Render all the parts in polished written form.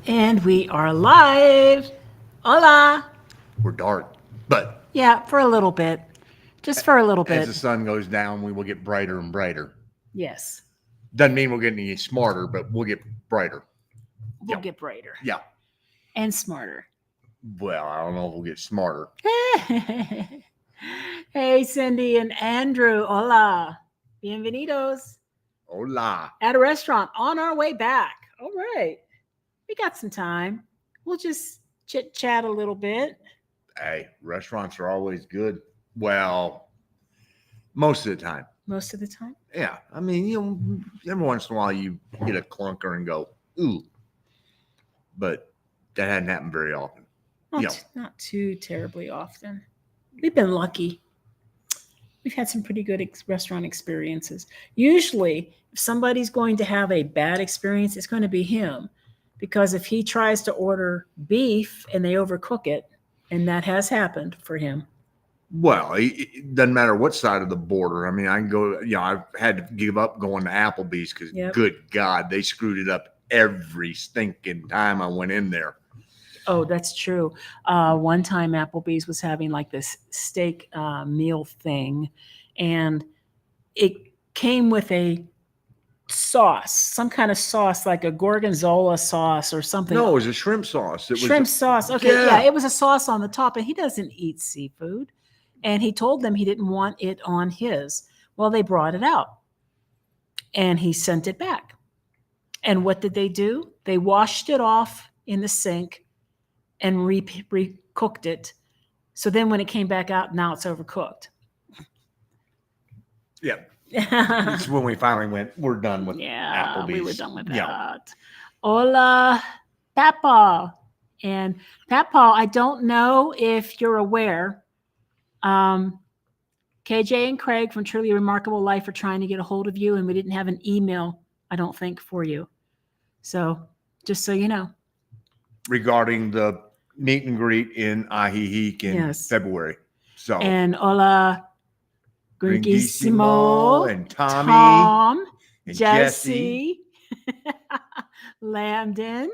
And we are live. Hola. We're dark, but Yeah, for a little bit. Just for a little as bit. the sun goes down, we will get brighter and brighter. Yes. Doesn't mean we'll get any smarter, but we'll get brighter. We'll Yeah. get brighter Yeah. and smarter. Well, I don't know if we'll get smarter. Hey, Cindy and Andrew. Hola. Bienvenidos. Hola. At a restaurant on our way back. All right. We got some time. We'll just chit chat a little bit. Hey, restaurants are always good. Well, most of the time. Most of the time. Yeah. I mean, every once in a while you get a clunker and go, ooh. But that hadn't happened very often. Not too terribly often. We've been lucky. We've had some pretty good restaurant experiences. Usually, if somebody's going to have a bad experience, it's going to be him. Because if he tries to order beef and they overcook it, and that has happened for him. Well, it doesn't matter what side of the border. I mean, I can go, I've had to give up going to Applebee's because, good God, they screwed it up every stinking time I went in there. Oh, that's true. One time Applebee's was having like this steak meal thing, and it came with a sauce, some kind of sauce, like a gorgonzola sauce or something. No, it was a shrimp sauce. It was shrimp sauce. Okay, yeah, it was a sauce on the top, and he doesn't eat seafood. And he told them he didn't want it on his. Well, they brought it out, and he sent it back. And what did they do? They washed it off in the sink and recooked it. So then when it came back out, now it's overcooked. Yeah. That's when we finally went, we're done with Applebee's. We were done with that. Hola, Papa. And Papa, I don't know if you're aware, KJ and Craig from Truly Remarkable Life are trying to get a hold of you, and we didn't have an email, I don't think, for you. So just so you know. Regarding the meet and greet in Ajijic in February. So and hola, Gringissimo and Tommy, Tom, and Jesse, Lambden,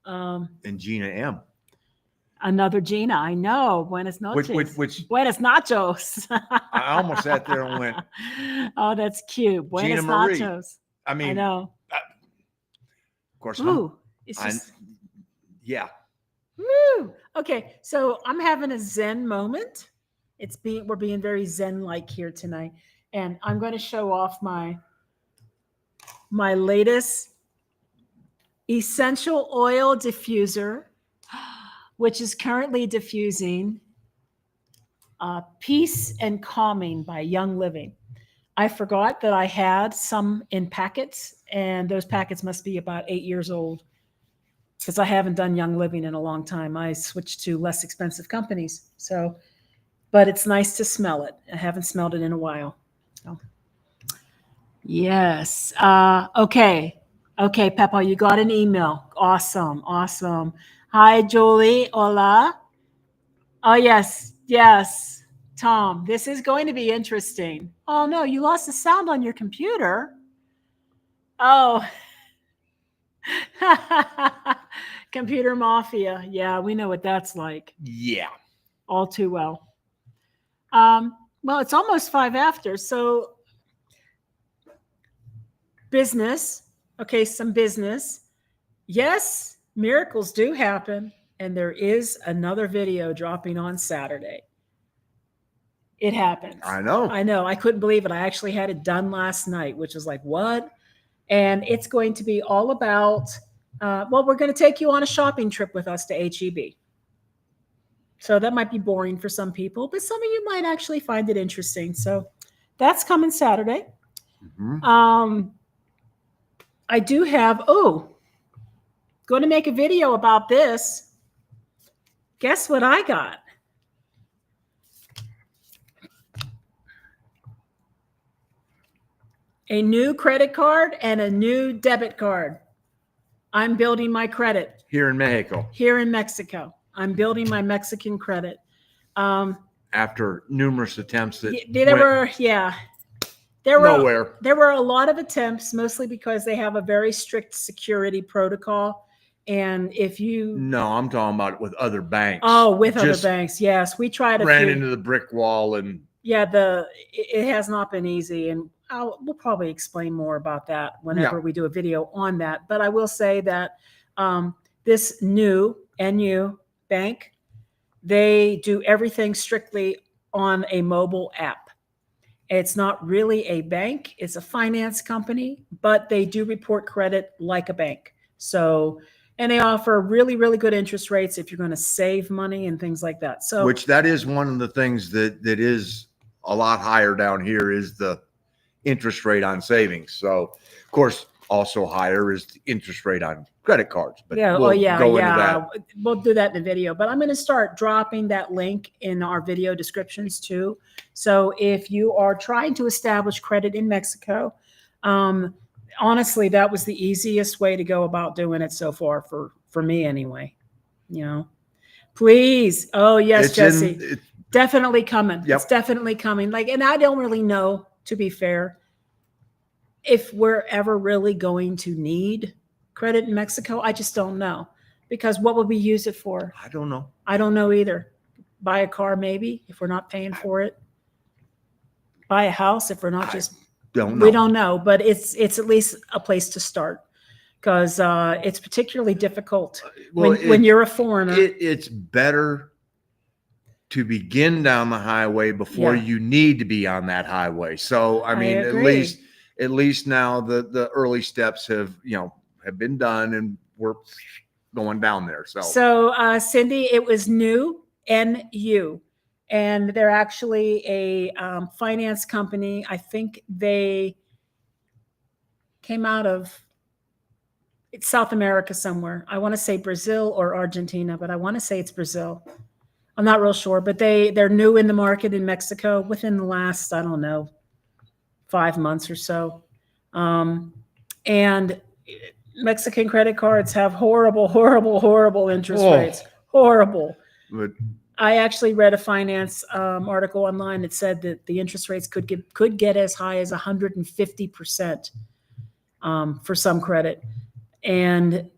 and Gina M. Another Gina, I know. Buenas noches. Buenas nachos. I almost sat there and went, oh, that's cute. Buenas Gina Marie. nachos. I mean, I know. Of course, it's just, yeah. Woo. Okay, so I'm having a Zen moment. We're being very Zen-like here tonight, and I'm going to show off my latest essential oil diffuser, which is currently diffusing Peace and Calming by Young Living. I forgot that I had some in packets, and those packets must be about 8 years old because I haven't done Young Living in a long time. I switched to less expensive companies. So, but it's nice to smell it. I haven't smelled it in a while. So. Yes. Okay. Okay, Peppa, you got an email. Awesome. Awesome. Hi, Julie. Hola. Oh, yes. Yes. Tom, this is going to be interesting. Oh, no, you lost the sound on your computer. Oh. Computer mafia. Yeah, we know what that's like. Yeah. All too well. Well, it's almost 5 after. So business. Okay, some business. Yes, miracles do happen. And there is another video dropping on Saturday. It happens. I know. I couldn't believe it. I actually had it done last night, which was like, what? And it's going to be all about, we're going to take you on a shopping trip with us to HEB. So that might be boring for some people, but some of you might actually find it interesting. So that's coming Saturday. Mm-hmm. I do have, going to make a video about this. Guess what I got? A new credit card and a new debit card. I'm building my credit. Here in Mexico. Here in Mexico. I'm building my Mexican credit. After numerous attempts that nowhere. There were a lot of attempts, mostly because they have a very strict security protocol. And if you No, I'm talking about with other banks. Oh, with other Just banks, yes, we tried a ran few. into the brick wall, and Yeah, it has not been easy, and we'll probably explain more about that whenever we do a video on that. But I will say that this new NU bank, they do everything strictly on a mobile app. It's not really a bank; it's a finance company, but they do report credit like a bank. So, and they offer really, really good interest rates if you're going to save money and things like that. So, which that is one of the things that is a lot higher down here is the interest rate on savings. So, of course, also higher is the interest rate on credit cards. But yeah, we'll go into yeah. that. We'll do that in the video. But I'm going to start dropping that link in our video descriptions too. So if you are trying to establish credit in Mexico, honestly, that was the easiest way to go about doing it so far for me anyway. You know, please. Oh yes, Jesse. Definitely coming. Yep. It's definitely coming. Like, and I don't really know, to be fair, if we're ever really going to need credit in Mexico. I just don't know, because what would we use it for? I don't know. I don't know either. Buy a car, maybe, if we're not paying for it. Buy a house if we're not we don't know, but it's at least a place to start, because it's particularly difficult when you're a foreigner. It's better to begin down the highway before you need to be on that highway. So, I mean, at least now the early steps have been done, and we're going down there. So Cindy, it was new NU, and they're actually a finance company. I think they came out of South America somewhere. I want to say Brazil or Argentina, but I want to say it's Brazil. I'm not real sure, but they're new in the market in Mexico within the last, I don't know, 5 months or so. And Mexican credit cards have horrible, horrible, horrible interest rates. Horrible. But I actually read a finance article online that said that the interest rates could get as high as 150% for some credit. And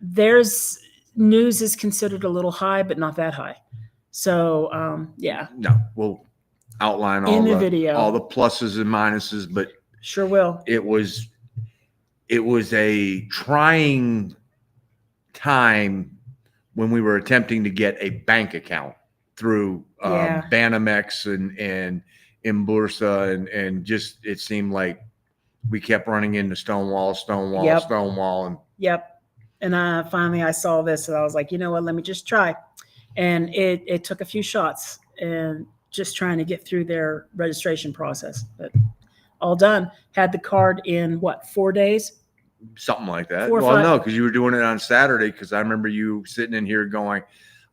there's news is considered a little high, but not that high. So yeah. No, we'll outline all the video, all the pluses and minuses, but sure will. It was a trying time when we were attempting to get a bank account through Banamex and Imbursa, and just it seemed like we kept running into Stonewall. And finally I saw this, and I was like, you know what, let me just try. And it took a few shots and just trying to get through their registration process, but all done. Had the card in 4 days? Something like that. Well, no, because you were doing it on Saturday, because I remember you sitting in here going,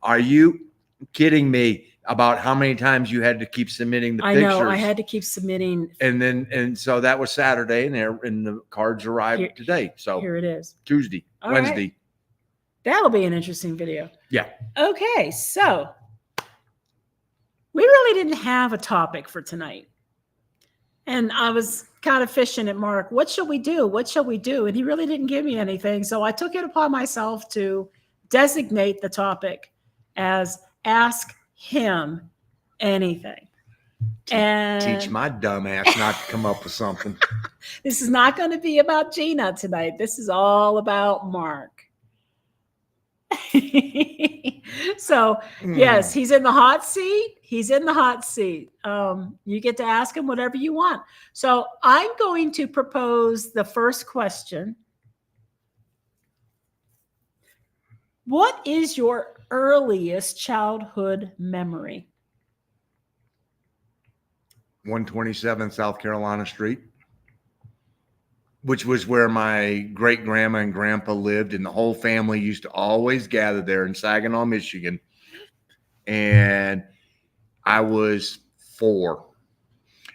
are you kidding me about how many times you had to keep submitting the pictures? I know, I had to keep submitting. And so that was Saturday, and the cards arrived today. So here it is. Tuesday, Wednesday. Right. That'll be an interesting video. Yeah. Okay, so we really didn't have a topic for tonight. And I was kind of fishing at Mark. What shall we do? What shall we do? And he really didn't give me anything. So I took it upon myself to designate the topic as Ask Him Anything. And teach my dumb ass not to come up with something. This is not going to be about Gina tonight. This is all about Mark. So yes, he's in the hot seat. He's in the hot seat. You get to ask him whatever you want. So I'm going to propose the first question. What is your earliest childhood memory? 127 South Carolina Street, which was where my great grandma and grandpa lived, and the whole family used to always gather there in Saginaw, Michigan. And I was 4,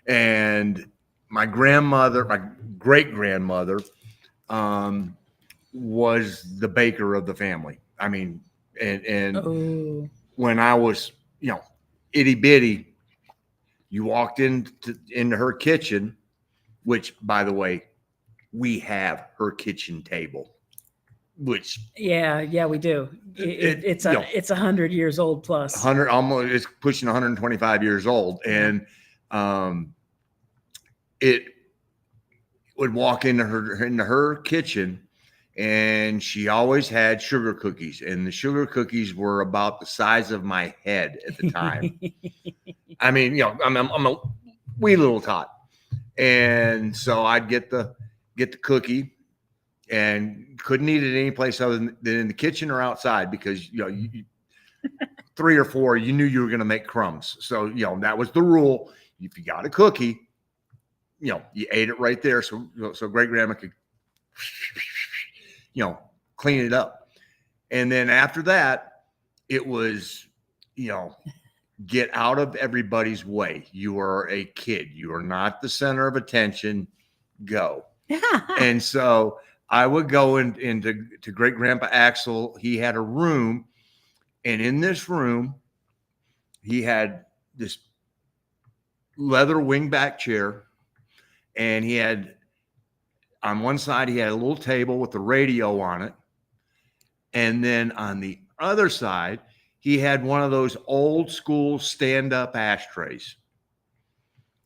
and my great grandmother, was the baker of the family. I mean, and when I was, itty bitty, you walked into her kitchen, which, by the way, we have her kitchen table, which yeah, we do. It's 100 years old plus. 100, almost, it's pushing 125 years old, and it would walk into her kitchen, and she always had sugar cookies, and the sugar cookies were about the size of my head at the time. I mean, I'm a wee little tot, and so I'd get the cookie, and couldn't eat it any place other than in the kitchen or outside, because you 3 or 4, you knew you were going to make crumbs. So that was the rule. If you got a cookie, you ate it right there. So great grandma could clean it up. And then after that, it was get out of everybody's way. You are a kid. You are not the center of attention. Go. And so I would go into great grandpa Axel. He had a room, and in this room, he had this leather wingback chair, and he had, on one side, he had a little table with the radio on it, and then on the other side, he had one of those old school stand-up ashtrays.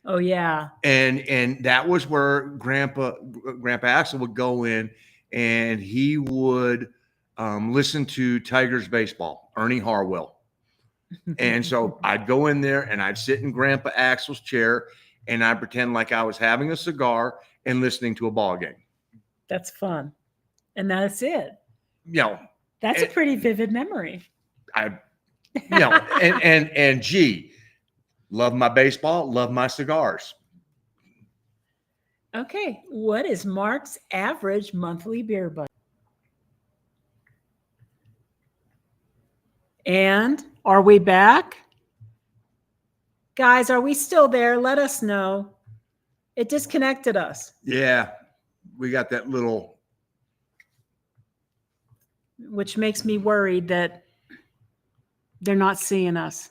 Oh yeah. And that was where Grandpa Axel would go in, and he would listen to Tigers baseball, Ernie Harwell. And so I'd go in there and I'd sit in Grandpa Axel's chair, and I'd pretend like I was having a cigar and listening to a ball game. That's fun. And that's it. That's a pretty vivid memory. And gee, love my baseball, love my cigars. Okay. What is Mark's average monthly beer budget? And are we back? Guys, are we still there? Let us know. It disconnected us. Yeah. We got that little. Which makes me worried that they're not seeing us.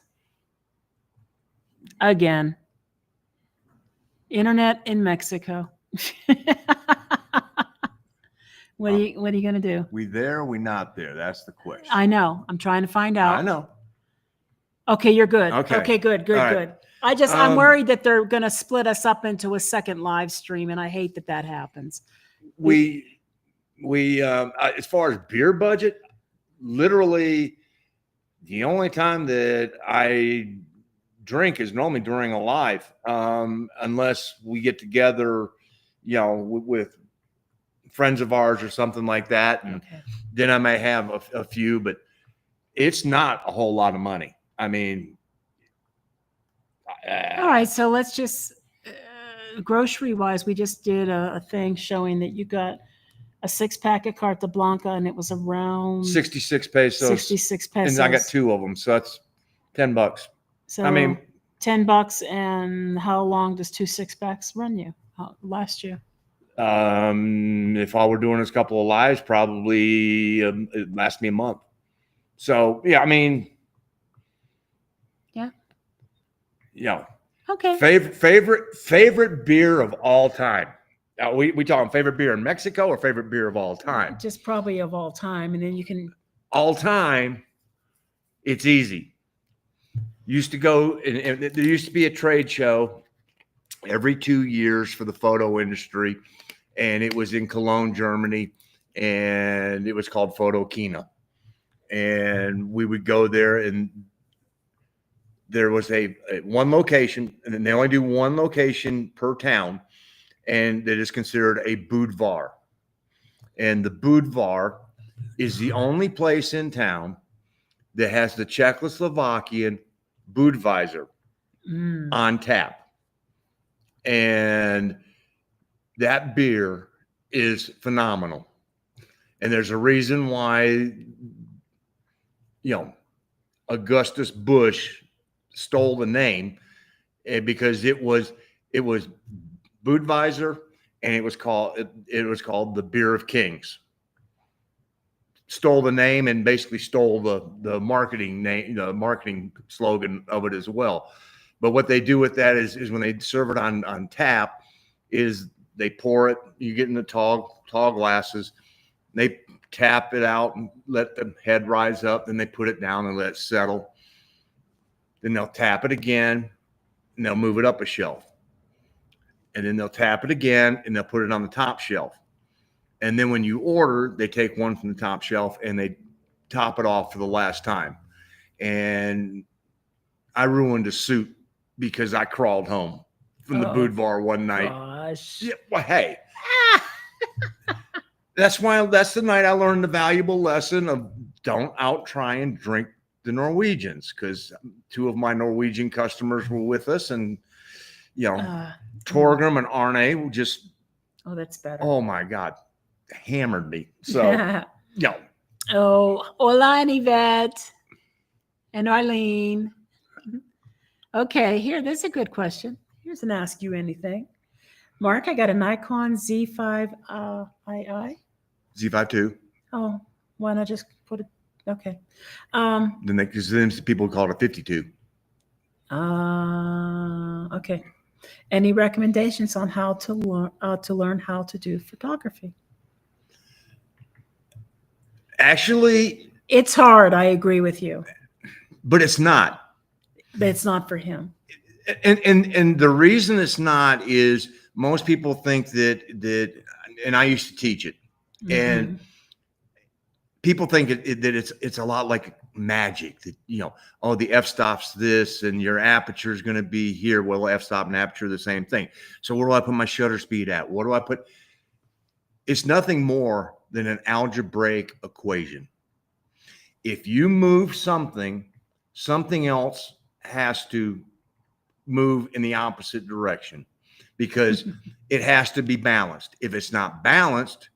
Again. Internet in Mexico. What are you going to do? We there or we not there? That's the question. I know. I'm trying to find out. I know. Okay, you're good. Okay, good. Right. I'm worried that they're going to split us up into a second live stream, and I hate that happens. We as far as beer budget, literally the only time that I drink is normally during a live, unless we get together, with friends of ours or something like that, and then I may have a few, but it's not a whole lot of money. I mean, all right, so let's just grocery wise, we just did a thing showing that you got a 6-pack of Carta Blanca, and it was around 66 pesos. 66 pesos. And I got 2 of them, so that's $10. So I mean, $10. And how long does 2 6-packs run you? Last year? If I were doing this couple of lives, probably it lasts me a month. So yeah, I mean, Okay. Favorite beer of all time. We talking favorite beer in Mexico or favorite beer of all time? Just probably of all time, and then you can. All time, it's easy. Used to go, and there used to be a trade show every 2 years for the photo industry, and it was in Cologne, Germany, and it was called Photokina. And we would go there, and there was a one location, and they only do one location per town, and that is considered a boudoir. And the boudoir is the only place in town that has the Czechoslovakian Budweiser on tap. And that beer is phenomenal. And there's a reason why, Augustus Busch stole the name, because it was Budweiser, and it was called the Beer of Kings. Stole the name and basically stole the marketing name, the marketing slogan of it as well. But what they do with that is when they serve it on tap, is They pour it. You get in the tall glasses. They tap it out and let the head rise up. Then they put it down and let it settle. Then they'll tap it again and they'll move it up a shelf. And then they'll tap it again and they'll put it on the top shelf. And then when you order, they take one from the top shelf and they top it off for the last time. And I ruined a suit because I crawled home from the boudoir one night. Gosh. Yeah, well, hey, that's the night I learned the valuable lesson of don't out try and drink the Norwegians, because 2 of my Norwegian customers were with us, and Torgrim and Arne just that's better. Oh my God, hammered me. So Ola and Yvette and Arlene. Okay, here, this is a good question. Here's an Ask You Anything. Mark, I got a Nikon Z5 II. Z5 II. Oh, why not just put it? Okay. Then people call it a 52. Okay. Any recommendations on how to learn how to do photography? Actually, it's hard. I agree with you. But it's not. But it's not for him. And the reason it's not is most people think that and I used to teach it, and people think that it's a lot like magic, that the f-stop's this and your aperture is going to be here. Well, f-stop and aperture are the same thing. So where do I put my shutter speed at? What do I put? It's nothing more than an algebraic equation. If you move something else has to move in the opposite direction, because it has to be balanced. If it's not balanced,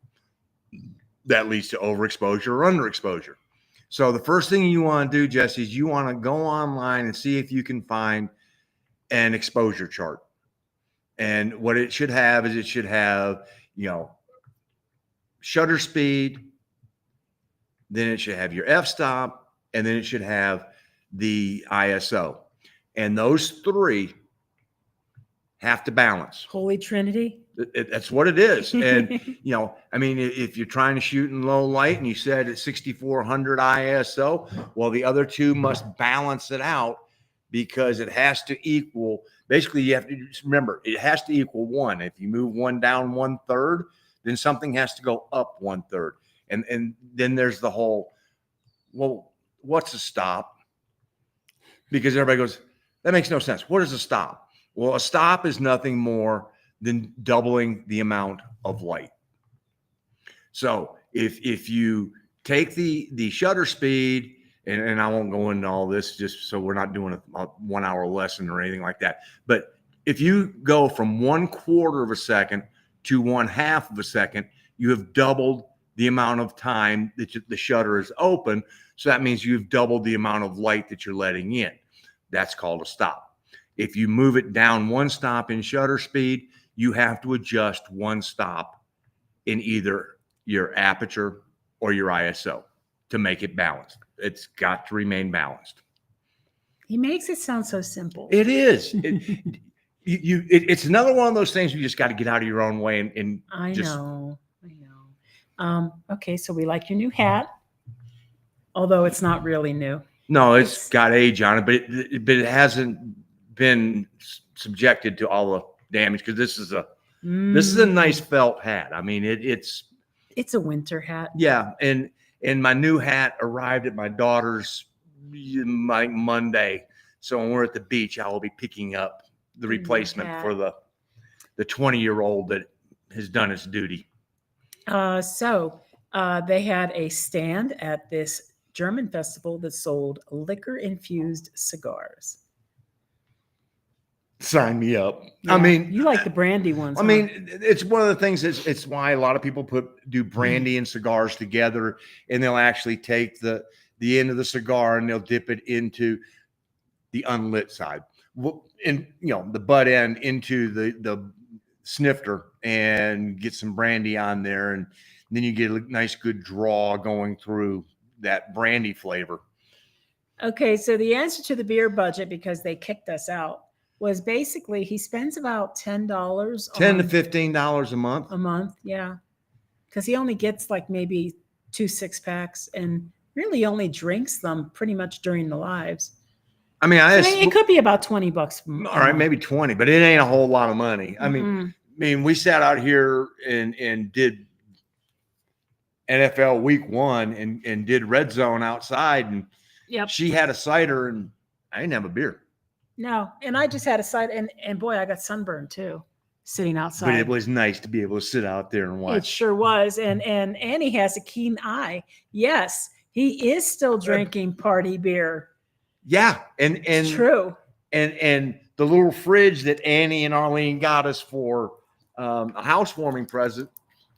that leads to overexposure or underexposure. So the first thing you want to do, Jesse, is you want to go online and see if you can find an exposure chart. And what it should have is shutter speed, then it should have your f-stop, and then it should have the ISO. And those 3 have to balance. Holy Trinity. That's what it is. And, if you're trying to shoot in low light and you said at 6400 ISO, well, the other 2 must balance it out, because it has to equal. Basically, you have to remember, it has to equal 1. If you move 1 down 1/3, then something has to go up 1/3. And then there's the whole, well, what's a stop? Because everybody goes, that makes no sense. What is a stop? Well, a stop is nothing more than doubling the amount of light. So if you take the shutter speed, and I won't go into all this just so we're not doing a 1-hour lesson or anything like that. But if you go from 1/4 of a second to 1/2 of a second, you have doubled the amount of time that the shutter is open. So that means you've doubled the amount of light that you're letting in. That's called a stop. If you move it down 1 stop in shutter speed, you have to adjust 1 stop in either your aperture or your ISO to make it balanced. It's got to remain balanced. He makes it sound so simple. It is. It's another one of those things you just got to get out of your own way and I know. Okay, so we like your new hat, although it's not really new. No, it's got age on it, but it hasn't been subjected to all the damage, because this is a nice felt hat. I mean, it's a winter hat. Yeah, and my new hat arrived at my daughter's Monday. So when we're at the beach, I will be picking up the replacement for the 20-year-old that has done its duty. So they had a stand at this German festival that sold liquor-infused cigars. Sign me up. Yeah, I mean, you like the brandy ones. I mean, it's one of the things it's why a lot of people do brandy and cigars together, and they'll actually take the end of the cigar and they'll dip it into the unlit side, and the butt end into the snifter, and get some brandy on there, and then you get a nice good draw going through that brandy flavor. Okay, so the answer to the beer budget, because they kicked us out, was basically he spends about $10 $10 to on $15 a month. a month. Yeah. Because he only gets like maybe 2 6-packs and really only drinks them pretty much during the lives. I mean, So it could be about $20. All right, maybe 20, but it ain't a whole lot of money. I Mm-mm. mean, we sat out here and did NFL week 1 and did red zone outside, and Yep. she had a cider and I didn't have a beer. No, and I just had a side, and boy, I got sunburned too, sitting outside. But it was nice to be able to sit out there and watch. It sure was, and Annie has a keen eye. Yes, he is still drinking party beer. Yeah, and It's true. And the little fridge that Annie and Arlene got us for a housewarming present,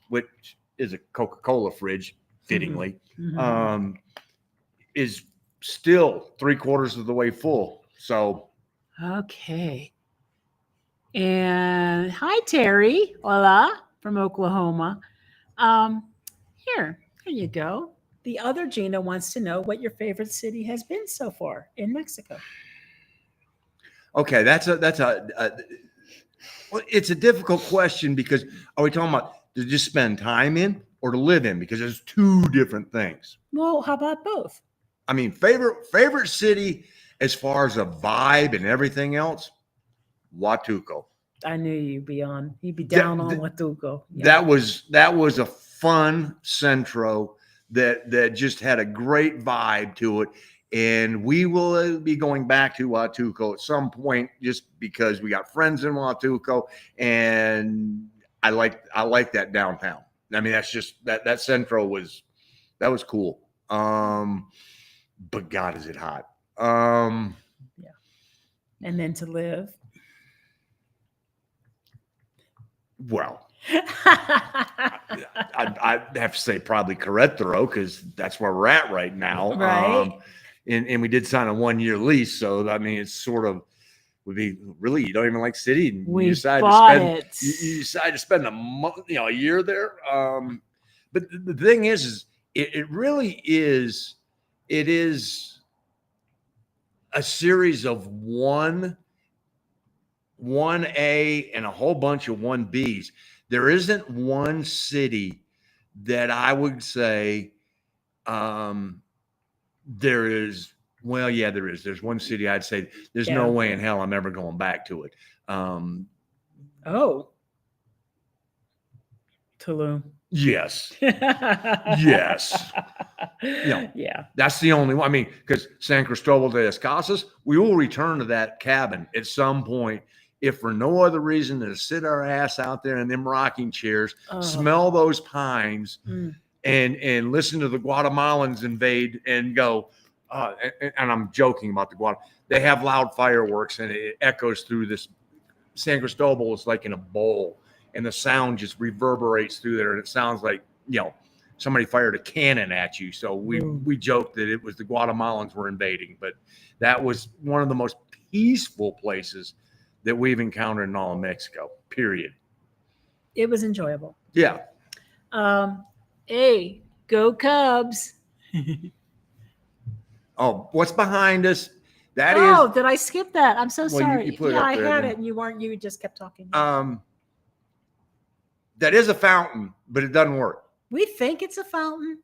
which is a Coca-Cola fridge, fittingly, Mm-hmm. is still 3/4 of the way full. So. Okay. And hi, Terry. Hola from Oklahoma. Here you go. The other Gina wants to know what your favorite city has been so far in Mexico. Okay, it's a difficult question because are we talking about to just spend time in or to live in? Because there's two different things. Well, how about both? I mean, favorite city as far as a vibe and everything else, Huatuco. I knew you'd be down on Huatuco. Yeah. That was a fun centro that just had a great vibe to it. And we will be going back to Huatuco at some point just because we got friends in Huatuco and I like that downtown. I mean, that's just that centro was cool. But God, is it hot. Yeah. And then to live. Well, I'd have to say probably Querétaro because that's where we're at right now. Right. And we did sign a 1-year lease. So, I mean, it's sort of would be really, you don't even like city. And We you decide bought to spend, it. you decide to spend a month, a year there. But the thing is it really is, it is a series of 1A and a whole bunch of 1Bs. There isn't one city that I would say there is. Well, yeah, there is. There's one city I'd say there's no way in hell I'm ever going back to it. Oh. Tulum. Yes. Yes. Yeah. That's the only one. I mean, because San Cristobal de las Casas, we will return to that cabin at some point, if for no other reason than to sit our ass out there in them rocking chairs, smell those pines, and listen to the Guatemalans invade and go. And I'm joking about the Guatemala. They have loud fireworks and it echoes through this. San Cristobal is like in a bowl, and the sound just reverberates through there, and it sounds like somebody fired a cannon at you. So we joked that it was the Guatemalans were invading, but that was one of the most peaceful places that we've encountered in all of Mexico, period. It was enjoyable. Yeah. Hey, go Cubs. Oh, what's behind us? That is. Did I skip that? I'm so sorry. You put it up I there, had then. it and you just kept talking. That is a fountain, but it doesn't work. We think it's a fountain.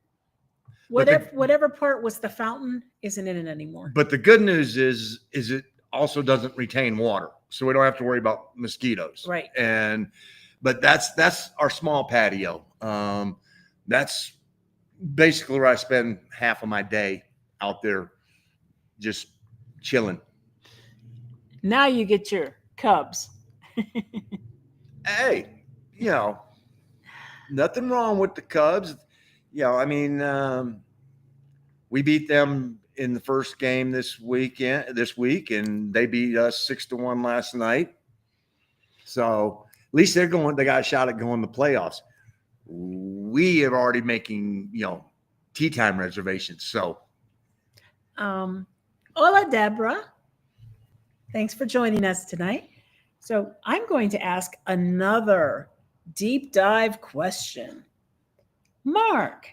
Whatever part was the fountain isn't in it anymore. But the good news is it also doesn't retain water, so we don't have to worry about mosquitoes. Right. But that's our small patio. That's basically where I spend half of my day out there, just chilling. Now you get your Cubs. Hey, nothing wrong with the Cubs. I mean, we beat them in the first game this week, and they beat us 6-1 last night. So at least they got a shot at going to the playoffs. We have already making, tea time reservations. So, hola, Deborah. Thanks for joining us tonight. So I'm going to ask another deep dive question. Mark,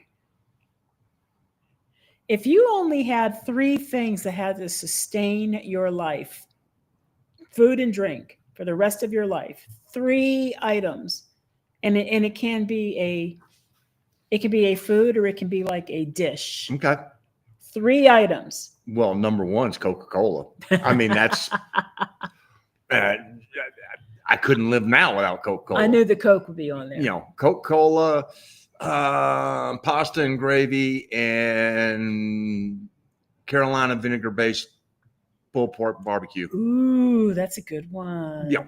if you only had 3 things that had to sustain your life, food and drink for the rest of your life. 3 items, and it can be a food or it can be like a dish. Okay. 3 items. Well, number one is Coca-Cola. I mean, that's I couldn't live now without Coca-Cola. I knew the Coke would be on there. You know, Coca-Cola, pasta and gravy, and Carolina vinegar-based pulled pork barbecue. Ooh, that's a good one. Yeah.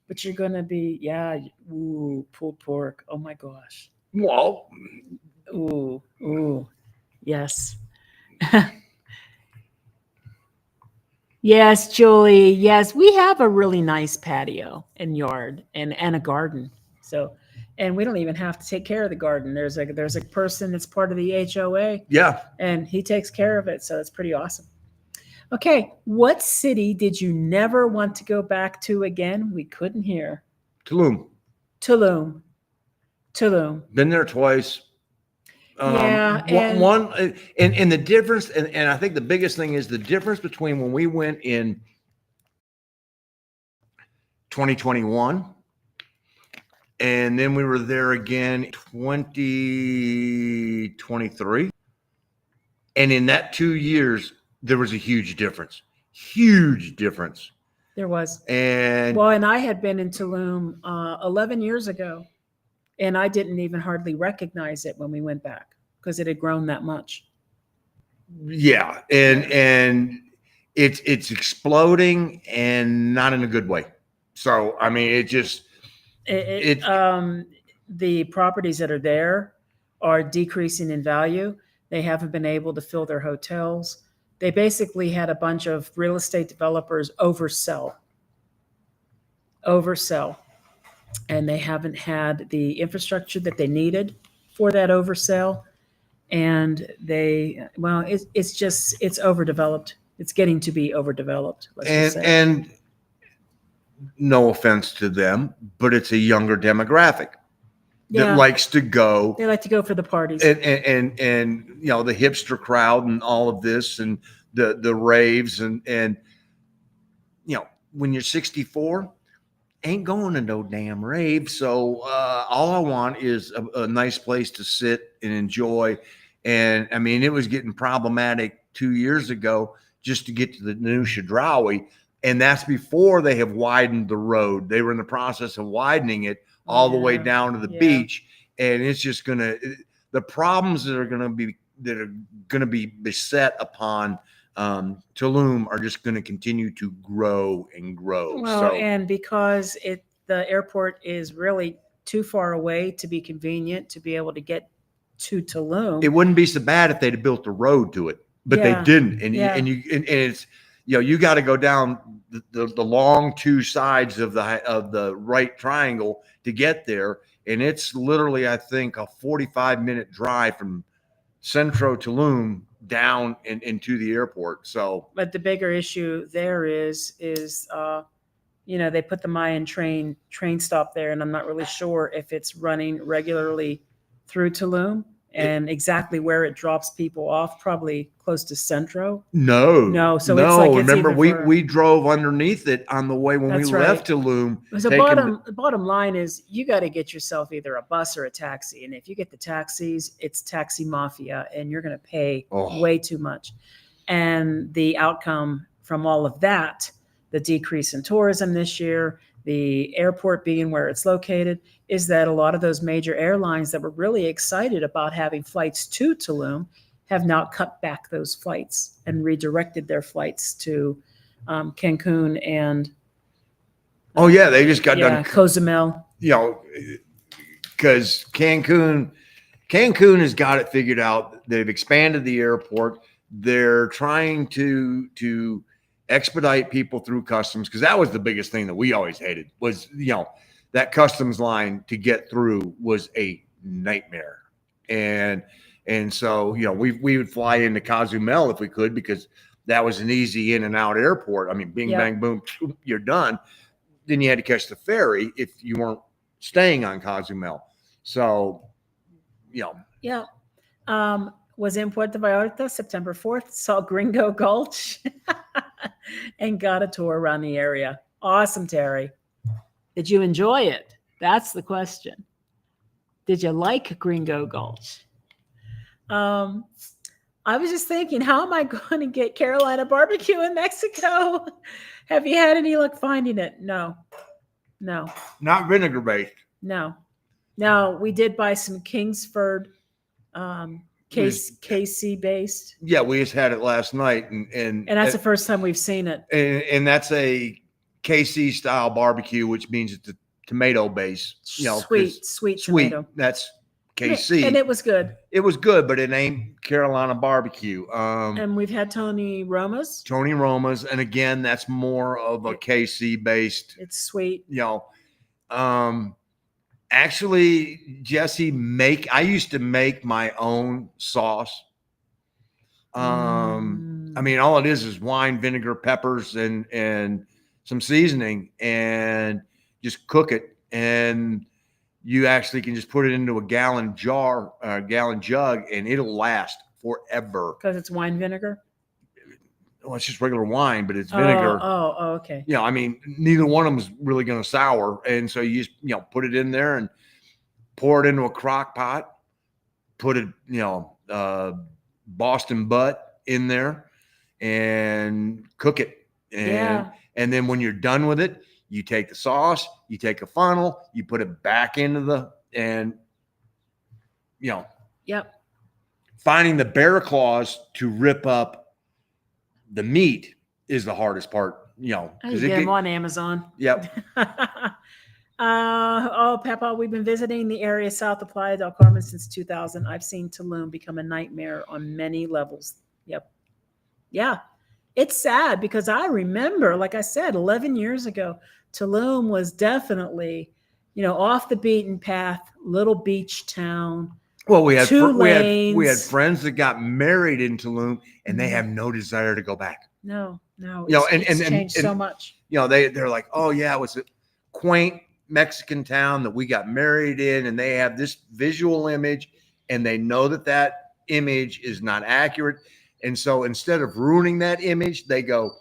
But you're gonna be, pulled pork. Oh my gosh. Well, Ooh, yes. Yes, Julie. Yes, we have a really nice patio and yard and a garden. So, and we don't even have to take care of the garden. There's a person that's part of the HOA, yeah. and he takes care of it. So it's pretty awesome. Okay, what city did you never want to go back to again? We couldn't hear. Tulum. Tulum. Been there twice. Yeah, and the difference, and I think the biggest thing is the difference between when we went in 2021 and then we were there again 2023. And in that 2 years, there was a huge difference. Huge difference. There was. And and I had been in Tulum 11 years ago, and I didn't even hardly recognize it when we went back because it had grown that much. Yeah, and it's exploding, and not in a good way. So I mean, the properties that are there are decreasing in value. They haven't been able to fill their hotels. They basically had a bunch of real estate developers oversell, and they haven't had the infrastructure that they needed for that oversell. And it's overdeveloped. It's getting to be overdeveloped. Let's just say. And no offense to them, but it's a younger demographic that likes to go. They like to go for the parties. And you know, the hipster crowd and all of this and the raves and you know, when you're 64, ain't going to no damn rave. So all I want is a nice place to sit and enjoy. And I mean, it was getting problematic 2 years ago just to get to the new Chedraui. And that's before they have widened the road. They were in the process of widening it all the way down to the beach. And it's just the problems that are going to be beset upon Tulum are just going to continue to grow and grow. Well, and because the airport is really too far away to be convenient to be able to get to Tulum. It wouldn't be so bad if they'd built a road to it, but they didn't. And it's, you know, you got to go down the long two sides of the right triangle to get there. And it's literally, I think, a 45-minute drive from Centro Tulum down into the airport. So, but the bigger issue there is you know, they put the Mayan train stop there, and I'm not really sure if it's running regularly through Tulum and exactly where it drops people off, probably close to Centro. No. So it's like, remember we drove underneath it on the way when we left Tulum. So the bottom line is you got to get yourself either a bus or a taxi. And if you get the taxis, it's taxi mafia and you're going to pay way too much. And the outcome from all of that, the decrease in tourism this year, the airport being where it's located, is that a lot of those major airlines that were really excited about having flights to Tulum have now cut back those flights and redirected their flights to Cancun and they just got done Cozumel. You know, because Cancun has got it figured out. They've expanded the airport. They're trying to expedite people through customs, because that was the biggest thing that we always hated was, you know, that customs line to get through was a nightmare. And so, you know, we would fly into Cozumel if we could, because that was an easy in and out airport. I mean, bing, bang, boom, you're done. Then you had to catch the ferry if you weren't staying on Cozumel. So, you know. Yeah. Was in Puerto Vallarta September 4th, saw Gringo Gulch and got a tour around the area. Awesome, Terry. Did you enjoy it? That's the question. Did you like Gringo Gulch? Um, I was just thinking, how am I going to get Carolina barbecue in Mexico? Have you had any luck finding it? No, no, Not vinegar based. no. Now we did buy some Kingsford, KC based, Yeah, we just had it last night, and that's the first time we've seen it. and that's a KC style barbecue, which means it's a tomato base. You know, Sweet tomato. That's KC, And it was good. It was good, but it ain't Carolina barbecue. And we've had Tony Roma's. Tony Roma's, and again, that's more of a KC based. It's sweet. You know, actually, Jesse, I used to make my own sauce. I mean, all it is wine, vinegar, peppers, and some seasoning, and just cook it. And you actually can just put it into a gallon jug, and it'll last forever. Because it's wine vinegar? Well, it's just regular wine, but it's vinegar. Oh, okay. Yeah, I mean, neither one of them is really going to sour. And so you just, put it in there and pour it into a crock pot, put it, Boston butt in there and cook it. And then when you're done with it, you take the sauce, you take a funnel, you put it back into Yep. Finding the bear claws to rip up the meat is the hardest part, I get them on Amazon. Yep. Peppa, we've been visiting the area south of Playa del Carmen since 2000. I've seen Tulum become a nightmare on many levels. Yep. Yeah. It's sad because I remember, like I said, 11 years ago, Tulum was definitely, off the beaten path, little beach town. Well, we had we had friends that got married in Tulum, and they have no desire to go back. No. It's changed so much. They're like, oh yeah, it was a quaint Mexican town that we got married in, and they have this visual image, and they know that image is not accurate, and so instead of ruining that image, they go,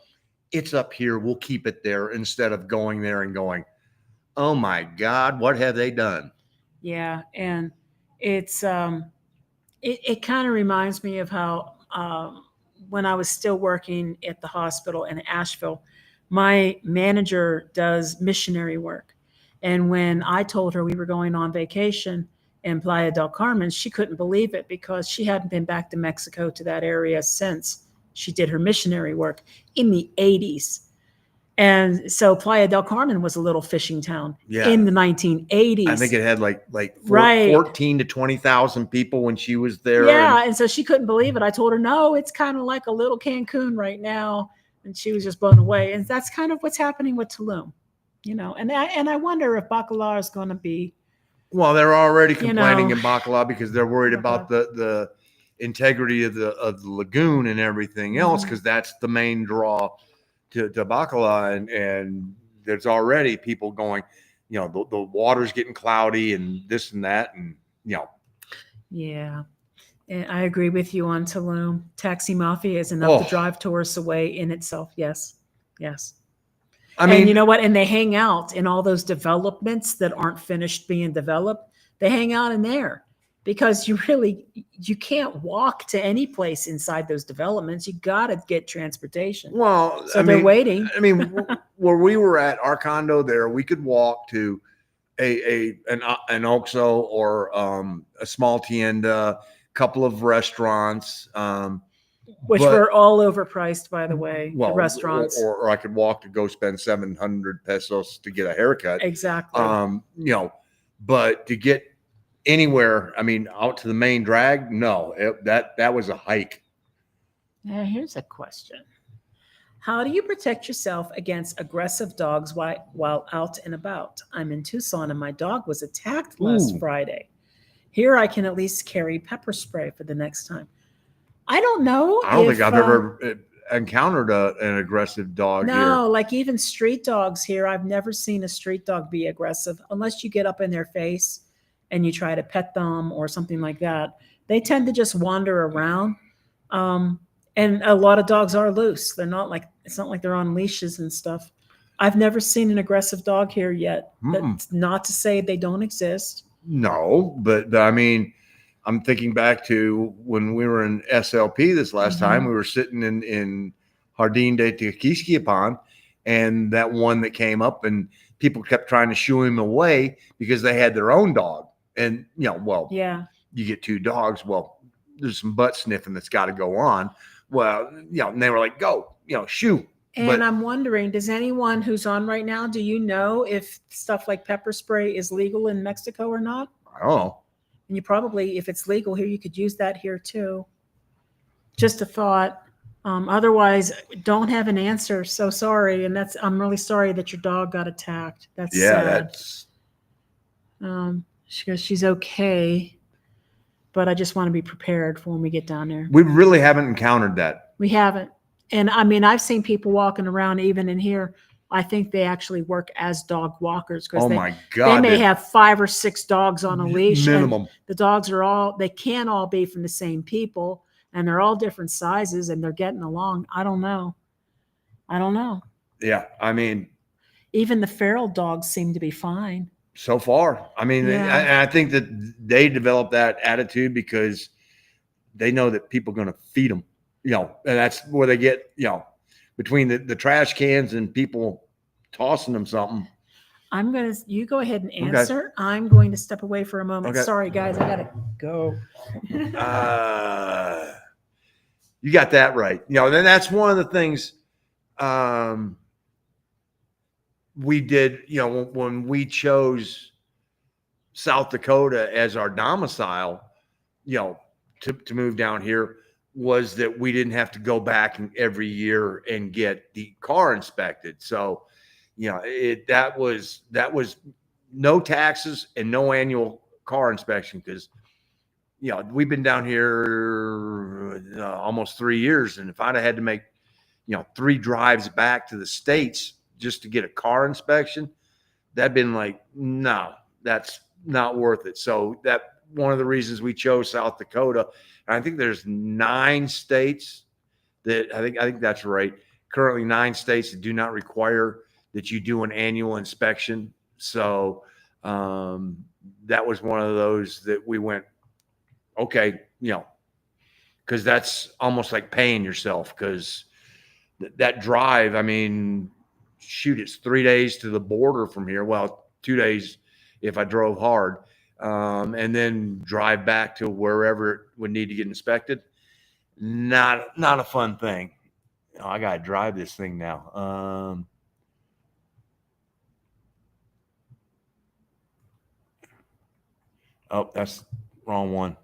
it's up here, we'll keep it there, instead of going there and going, oh my God, what have they done? Yeah, and it's it kind of reminds me of how when I was still working at the hospital in Asheville, my manager does missionary work. And when I told her we were going on vacation in Playa del Carmen, she couldn't believe it because she hadn't been back to Mexico, to that area, since she did her missionary work in the 80s. And so Playa del Carmen was a little fishing town in the 1980s. I think it had like 14 to 20,000 people when she was there. Yeah, and so she couldn't believe it. I told her, no, it's kind of like a little Cancun right now. And she was just blown away. And that's kind of what's happening with Tulum, And I wonder if Bacalar is going to be. Well, they're already complaining in Bacalar because they're worried about the integrity of the lagoon and everything else, because that's the main draw to Bacalar, and there's already people going, the water's getting cloudy and this and that, and Yeah, and I agree with you on Tulum. Taxi Mafia is enough to drive tourists away in itself. Yes. I mean, you know what? And they hang out in all those developments that aren't finished being developed. They hang out in there because you can't walk to any place inside those developments. You got to get transportation. Well, so they're waiting. I mean, where we were at our condo there, we could walk to an Oxxo or a small tienda, couple of restaurants, which were all overpriced, by the way. The restaurants, or I could walk to go spend 700 pesos to get a haircut. Exactly. But to get anywhere, I mean, out to the main drag, no, that was a hike. Now, here's a question. How do you protect yourself against aggressive dogs while out and about? I'm in Tucson and my dog was attacked last Friday. Here I can at least carry pepper spray for the next time. I don't know. I don't think I've ever encountered an aggressive dog here. No, like even street dogs here, I've never seen a street dog be aggressive unless you get up in their face and you try to pet them or something like that. They tend to just wander around. And a lot of dogs are loose. It's not like they're on leashes and stuff. I've never seen an aggressive dog here yet. Mm-mm. That's not to say they don't exist. No, but I mean, I'm thinking back to when we were in SLP this last time. We were sitting in Jardín de Tequisquiapan, and that one that came up, and people kept trying to shoo him away because they had their own dog. And, well, Yeah. you get two dogs. Well, there's some butt sniffing that's got to go on. Well, and they were like, go, shoo. And But I'm wondering, does anyone who's on right now, do you know if stuff like pepper spray is legal in Mexico or not? I don't know. And you probably, if it's legal here, you could use that here too. Just a thought. Otherwise, don't have an answer. So sorry. And I'm really sorry that your dog got attacked. That's sad. That's. She goes, she's okay, but I just want to be prepared for when we get down there. We really haven't encountered that. We haven't. And I mean, I've seen people walking around even in here. I think they actually work as dog walkers because my God, they may have 5 or 6 dogs on a leash. Minimum. The dogs they can't all be from the same people, and they're all different sizes, and they're getting along. I don't know. Yeah, I mean, even the feral dogs seem to be fine. So far, I mean, Yeah. I think that they develop that attitude because they know that people are going to feed them, and that's where they get, between the trash cans and people tossing them something. You go ahead and answer. Okay. I'm going to step away for a moment. Okay. Sorry, guys, I gotta go. You got that right. Then that's one of the things we did, when we chose South Dakota as our domicile, to move down here, was that we didn't have to go back every year and get the car inspected. So, that was no taxes and no annual car inspection because, we've been down here almost 3 years. And if I'd have had to make, 3 drives back to the States just to get a car inspection, that'd been like, no, that's not worth it. So that one of the reasons we chose South Dakota. And I think there's 9 states that I think that's right. Currently 9 states that do not require that you do an annual inspection. So that was one of those that we went, okay, because that's almost like paying yourself because that drive, I mean, shoot, it's 3 days to the border from here. Well, 2 days if I drove hard, and then drive back to wherever it would need to get inspected. Not a fun thing. I got to drive this thing now. Oh, that's wrong one.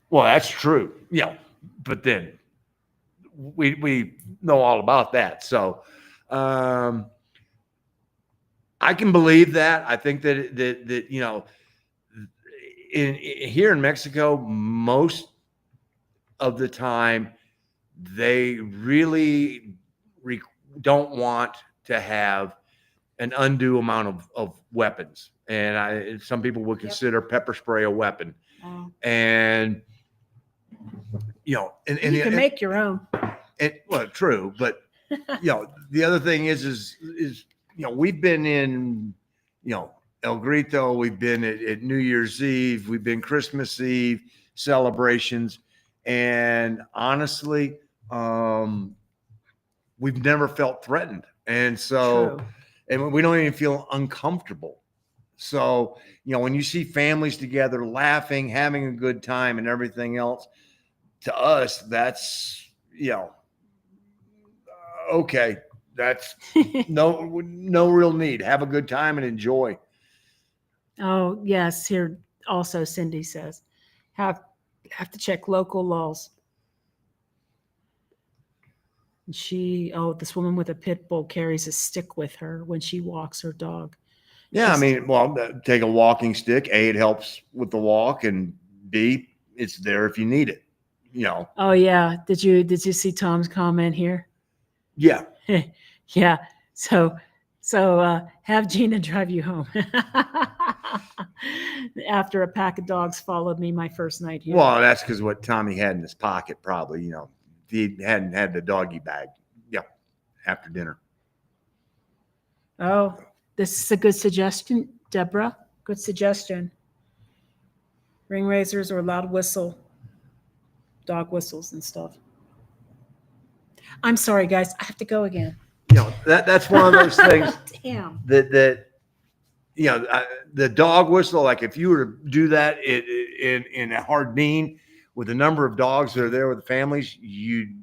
Well, that's true. But then we know all about that. So I can believe that. I think that here in Mexico, most of the time they really don't want to have an undue amount of weapons. And some people would consider pepper spray a weapon. Wow. And you can make your own. Well, true, but the other thing is we've been in El Grito, we've been at New Year's Eve, we've been Christmas Eve celebrations, and honestly, we've never felt threatened, and so True. And we don't even feel uncomfortable. So when you see families together laughing, having a good time, and everything else, to us, that's okay. That's no real need. Have a good time and enjoy. Oh yes, here also Cindy says, have to check local laws. This woman with a pit bull carries a stick with her when she walks her dog. Yeah, I mean, well, take a walking stick. A, it helps with the walk, and B, it's there if you need it. Oh yeah, did you see Tom's comment here? Yeah. Yeah. So have Gina drive you home after a pack of dogs followed me my first night here. Well, that's because what Tommy had in his pocket, probably, he hadn't had the doggy bag. Yeah, after dinner. Oh, this is a good suggestion, Deborah. Good suggestion. Ring razors or loud whistle, dog whistles and stuff. I'm sorry, guys. I have to go again. That's one of those things Damn. that the dog whistle. Like if you were to do that in a Hardin with the number of dogs that are there with the families, you'd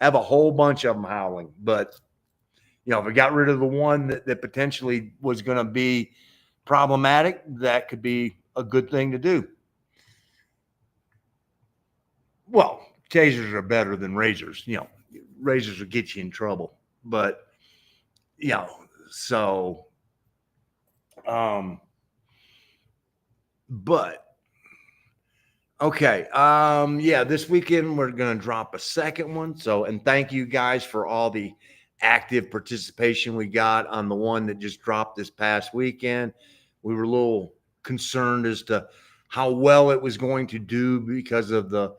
have a whole bunch of them howling. But if we got rid of the one that potentially was going to be problematic, that could be a good thing to do. Well, tasers are better than razors. Razors will get you in trouble. But, so, but, okay. This weekend we're going to drop a second one. So, and thank you guys for all the active participation we got on the one that just dropped this past weekend. We were a little concerned as to how well it was going to do because of the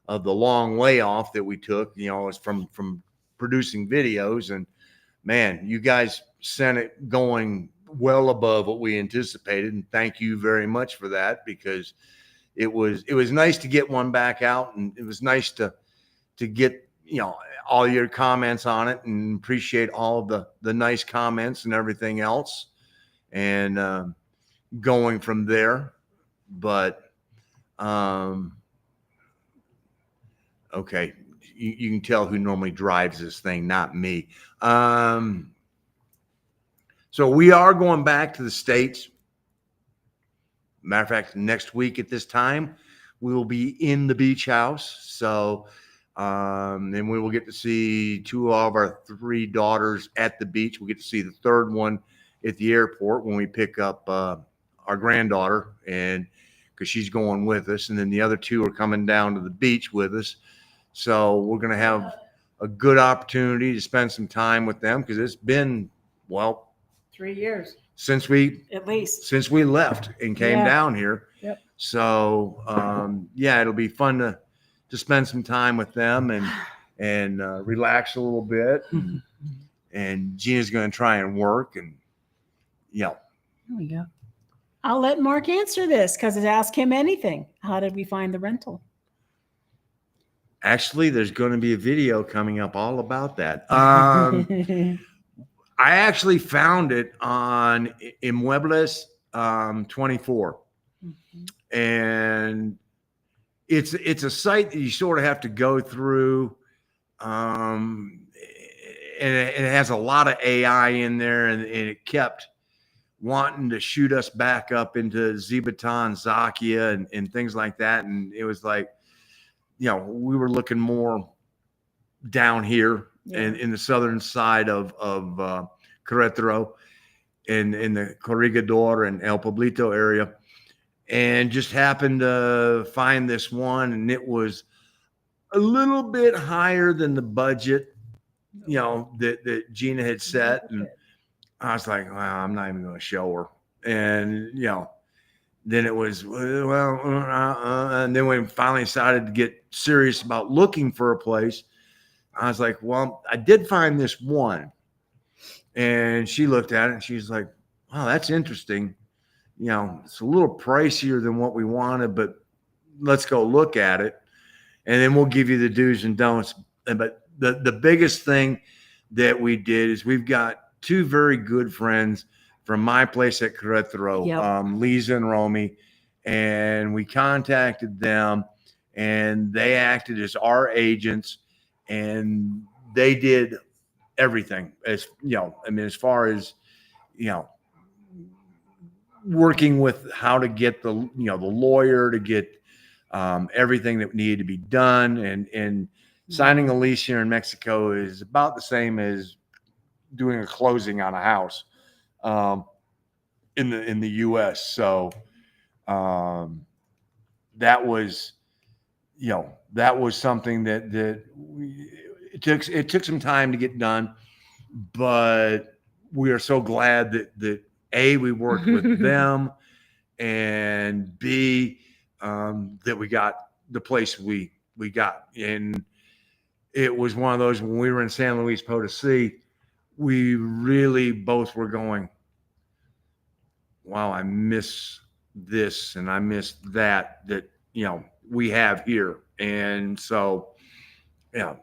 long layoff that we took, it's from producing videos. And man, you guys sent it going well above what we anticipated. And thank you very much for that, because it was nice to get one back out, and it was nice to get, all your comments on it, and appreciate all of the nice comments and everything else, and going from there. But, okay, you can tell who normally drives this thing, not me. So we are going back to the States. Matter of fact, next week at this time, we will be in the beach house. So, and we will get to see two of our three daughters at the beach. We'll get to see the third one at the airport when we pick up our granddaughter, and because she's going with us. And then the other two are coming down to the beach with us. So we're going to have a good opportunity to spend some time with them, because it's been, 3 years since we left and came down here. Yep. So, it'll be fun to spend some time with them and relax a little bit. And Gina's going to try and work, and There we go. I'll let Mark answer this, because ask him anything. How did we find the rental? Actually, there's going to be a video coming up all about that. I actually found it on Inmuebles 24. Mm-hmm. And it's a site that you sort of have to go through. And it has a lot of AI in there, and it kept wanting to shoot us back up into Zibatan, Zakia, and things like that. And it was like, we were looking more down here in the southern side of Querétaro, in the Corregidor and El Pueblito area, and just happened to find this one, and it was a little bit higher than the budget, that Gina had set. And I was like, well, I'm not even going to show her. And, then it was, and then we finally decided to get serious about looking for a place. I was like, well, I did find this one. And she looked at it and she's like, wow, that's interesting. It's a little pricier than what we wanted, but let's go look at it. And then we'll give you the do's and don'ts. But the biggest thing that we did is we've got two very good friends from my place at Querétaro, Lisa and Romy, and we contacted them, and they acted as our agents, and they did everything. As as far as working with how to get the lawyer to get everything that needed to be done, and signing a lease here in Mexico is about the same as doing a closing on a house in the U.S. So that was something that it took some time to get done, but we are so glad that A, we worked with them, and B, that we got the place we got. And it was one of those when we were in San Luis Potosí, we really both were going, wow, I miss this and I miss that we have here. And so, yeah.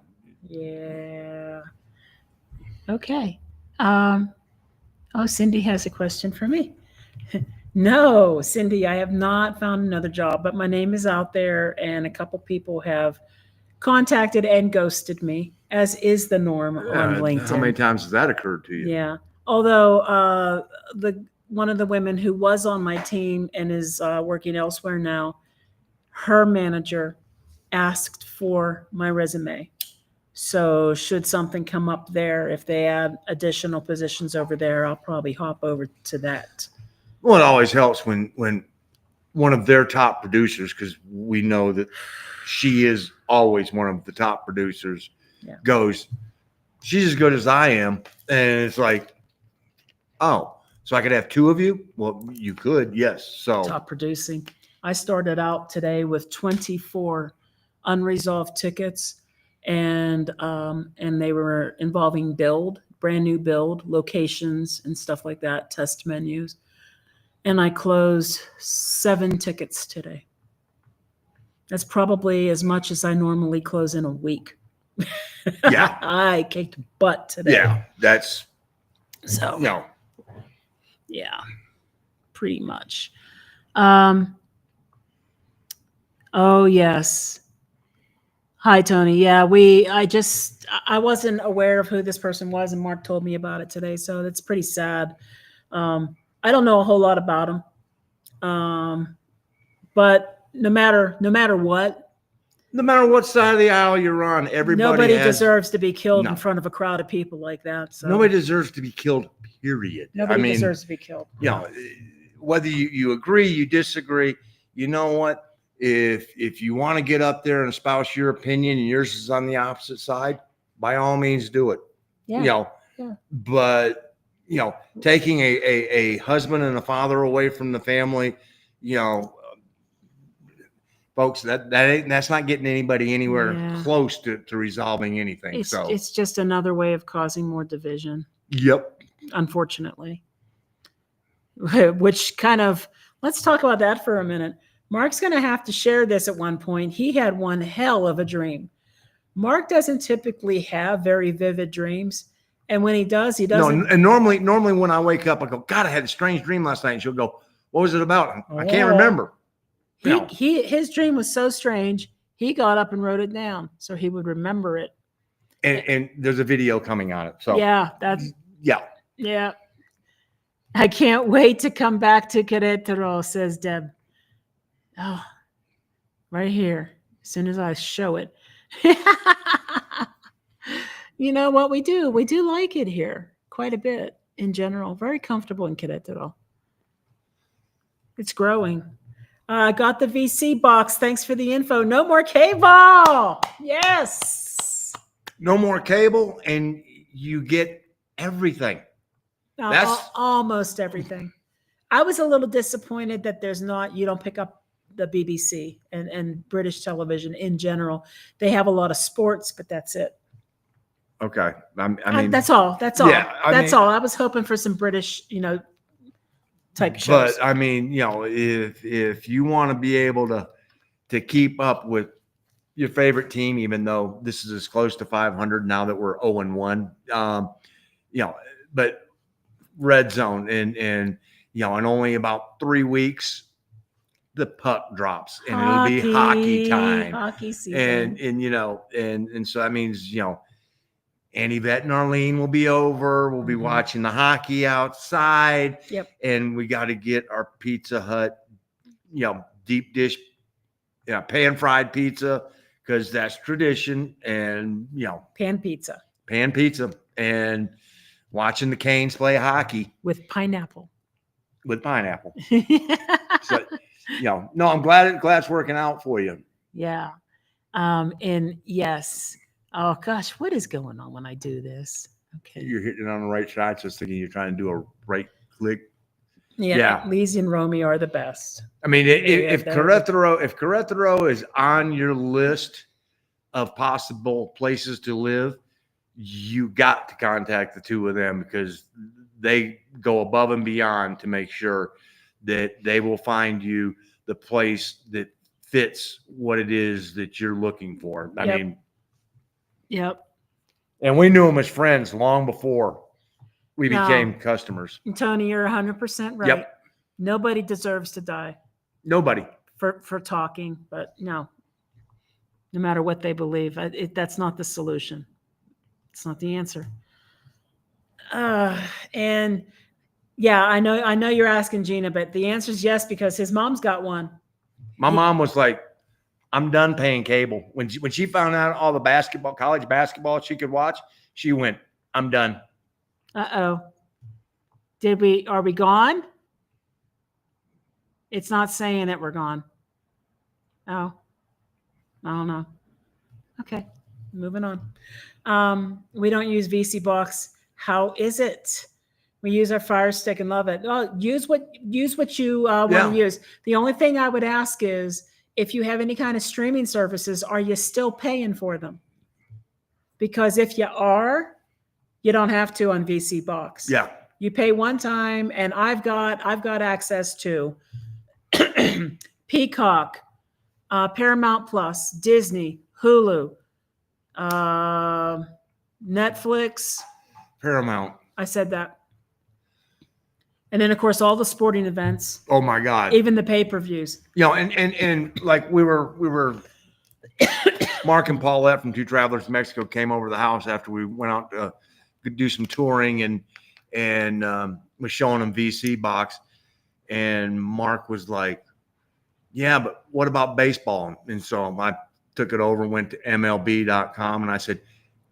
Yeah. Okay. Cindy has a question for me. No, Cindy, I have not found another job, but my name is out there, and a couple people have contacted and ghosted me, as is the norm on LinkedIn. How many times has that occurred to you? Yeah. Although one of the women who was on my team and is working elsewhere now, her manager asked for my resume. So should something come up there, if they add additional positions over there, I'll probably hop over to that. Well, it always helps when one of their top producers, because we know that she is always one of the top producers, goes, she's as good as I am. And it's like, oh, so I could have two of you? Well, you could, yes. So top producing. I started out today with 24 unresolved tickets, and they were involving brand new build, locations and stuff like that, test menus. And I closed 7 tickets today. That's probably as much as I normally close in a week. Yeah. I kicked butt today. Yeah, that's so. No. Yeah, pretty much. Oh yes. Hi, Tony. Yeah, I wasn't aware of who this person was, and Mark told me about it today. So that's pretty sad. I don't know a whole lot about him. But no matter what side of the aisle you're on, nobody deserves to be killed in front of a crowd of people like that. So nobody deserves to be killed, period. Nobody deserves to be killed. Whether you agree, you disagree, you know what? If you want to get up there and espouse your opinion and yours is on the opposite side, by all means do it. Yeah. But taking a husband and a father away from the family, folks, that's not getting anybody anywhere close to resolving anything. It's just another way of causing more division. Yep. Unfortunately. Which let's talk about that for a minute. Mark's going to have to share this at one point. He had one hell of a dream. Mark doesn't typically have very vivid dreams. And when he does, he doesn't. No, and normally when I wake up, I go, God, I had a strange dream last night. And she'll go, what was it about? I can't remember. His dream was so strange, he got up and wrote it down so he would remember it. And there's a video coming on it. So yeah. I can't wait to come back to Querétaro, says Deb. Oh, right here. As soon as I show it. You know what we do? We do like it here quite a bit in general. Very comfortable in Querétaro. It's growing. Got the VC box. Thanks for the info. No more cable. Yes. No more cable, and you get everything. That's almost everything. I was a little disappointed that you don't pick up the BBC and British television in general. They have a lot of sports, but that's it. Okay. I mean, that's all. Yeah, that's all. I was hoping for some British, type shows. But I mean, if you want to be able to keep up with your favorite team, even though this is as close to 500 now that we're 0-1, but red zone and in only about 3 weeks, the puck drops and it'll be hockey time, hockey season. And so that means, Annie Vet and Arlene will be over. We'll be watching the hockey outside. Yep. And we got to get our Pizza Hut, deep dish, pan fried pizza, because that's tradition. And, pan pizza. And watching the Canes play hockey. With pineapple. So, no, I'm glad it's working out for you. Yeah. And yes. Oh gosh, what is going on when I do this? Okay. You're hitting it on the right side. Just thinking you're trying to do a right click. Yeah. Lizzie and Romy are the best. I mean, if Querétaro is on your list of possible places to live, you got to contact the two of them because they go above and beyond to make sure that they will find you the place that fits what it is that you're looking for. I mean, yep. And we knew them as friends long before we became customers. Tony, you're 100% right. Yep. Nobody deserves to die. Nobody. For talking, but no matter what they believe, that's not the solution. It's not the answer. And yeah, I know you're asking Gina, but the answer is yes, because his mom's got one. My mom was like, I'm done paying cable. When she found out all the college basketball she could watch, she went, I'm done. Uh-oh. Are we gone? It's not saying that we're gone. Oh, I don't know. Okay, moving on. We don't use VC Box. How is it? We use our Fire Stick and love it. Oh, use what you want to use. The only thing I would ask is, if you have any kind of streaming services, are you still paying for them? Because if you are, you don't have to on VC Box. Yeah. You pay one time, and I've got access to Peacock, Paramount Plus, Disney, Hulu, Netflix. Paramount. I said that. And then, of course, all the sporting events. Oh my God! Even the pay-per-views. And like we were, Mark and Paulette from Two Travelers to Mexico came over to the house after we went out to do some touring and was showing them VC Box, and Mark was like, "Yeah, but what about baseball?" And so I took it over and went to MLB.com, and I said,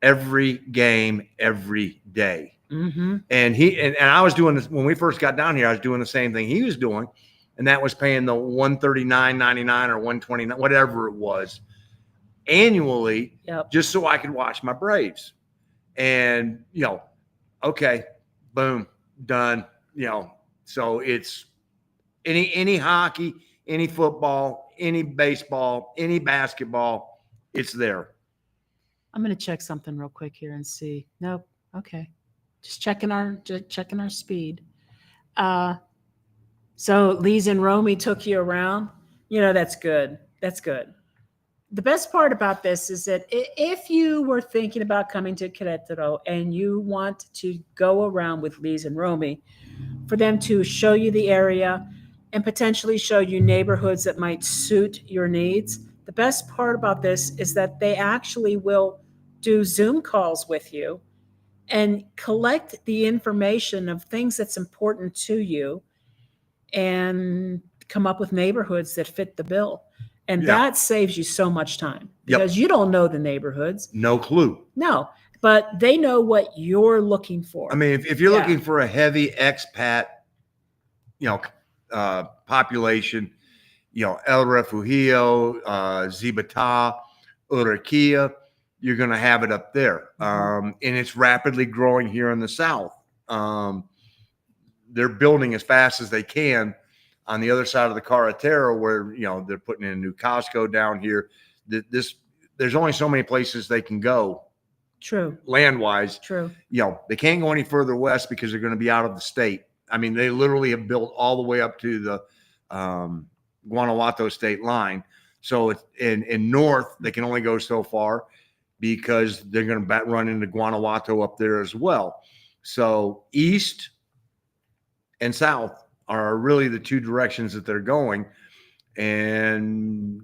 "Every game, every day." Mm-hmm. And I was doing this when we first got down here. I was doing the same thing he was doing, and that was paying the $139.99 or $129, whatever it was, annually, just so I could watch my Braves. And okay, boom, done. So it's any hockey, any football, any baseball, any basketball, it's there. I'm gonna check something real quick here and see. Nope. Okay. Just checking our speed. So Lee's and Romy took you around. That's good. That's good. The best part about this is that if you were thinking about coming to Querétaro and you want to go around with Lee's and Romy, for them to show you the area and potentially show you neighborhoods that might suit your needs, the best part about this is that they actually will do Zoom calls with you and collect the information of things that's important to you and come up with neighborhoods that fit the bill. And that saves you so much time because you don't know the neighborhoods. No clue. No, but they know what you're looking for. I mean, if you're looking for a heavy expat, population, El Refugio, Zibata, Urquía, you're going to have it up there. And it's rapidly growing here in the South. They're building as fast as they can on the other side of the Carretera where, they're putting in a new Costco down here. There's only so many places they can go. True. Land-wise. True. They can't go any further west because they're going to be out of the state. I mean, they literally have built all the way up to the Guanajuato state line. So it's in north, they can only go so far, because they're going to run into Guanajuato up there as well. So east and south are really the two directions that they're going. And,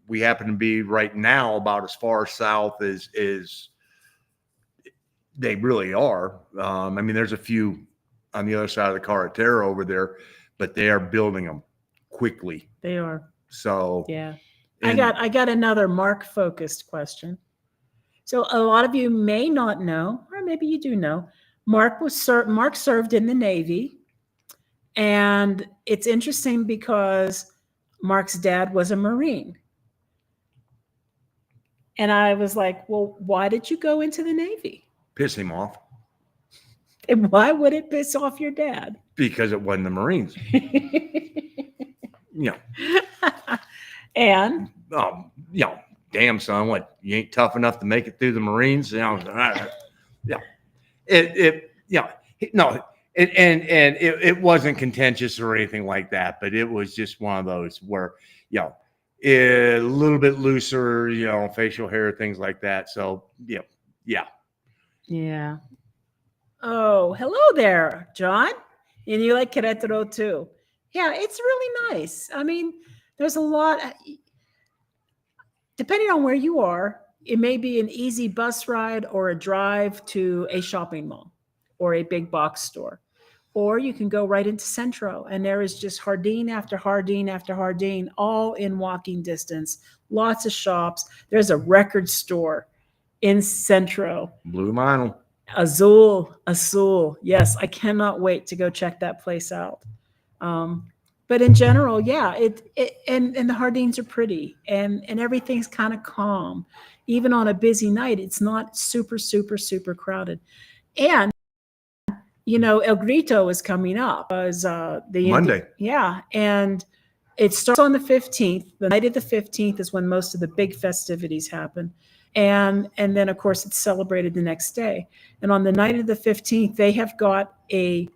we happen to be right now about as far south as they really are. I mean, there's a few on the other side of the Carretera over there, but they are building them quickly. They are. So, yeah. I got another Mark focused question. So a lot of you may not know, or maybe you do know, Mark served in the Navy, and it's interesting because Mark's dad was a Marine. And I was like, well, why did you go into the Navy? Piss him off. And why would it piss off your dad? Because it wasn't the Marines. And damn son, what, you ain't tough enough to make it through the Marines? Yeah. No, it wasn't contentious or anything like that, but it was just one of those where, a little bit looser, facial hair, things like that. So, yeah. Yeah. Oh, hello there, John. And you like Querétaro too. Yeah, it's really nice. I mean, there's a lot, depending on where you are, it may be an easy bus ride or a drive to a shopping mall or a big box store. Or you can go right into Centro, and there is just Jardín after Jardín after Jardín, all in walking distance. Lots of shops. There's a record store in Centro. Blue Vinyl. Azul. Yes, I cannot wait to go check that place out. But in general, yeah, and the Jardines are pretty, and everything's kind of calm. Even on a busy night, it's not super, super, super crowded. And El Grito is coming up as the Monday. Yeah, and it starts on the 15th. The night of the 15th is when most of the big festivities happen. And then of course it's celebrated the next day. And on the night of the 15th, they have got a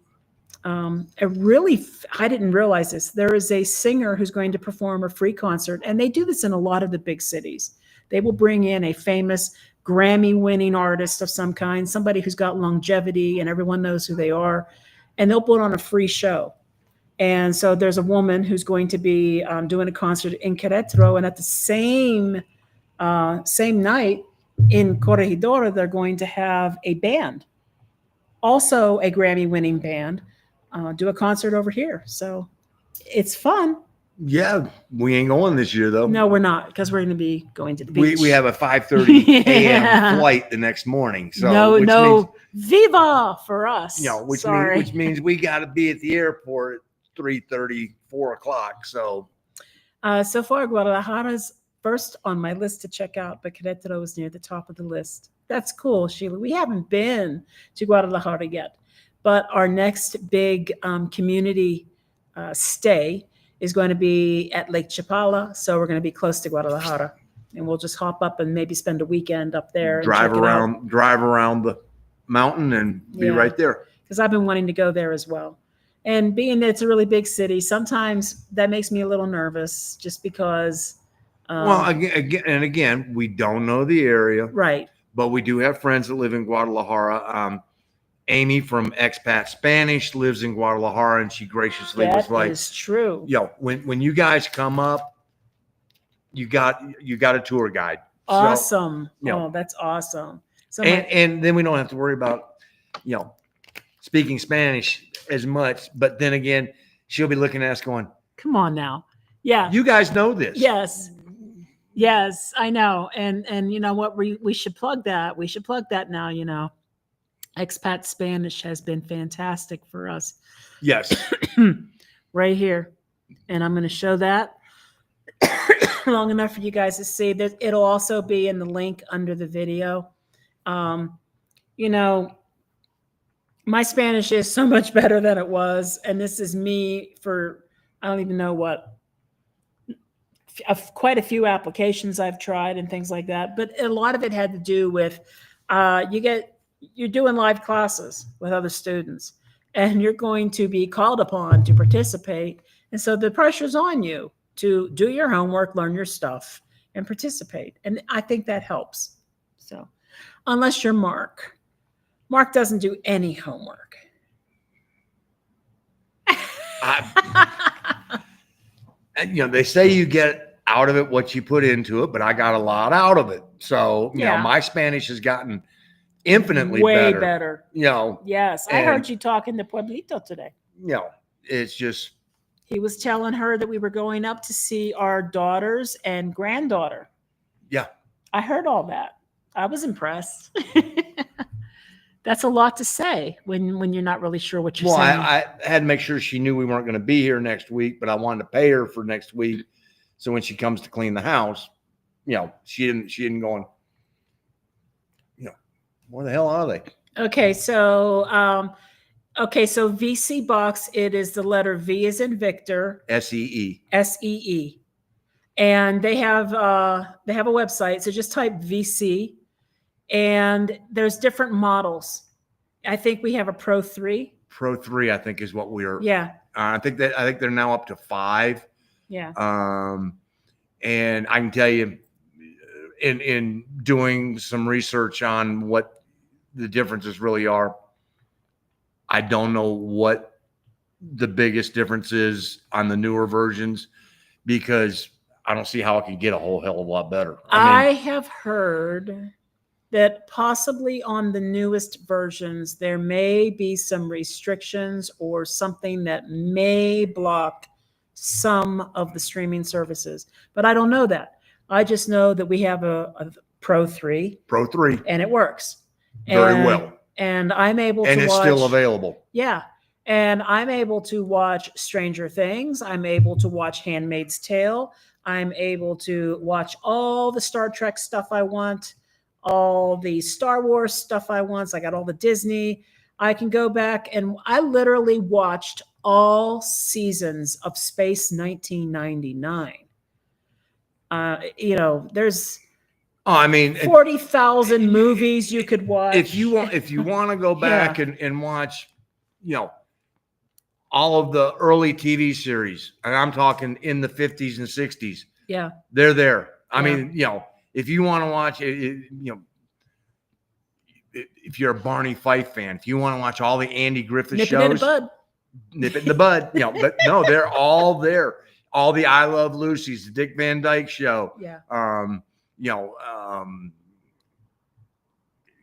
really, I didn't realize this. There is a singer who's going to perform a free concert, and they do this in a lot of the big cities. They will bring in a famous Grammy-winning artist of some kind, somebody who's got longevity and everyone knows who they are, and they'll put on a free show. And so there's a woman who's going to be doing a concert in Querétaro, and at the same night in Corregidora, they're going to have a band, also a Grammy-winning band, do a concert over here. So it's fun. Yeah, we ain't going this year though. No, we're not, because we're going to be going to the beach. We have a 5:30 a.m. flight the next morning. So no, viva for us. Which means we got to be at the airport at 3:30, 4 o'clock. So far, Guadalajara's first on my list to check out, but Querétaro is near the top of the list. That's cool, Sheila. We haven't been to Guadalajara yet, but our next big community stay is going to be at Lake Chapala. So we're going to be close to Guadalajara, and we'll just hop up and maybe spend a weekend up there. Drive around the mountain and be right there. Because I've been wanting to go there as well. And being that it's a really big city, sometimes that makes me a little nervous just because. Again, we don't know the area. Right. But we do have friends that live in Guadalajara. Amy from Expat Spanish lives in Guadalajara, and she graciously was like, "That is true. When you guys come up, you got a tour guide." Awesome. So, that's awesome. So and then we don't have to worry about speaking Spanish as much. But then again, she'll be looking at us going, "Come on now, yeah, you guys know this." Yes, I know. And you know what? We should plug that. We should plug that now. Expat Spanish has been fantastic for us. Yes. Right here. And I'm going to show that long enough for you guys to see. It'll also be in the link under the video. My Spanish is so much better than it was. And this is me for, I don't even know what, quite a few applications I've tried and things like that. But a lot of it had to do with you're doing live classes with other students, and you're going to be called upon to participate. And so the pressure's on you to do your homework, learn your stuff, and participate. And I think that helps. So unless you're Mark doesn't do any homework. They say you get out of it what you put into it, but I got a lot out of it. So, my Spanish has gotten infinitely way better. Yes. I heard you talking to Pueblito today. It's just. He was telling her that we were going up to see our daughters and granddaughter. Yeah. I heard all that. I was impressed. That's a lot to say when you're not really sure what you're saying. I had to make sure she knew we weren't going to be here next week, but I wanted to pay her for next week. So when she comes to clean the house, she didn't go on. Where the hell are they? Okay, so VC box. It is the letter V as in Victor. SEE. SEE. And they have a website. So just type VC, and there's different models. I think we have a Pro 3. Pro 3, I think, is what we're. Yeah. I think they're now up to 5. Yeah. And I can tell you, in doing some research on what the differences really are, I don't know what the biggest difference is on the newer versions, because I don't see how it can get a whole hell of a lot better. I have heard that possibly on the newest versions, there may be some restrictions or something that may block some of the streaming services, but I don't know that. I just know that we have a Pro 3. Pro 3. And it works. Very well. And I'm able to watch. And it's still available. Yeah. And I'm able to watch Stranger Things. I'm able to watch Handmaid's Tale. I'm able to watch all the Star Trek stuff I want, all the Star Wars stuff I want. So I got all the Disney. I can go back, and I literally watched all seasons of Space 1999. There's 40,000 movies you could watch. If you want to go back and watch, all of the early TV series, and I'm talking in the 50s and 60s. Yeah. They're there. I mean, if you want to watch it, if you're a Barney Fife fan, if you want to watch all the Andy Griffith shows, nip it in the bud. But no, they're all there. All the I Love Lucy's, the Dick Van Dyke Show. Yeah.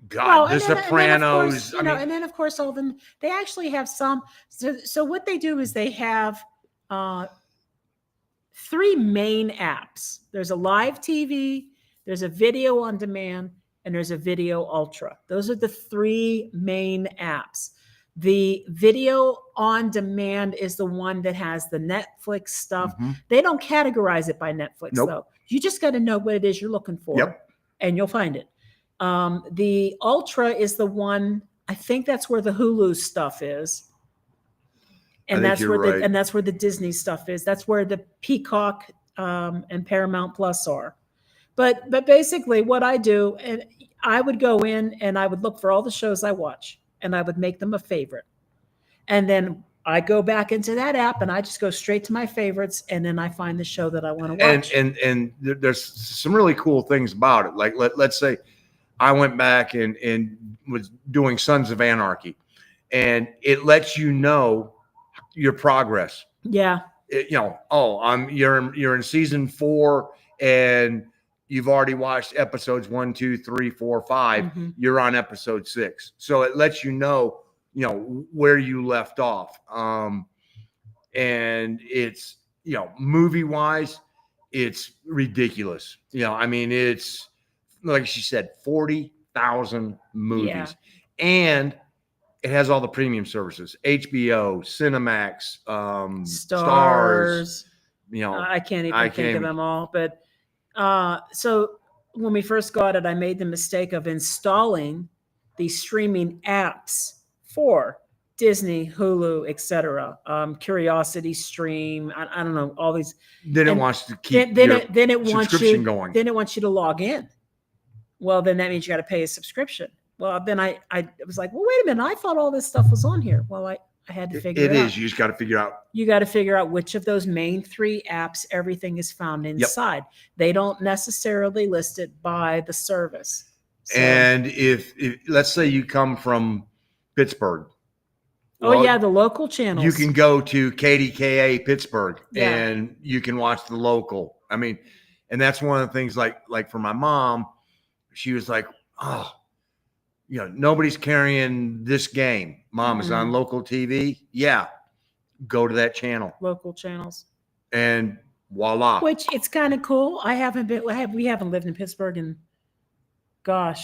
The Sopranos. And then of course, all of them, they actually have some. So what they do is they have 3 main apps. There's a live TV, there's a video on demand, and there's a video ultra. Those are the 3 main apps. The video on demand is the one that has the Netflix stuff. Mm-hmm. They don't categorize it by Netflix, though. You just got to know what it is you're looking for, and you'll find it. The Ultra is the one, I think that's where the Hulu stuff is. And that's where the Disney stuff is. That's where the Peacock and Paramount Plus are. But basically what I do, and I would go in and I would look for all the shows I watch, and I would make them a favorite. And then I go back into that app and I just go straight to my favorites, and then I find the show that I want to watch. And there's some really cool things about it. Like let's say I went back and was doing Sons of Anarchy, and it lets you know your progress. Yeah. You're in season 4 and you've already watched episodes 1, 2, 3, 4, 5. Mm-hmm. You're on episode 6. So it lets you know where you left off. And it's, movie wise, it's ridiculous. It's, like she said, 40,000 movies. Yeah. And it has all the premium services: HBO, Cinemax, Stars. I can't even think of them all. But so when we first got it, I made the mistake of installing the streaming apps for Disney, Hulu, etc. Curiosity Stream. I don't know, all these. Then it wants to keep your subscription going. Then it wants you to log in. Well, then that means you got to pay a subscription. Well, then I was like, well, wait a minute. I thought all this stuff was on here. Well, I had to figure it out. It is. You just got to figure out. You got to figure out which of those main 3 apps everything is found inside. Yep. They don't necessarily list it by the service. So, and if let's say you come from Pittsburgh. The local channels. You can go to KDKA Pittsburgh and you can watch the local. And that's one of the things like for my mom, she was like, nobody's carrying this game. Mom, is on local TV. Yeah. Go to that channel. Local channels. And voila. Which it's kind of cool. We haven't lived in Pittsburgh in, a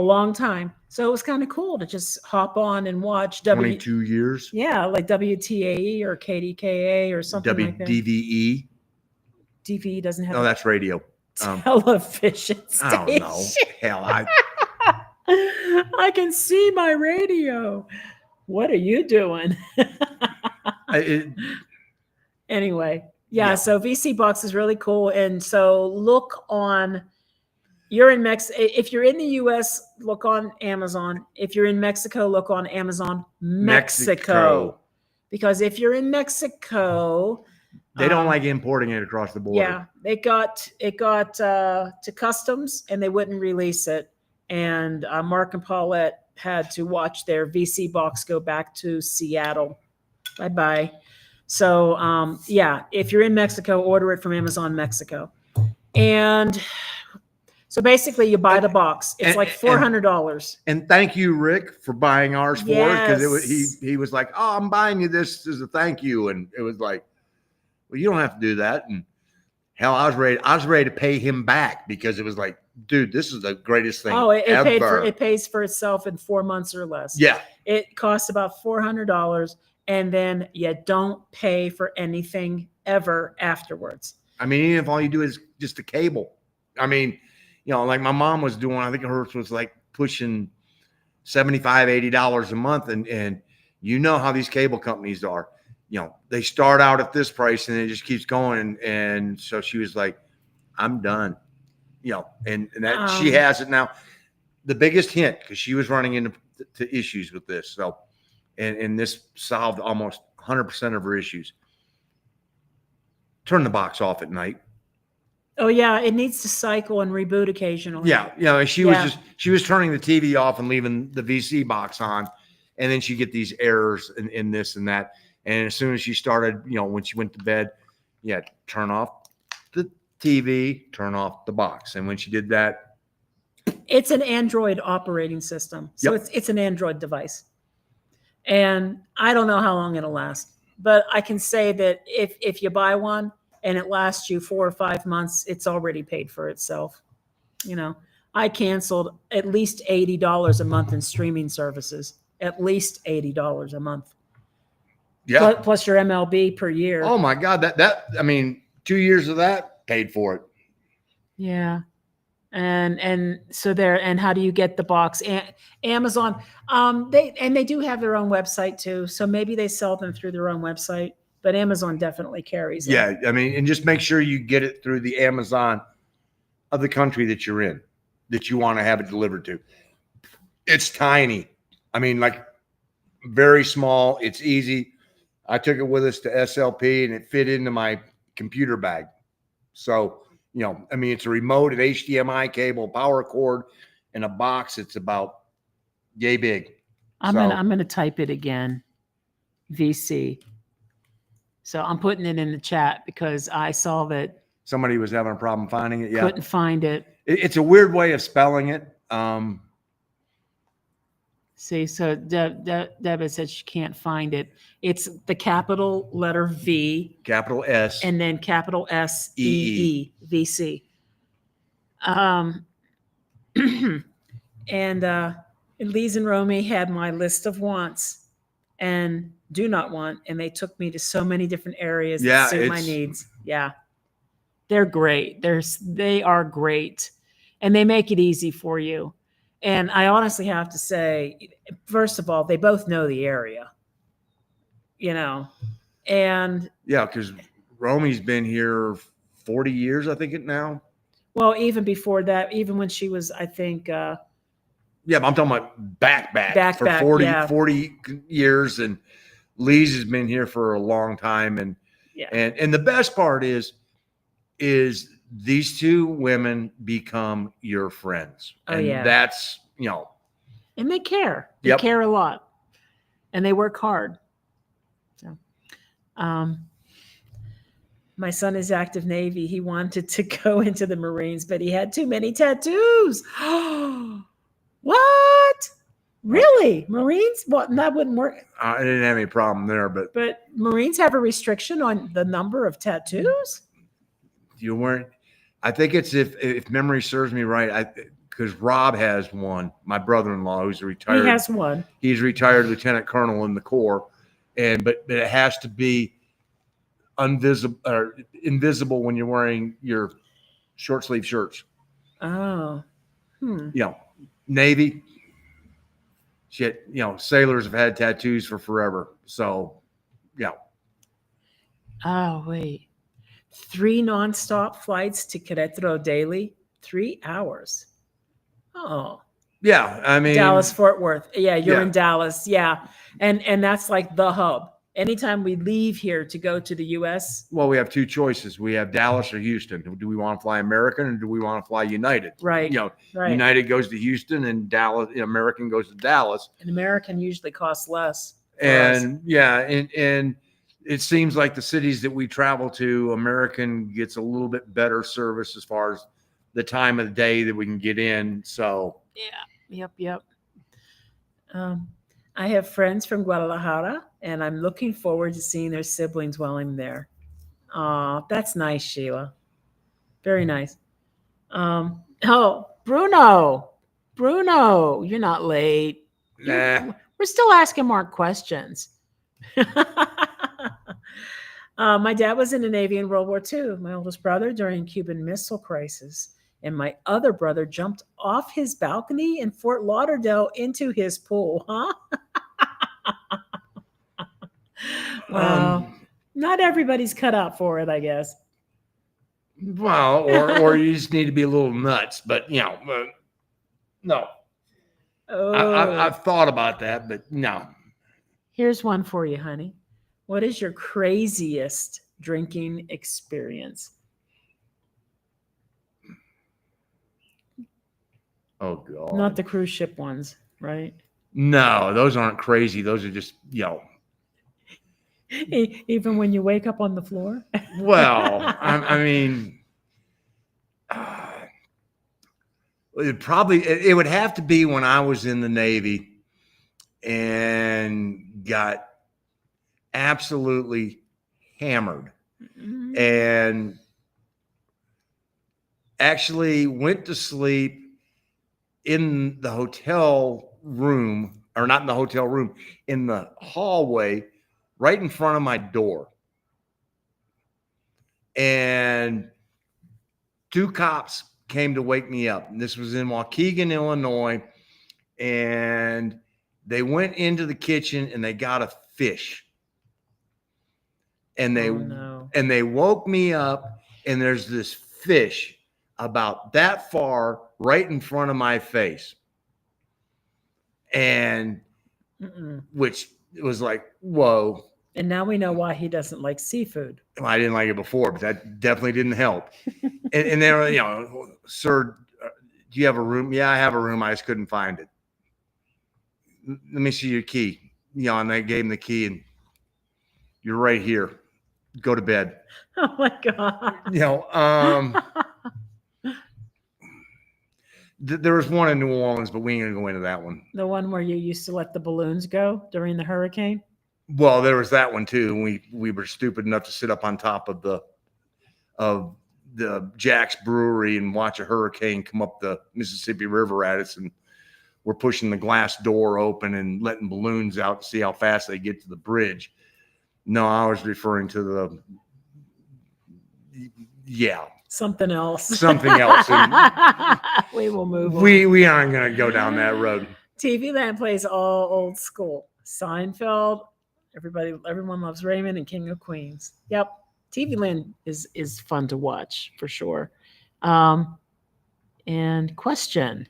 long time. So it was kind of cool to just hop on and watch 22 years. Yeah. Like WTAE or KDKA or something like that. WDVE. DVE doesn't have. No, that's radio. Television station. I don't know. Hell, I can see my radio. What are you doing? Anyway, Yeah, so VC Box is really cool. And so look on, you're in Mexico. If you're in the US, look on Amazon. If you're in Mexico, look on Amazon Mexico. Because if you're in Mexico, they don't like importing it across the border. Yeah, it got to customs and they wouldn't release it. And Mark and Paulette had to watch their VC Box go back to Seattle. Bye-bye. So, yeah, if you're in Mexico, order it from Amazon Mexico. And so basically you buy the box. It's like $400. And thank you, Rick, for buying ours for us, because he was like, oh, I'm buying you this as a thank you. And it was like, well, you don't have to do that. And hell, I was ready to pay him back, because it was like, dude, this is the greatest thing ever. It pays for itself in 4 months or less. Yeah. It costs about $400. And then you don't pay for anything ever afterwards. I mean, even if all you do is just a cable. I mean, like my mom was doing, I think hers was like pushing $75, $80 a month. And you know how these cable companies are. They start out at this price and it just keeps going. And so she was like, I'm done. And that she has it now. The biggest hint, because she was running into issues with this. So, and this solved almost 100% of her issues. Turn the box off at night. Oh yeah, it needs to cycle and reboot occasionally. Yeah, she was turning the TV off and leaving the VC box on, and then she'd get these errors in this and that. And as soon as she started, when she went to bed, turn off the TV, turn off the box. And when she did that, it's an Android operating system, so it's an Android device. And I don't know how long it'll last, but I can say that if you buy one and it lasts you 4 or 5 months, it's already paid for itself. I canceled at least $80 a month in streaming services, at least $80 a month. Yeah. Plus your MLB per year. Oh my God. I mean, 2 years of that paid for it. Yeah. And so and how do you get the box? Amazon, they do have their own website too. So maybe they sell them through their own website, but Amazon definitely carries it. Yeah. I mean, and just make sure you get it through the Amazon of the country that you're in, that you want to have it delivered to. It's tiny. I mean, like very small. It's easy. I took it with us to SLP and it fit into my computer bag. So, I mean, it's a remote, an HDMI cable, power cord, and a box. It's about yay big. I'm gonna type it again, VC. So I'm putting it in the chat because I saw that somebody was having a problem finding it. Yeah, couldn't find it. It's a weird way of spelling it. See, so Deborah said she can't find it. It's the capital letter V, capital S, and then capital SEE, VC. And Lise and Romy had my list of wants and do not want, and they took me to so many different areas that suit my needs. Yeah, they're great. They are great, and they make it easy for you. And I honestly have to say, first of all, they both know the area, and yeah, because Romy's been here 40 years, I think it now. Well, even before that, even when she was, I think. Yeah, but I'm talking about back for 40 years, and Lise has been here for a long time, and and the best part is these two women become your friends. And that's, and they care. They care a lot. And they work hard. So my son is active Navy. He wanted to go into the Marines, but he had too many tattoos. What? Really? Marines? Well, that wouldn't work. I didn't have any problem there, but Marines have a restriction on the number of tattoos? You weren't. I think it's if memory serves me right, because Rob has one. My brother-in-law, who's a retired. He has one. He's retired lieutenant colonel in the Corps, but it has to be invisible when you're wearing your short sleeve shirts. Oh. Navy. Shit. Sailors have had tattoos for forever. So, yeah. Oh wait. 3 nonstop flights to Querétaro daily, 3 hours. Oh, Yeah, I mean, Dallas Fort Worth. Yeah, you're yeah. in Dallas. Yeah. And that's like the hub. Anytime we leave here to go to the US, Well, we have two choices. We have Dallas or Houston. Do we want to fly American or do we want to fly United? right. You know, Right. United goes to Houston and Dallas, American goes to Dallas. An American usually costs less. for us. And yeah, and it seems like the cities that we travel to, American gets a little bit better service as far as the time of the day that we can get in. So Yeah. Yep. I have friends from Guadalajara, and I'm looking forward to seeing their siblings while I'm there. Aw, that's nice, Sheila. Very nice. Oh, Bruno, you're not late. nah. We're still asking more questions. My dad was in the Navy in World War II. My oldest brother during Cuban Missile Crisis, and my other brother jumped off his balcony in Fort Lauderdale into his pool. Huh? Wow. Not everybody's cut out for it, I guess. Well, or you just need to be a little nuts, but no. Oh. I've thought about that, but no. Here's one for you, honey. What is your craziest drinking experience? Oh God. Not the cruise ship ones, right? No, those aren't crazy. Those are just Even when you wake up on the floor? Well, I mean, it would have to be when I was in the Navy and got absolutely hammered and actually went to sleep in the hotel room, or not in the hotel room, in the hallway right in front of my door. And 2 cops came to wake me up. And this was in Waukegan, Illinois. And they went into the kitchen and they got a fish. And they woke me up, and there's this fish about that far right in front of my face. And which was like, whoa. And now we know why he doesn't like seafood. Well, I didn't like it before, but that definitely didn't help. and they were, sir, do you have a room? Yeah, I have a room. I just couldn't find it. Let me see your key. And they gave him the key, and you're right here. Go to bed. Oh my God. There was one in New Orleans, but we ain't gonna go into that one. The one where you used to let the balloons go during the hurricane? Well, there was that one too. And we were stupid enough to sit up on top of the Jack's Brewery and watch a hurricane come up the Mississippi River at us, and we're pushing the glass door open and letting balloons out to see how fast they get to the bridge. No, I was referring to something else. Something else. We will move on. We aren't going to go down that road. TV Land plays all old school. Seinfeld, everyone loves Raymond, and King of Queens. Yep. TV Land is fun to watch for sure. And question.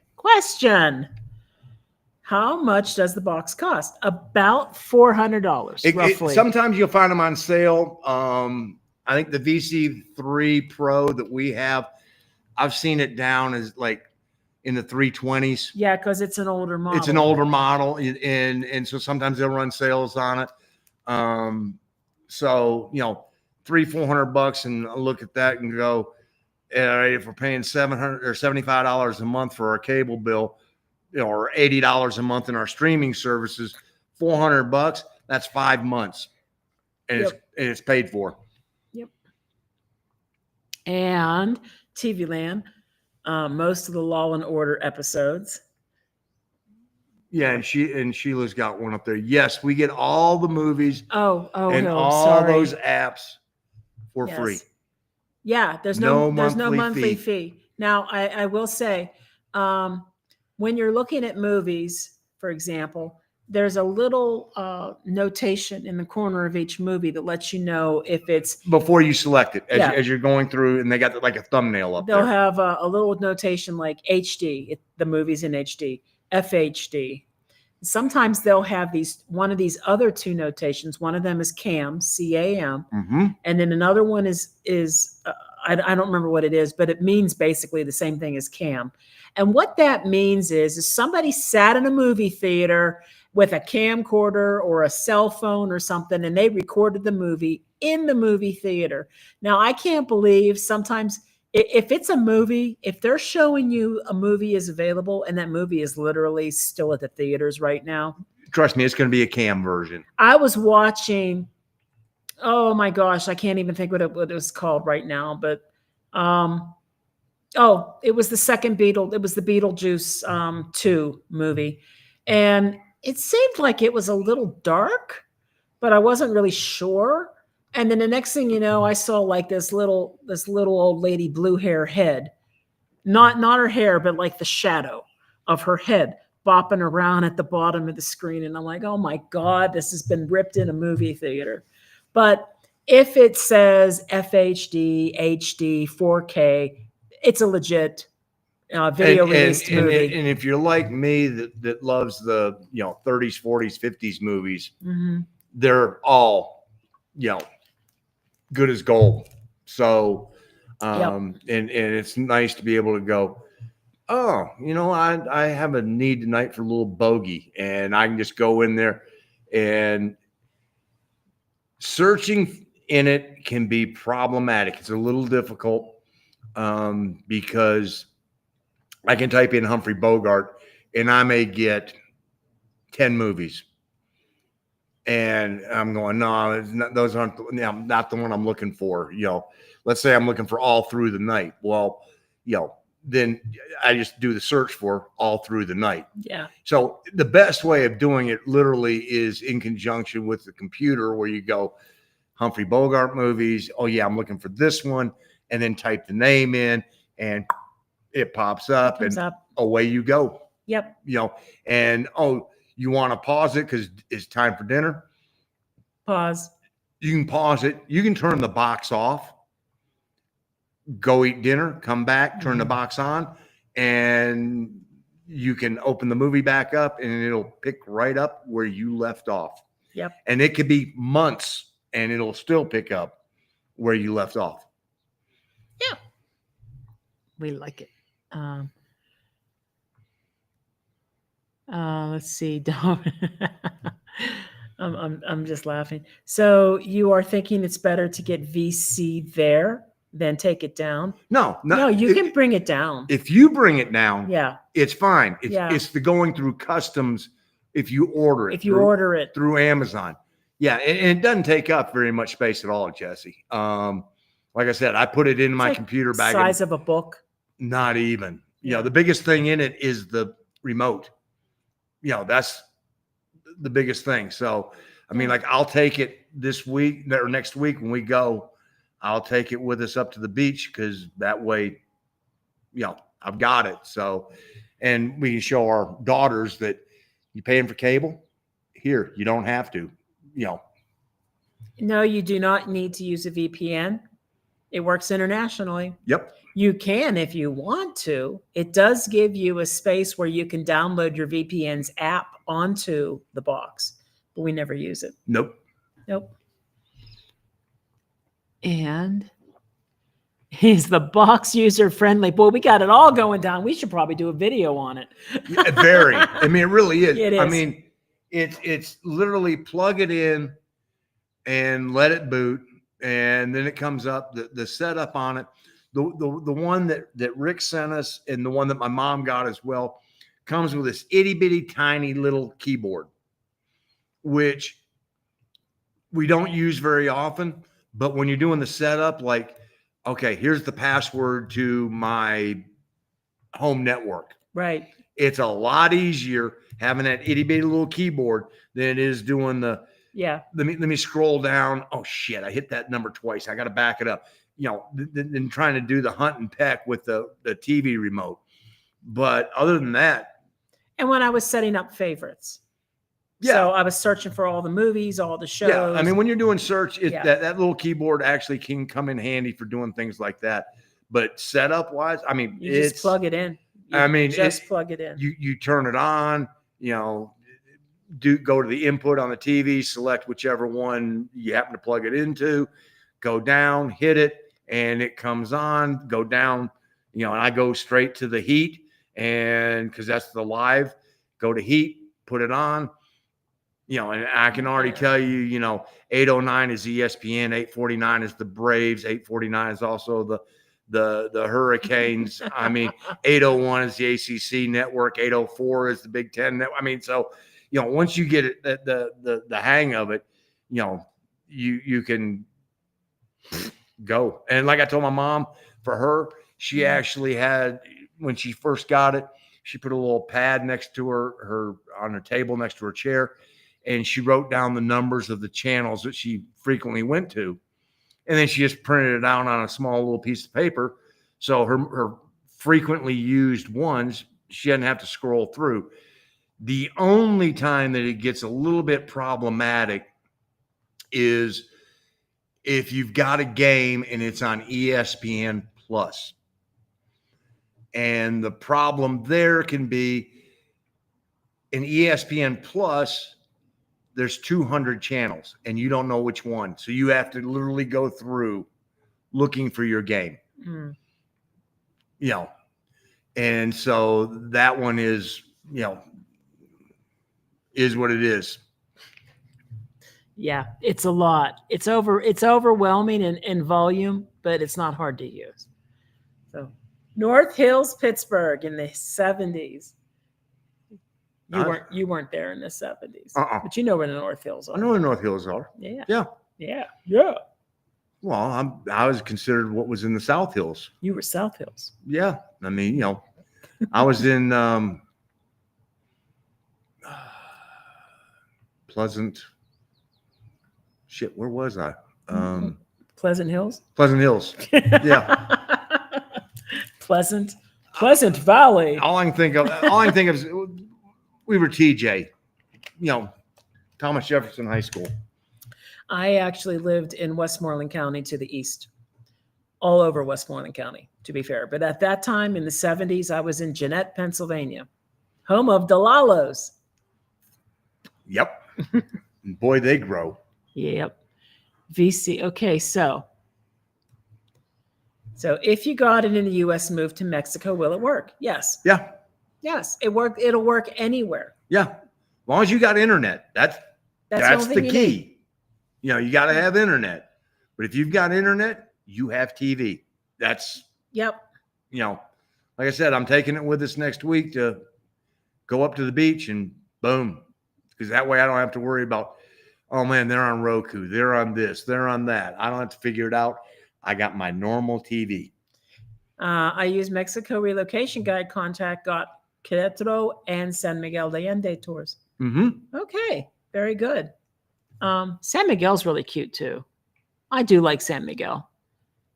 How much does the box cost? About $400, roughly. Sometimes you'll find them on sale. I think the VC3 Pro that we have, I've seen it down as like in the 320s. Yeah, because it's an older model. It's an older model, and so sometimes they'll run sales on it. So $300-400, and I look at that and go, if we're paying $700 or $75 a month for our cable bill, or $80 a month in our streaming services, $400, that's 5 months, and it's paid for. Yep. And TV Land, most of the Law and Order episodes. Yeah, and Sheila's got one up there. Yes, we get all the movies. And all those apps for free. Yeah, there's no monthly fee. Now, I will say, when you're looking at movies, for example, there's a little notation in the corner of each movie that lets you know if it's before you select it Yeah. as you're going through, and they got like a thumbnail up they'll there. have a little notation like HD, the movie's in HD, FHD. Sometimes they'll have one of these other two notations. One of them is CAM, CAM, Mm-hmm. and then another one is I don't remember what it is, but it means basically the same thing as CAM. And what that means is somebody sat in a movie theater with a camcorder or a cell phone or something, and they recorded the movie in the movie theater. Now, I can't believe sometimes if it's a movie, if they're showing you a movie is available and that movie is literally still at the theaters right now. Trust me, it's going to be a CAM version. I was watching, oh my gosh, I can't even think what it was called right now, but it was the second Beetle. It was the Beetlejuice 2 movie. And it seemed like it was a little dark, but I wasn't really sure. And then the next thing you know, I saw like this little old lady blue hair head. Not her hair, but like the shadow of her head bopping around at the bottom of the screen. And I'm like, oh my God, this has been ripped in a movie theater. But if it says FHD, HD, 4K, it's a legit video released movie. And if you're like me that loves the 30s, 40s, 50s movies, Mm-hmm. they're all good as gold. So and it's nice to be able to go, oh, I have a need tonight for a little bogey, and I can just go in there, and searching in it can be problematic. It's a little difficult because I can type in Humphrey Bogart and I may get 10 movies. And I'm going, no, those aren't not the one I'm looking for. Let's say I'm looking for All Through the Night. Well, then I just do the search for All Through the Night. Yeah. So the best way of doing it literally is in conjunction with the computer, where you go Humphrey Bogart movies. Oh yeah, I'm looking for this one, and then type the name in, and it pops up, and away you go. Yep. And you want to pause it because it's time for dinner? Pause. You can pause it. You can turn the box off, go eat dinner, come back, turn the box on, and you can open the movie back up and it'll pick right up where you left off. Yep. And it could be months and it'll still pick up where you left off. Yeah. We like it. Let's see. I'm just laughing. So you are thinking it's better to get VC there than take it down? No, you can bring it down. If you bring it down, yeah, it's fine. It's the going through customs. If you order it, order it through Amazon, and it doesn't take up very much space at all, Jesse. Like I said, I put it in my computer bag. Size of a book. Not even. The biggest thing in it is the remote. That's the biggest thing. So, I mean, like, I'll take it this week or next week when we go. I'll take it with us up to the beach because that way, I've got it. So, and we can show our daughters that you paying for cable here. You don't have to, No, you do not need to use a VPN. It works internationally. Yep. You can if you want to. It does give you a space where you can download your VPN's app onto the box, but we never use it. Nope. And is the box user friendly? Boy, we got it all going down. We should probably do a video on it. Very. I mean, it really is. It is. I mean, it's literally plug it in and let it boot, and then it comes up. The setup on it, the one that Rick sent us, and the one that my mom got as well, comes with this itty bitty tiny little keyboard, which we don't use very often. But when you're doing the setup, like, okay, here's the password to my home network. Right. It's a lot easier having that itty bitty little keyboard than it is doing the, let me scroll down. Oh shit, I hit that number twice. I got to back it up. Than trying to do the hunt and peck with the TV remote. But other than that. And when I was setting up favorites, Yeah. So I was searching for all the movies, all the shows. Yeah, I mean, when you're doing search, Yeah. that little keyboard actually can come in handy for doing things like that. But setup wise, I mean, you just plug it in. Plug it in. You turn it on, go to the input on the TV, select whichever one you happen to plug it into, go down, hit it, and it comes on, go down, and I go straight to the heat, and because that's the live, go to heat, put it on, and I can already tell you, 809 is ESPN, 849 is the Braves, 849 is also the Hurricanes. I mean, 801 is the ACC network, 804 is the Big Ten network. I mean, so once you get it, the hang of it, you can go. And like I told my mom, for her, she actually had, when she first got it, she put a little pad next to her on her table next to her chair, and she wrote down the numbers of the channels that she frequently went to. And then she just printed it out on a small little piece of paper. So her frequently used ones, she doesn't have to scroll through. The only time that it gets a little bit problematic is if you've got a game and it's on ESPN Plus. And the problem there can be in ESPN Plus, there's 200 channels and you don't know which one. So you have to literally go through looking for your game. And so that one is what it is. Yeah, it's a lot. It's overwhelming in volume, but it's not hard to use. So North Hills, Pittsburgh in the 70s. You weren't there in the 70s. But you know where the North Hills are. I know where the North Hills are. Yeah. Yeah. Yeah. Yeah. Well, I was considered what was in the South Hills. You were South Hills. Yeah. I mean, I was in Pleasant. Shit, where was I? Pleasant Hills? Pleasant Hills. Yeah. Pleasant Valley. All I can think of is we were TJ, Thomas Jefferson High School. I actually lived in Westmoreland County to the east, all over Westmoreland County, to be fair. But at that time in the 70s, I was in Jeanette, Pennsylvania, home of DeLallo's. Yep. Boy, they grow. Yep. VC. Okay, so if you got it in the U.S. and moved to Mexico, will it work? Yes. Yeah. Yes, it'll work anywhere. Yeah. As long as you got internet, that's the key. You got to have internet. But if you've got internet, you have TV. That's, yep. Like I said, I'm taking it with us next week to go up to the beach and boom. Because that way I don't have to worry about, oh man, they're on Roku, they're on this, they're on that. I don't have to figure it out. I got my normal TV. I use Mexico Relocation Guide contact, got Querétaro and San Miguel de Allende tours. Mm-hmm. Okay, very good. San Miguel's really cute too. I do like San Miguel.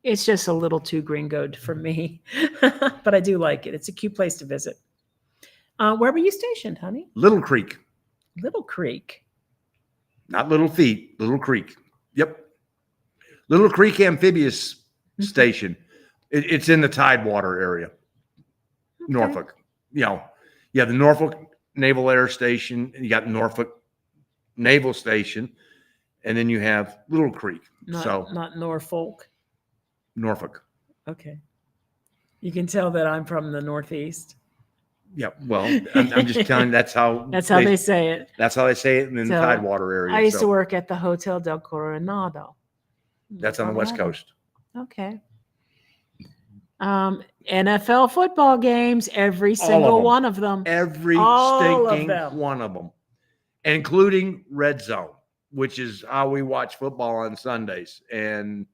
It's just a little too gringoed for me, but I do like it. It's a cute place to visit. Where were you stationed, honey? Little Creek. Little Creek. Not Little Feet, Little Creek. Yep. Little Creek Amphibious Station. It's in the Tidewater area. Okay. Norfolk. The Norfolk Naval Air Station. You got Norfolk Naval Station. And then you have Little Creek. Not Norfolk. Norfolk. Okay. You can tell that I'm from the Northeast. Yeah, well, I'm just telling you that's how they say it. That's how they say it in the Tidewater area. I used to work at the Hotel del Coronado. That's on the West Coast. Okay. NFL football games, every single one of them. Every stinking one of them, including Red Zone, which is how we watch football on Sundays. And,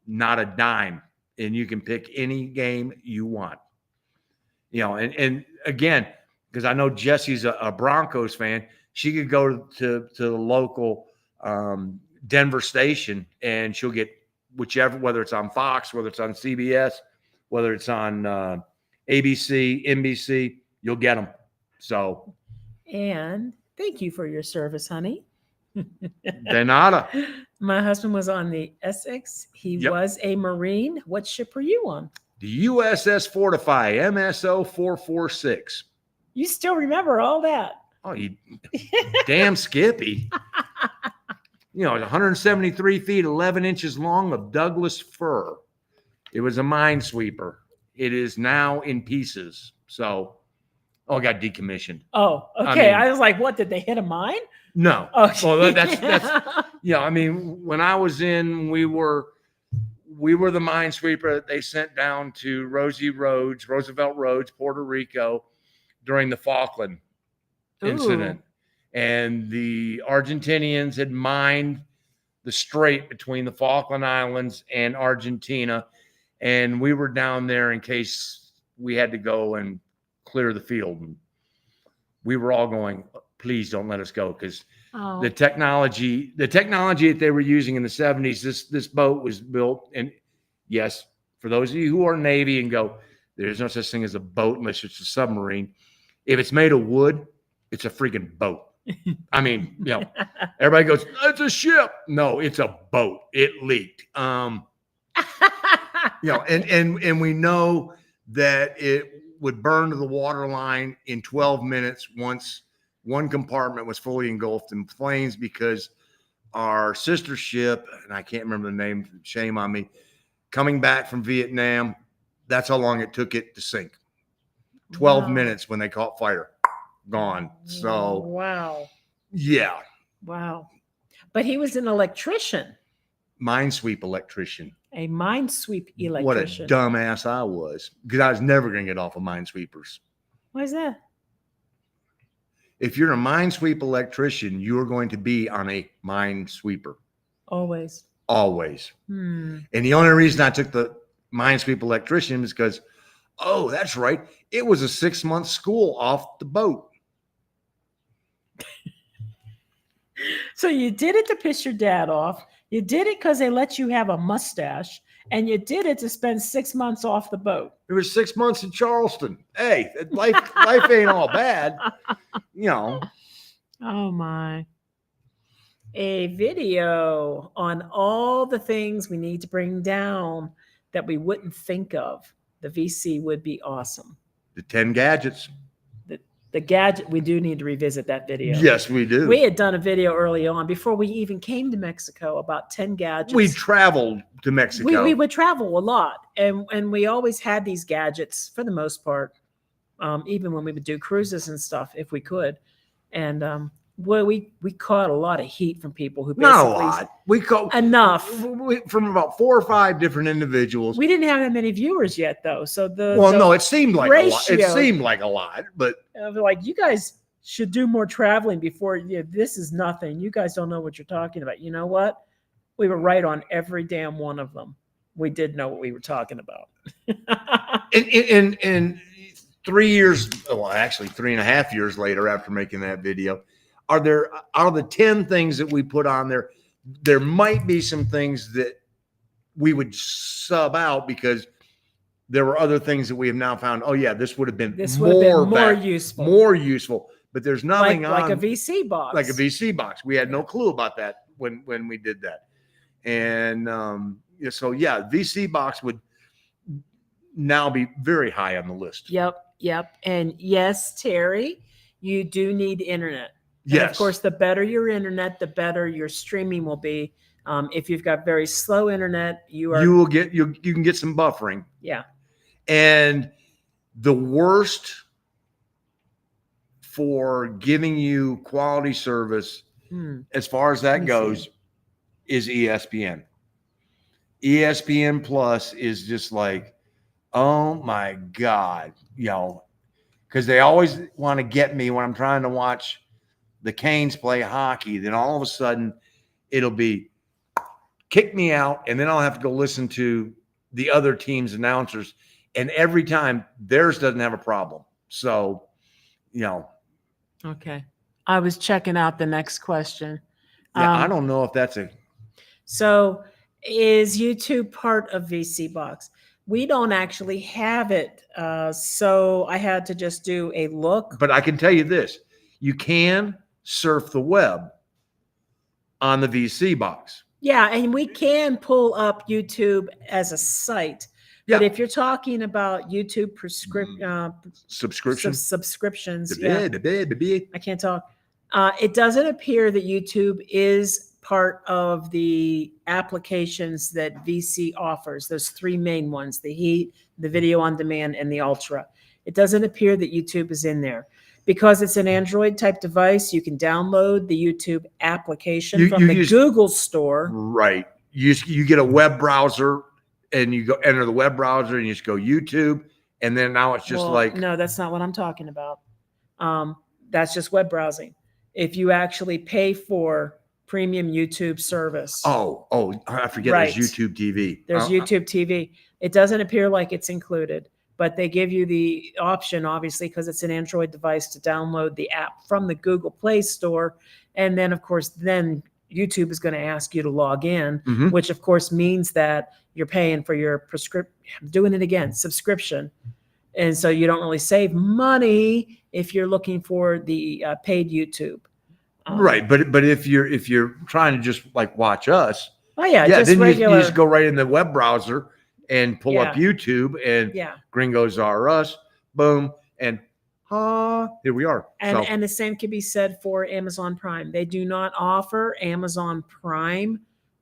not a dime. And you can pick any game you want. And again, because I know Jesse's a Broncos fan, she could go to the local Denver station and she'll get whichever, whether it's on Fox, whether it's on CBS, whether it's on ABC, NBC, you'll get them. So, and Thank you for your service, honey. De nada. My husband was on the Essex. He Yep. was a Marine. What ship were you on? The USS Fortify, MSO 446. You still remember all that? Oh, you damn Skippy. You know, it's 173 feet, 11 inches long of Douglas fir. It was a minesweeper. It is now in pieces. So, it got decommissioned. Oh, okay. I was like, what? Did they hit a mine? No. Okay. Well, that's yeah. I mean, when I was in, we were the minesweeper that they sent down to Roosevelt Roads, Puerto Rico, during the Falkland incident. And the Argentinians had mined the strait between the Falkland Islands and Argentina. And we were down there in case we had to go and clear the field. And we were all going, please don't let us go, because the technology that they were using in the 70s, this boat was built. And yes, for those of you who are Navy and go, there's no such thing as a boat unless it's a submarine. If it's made of wood, it's a freaking boat. I mean, you know, everybody goes, it's a ship. No, it's a boat. It leaked. You know, and we know that it would burn to the water line in 12 minutes once one compartment was fully engulfed in flames, because our sister ship, and I can't remember the name, shame on me, coming back from Vietnam, that's how long it took it to sink. 12 minutes when they caught fire. Gone. So wow. Yeah. Wow. But he was an electrician. Minesweep electrician. A minesweep electrician. What a dumbass I was, because I was never going to get off of minesweepers. Why is that? If you're a minesweep electrician, you are going to be on a minesweeper. Always. Always. And the only reason I took the minesweep electrician is because, oh, that's right, it was a 6-month school off the boat. So you did it to piss your dad off. You did it because they let you have a mustache, and you did it to spend 6 months off the boat. It was 6 months in Charleston. Hey, life ain't all bad, you know. Oh my. A video on all the things we need to bring down that we wouldn't think of. The VC would be awesome. The 10 gadgets. The gadget, we do need to revisit that video. Yes, we do. We had done a video early on before we even came to Mexico about 10 gadgets. We traveled to Mexico. We would travel a lot. And we always had these gadgets for the most part, even when we would do cruises and stuff, if we could. And we caught a lot of heat from people who basically... Not a lot. We caught... Enough. From about 4 or 5 different individuals. We didn't have that many viewers yet, though. So no, it seemed like ratio, a lot. It seemed like a lot, but... like, you guys should do more traveling before... this is nothing. You guys don't know what you're talking about. You know what? We were right on every damn one of them. We did know what we were talking about. And 3 years... Well, actually 3.5 years later after making that video... Are there, out of the 10 things that we put on there, there might be some things that we would sub out because there were other things that we have now found. Oh yeah, this would have been more useful. More useful. But there's nothing like a VC box. Like a VC box. We had no clue about that when we did that. And so yeah, VC box would now be very high on the list. Yep. And yes, Terry, you do need internet. Yes. And of course, the better your internet, the better your streaming will be. If you've got very slow internet, you can get some buffering. Yeah. And the worst for giving you quality service, as far as that goes, is ESPN. ESPN Plus is just like, oh my God, because they always want to get me when I'm trying to watch the Canes play hockey. Then all of a sudden it'll be kick me out. And then I'll have to go listen to the other team's announcers. And every time theirs doesn't have a problem. So, Okay. I was checking out the next question. Yeah, I don't know if that's So is YouTube part of VC Box? We don't actually have it. So I had to just do a look. But I can tell you this. You can surf the web on the VC box. Yeah, and we can pull up YouTube as a site. But Yeah. if you're talking about YouTube Subscription. subscriptions, yeah, The I can't talk. It doesn't appear that YouTube is part of the applications that VC offers. Those three main ones: the Heat, the Video on Demand, and the Ultra. It doesn't appear that YouTube is in there. Because it's an Android type device, you can download the YouTube application from the Google store. Right. You get a web browser and you go enter the web browser and you just go YouTube. And then now it's just no, that's not what I'm talking about. That's just web browsing. If you actually pay for premium YouTube service. Oh, I forget. Right. There's YouTube TV. There's YouTube TV. It doesn't appear like it's included, but they give you the option, obviously, because it's an Android device, to download the app from the Google Play Store. And then, of course, then YouTube is going to ask you to log in, which, of course, means that you're paying for your subscription. And so you don't really save money if you're looking for the paid YouTube. Right. But if you're trying to just like watch us, just then regular. you just go right in the web browser and pull up YouTube and Gringos R Us, boom, and here we are. And the same can be said for Amazon Prime. They do not offer Amazon Prime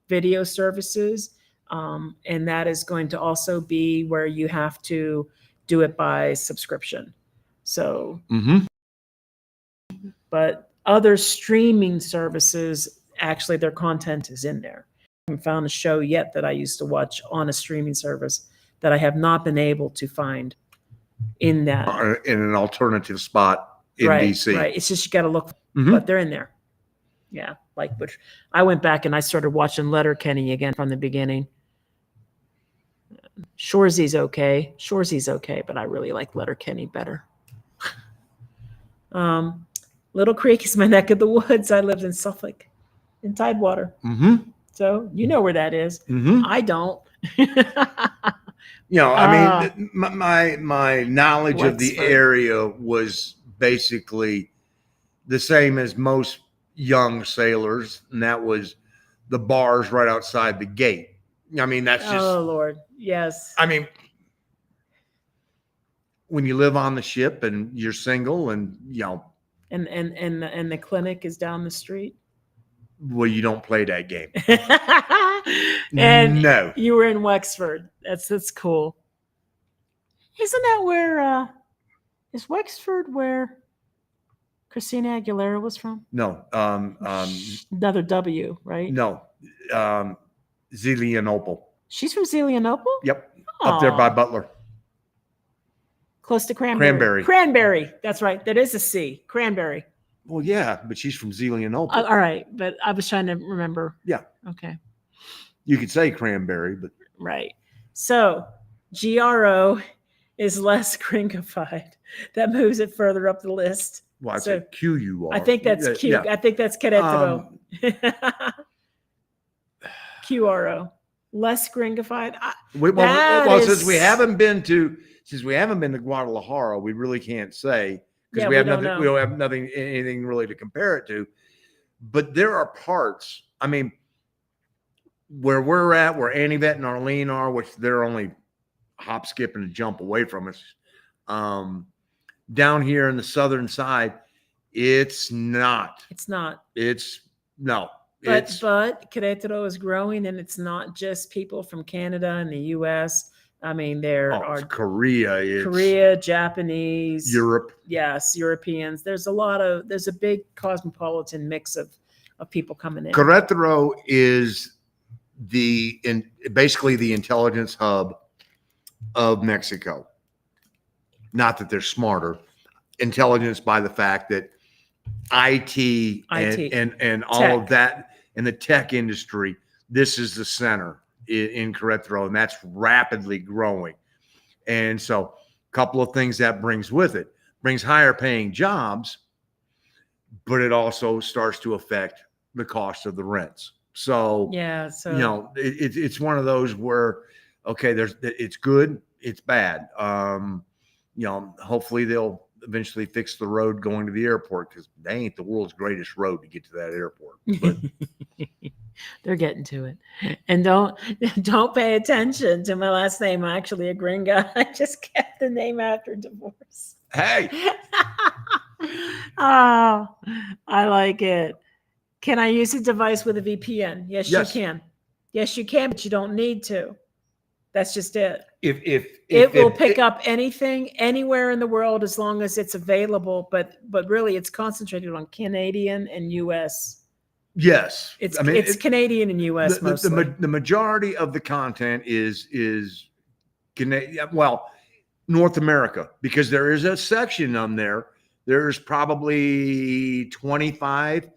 video services, and that is going to also be where you have to do it by subscription. So, but other streaming services, actually, their content is in there. I haven't found a show yet that I used to watch on a streaming service that I have not been able to find in that. In an alternative spot in DC. Right. It's just you got to look, but they're in there. Yeah. Like, which I went back and I started watching Letterkenny again from the beginning. Shoresy's okay, but I really like Letterkenny better. Little Creek is my neck of the woods. I lived in Suffolk, in Tidewater. So you know where that is. I don't. I mean, my knowledge of the area was basically the same as most young sailors, and that was the bars right outside the gate. I mean, that's just. Oh Lord, yes. I mean, when you live on the ship and you're single, and and the clinic is down the street. Well, you don't play that game. And no, you were in Wexford. That's cool. Isn't that where? Is Wexford where Christina Aguilera was from? No. Another W, right? No. Zelienople. She's from Zelienople? Yep. Up there by Butler. Close to Cranberry. Cranberry. That's right. That is a C. Cranberry. Well, yeah, but she's from Zelienople. All right. But I was trying to remember. Yeah. Okay. You could say Cranberry, but. Right. So GRO is less gringified. That moves it further up the list. Well, I said QUR. I think that's Q. Yeah. I think that's Querétaro. QRO. Less gringified. Since we haven't been to Guadalajara, we really can't say, because we don't have anything really to compare it to. But there are parts, I mean, where we're at, where Anivet and Arlene are, which they're only hop, skip, and a jump away from us. Down here in the southern side, it's not. But Querétaro is growing, and it's not just people from Canada and the U.S. I mean, there are Korea, Japanese, Europe. Yes, Europeans. There's a big cosmopolitan mix of people coming in. Querétaro is basically the intelligence hub of Mexico. Not that they're smarter. Intelligence by the fact that IT. And all tech. Of that in the tech industry, this is the center in Querétaro, and that's rapidly growing. And so a couple of things that brings with it. Brings higher paying jobs, but it also starts to affect the cost of the rents. So, it's one of those where, okay, it's good, it's bad. Hopefully they'll eventually fix the road going to the airport, because they ain't the world's greatest road to get to that airport. But they're getting to it. And don't pay attention to my last name. I'm actually a Gringo. I just kept the name after divorce. hey, Oh, I like it. Can I use a device with a VPN? Yes, Yes. you can. Yes, you can, but you don't need to. That's just it. if It will pick up anything anywhere in the world as long as it's available, but really it's concentrated on Canadian and US. yes, It's Canadian and US mostly. the majority of the content is well, North America, because there is a section on there. There's probably 25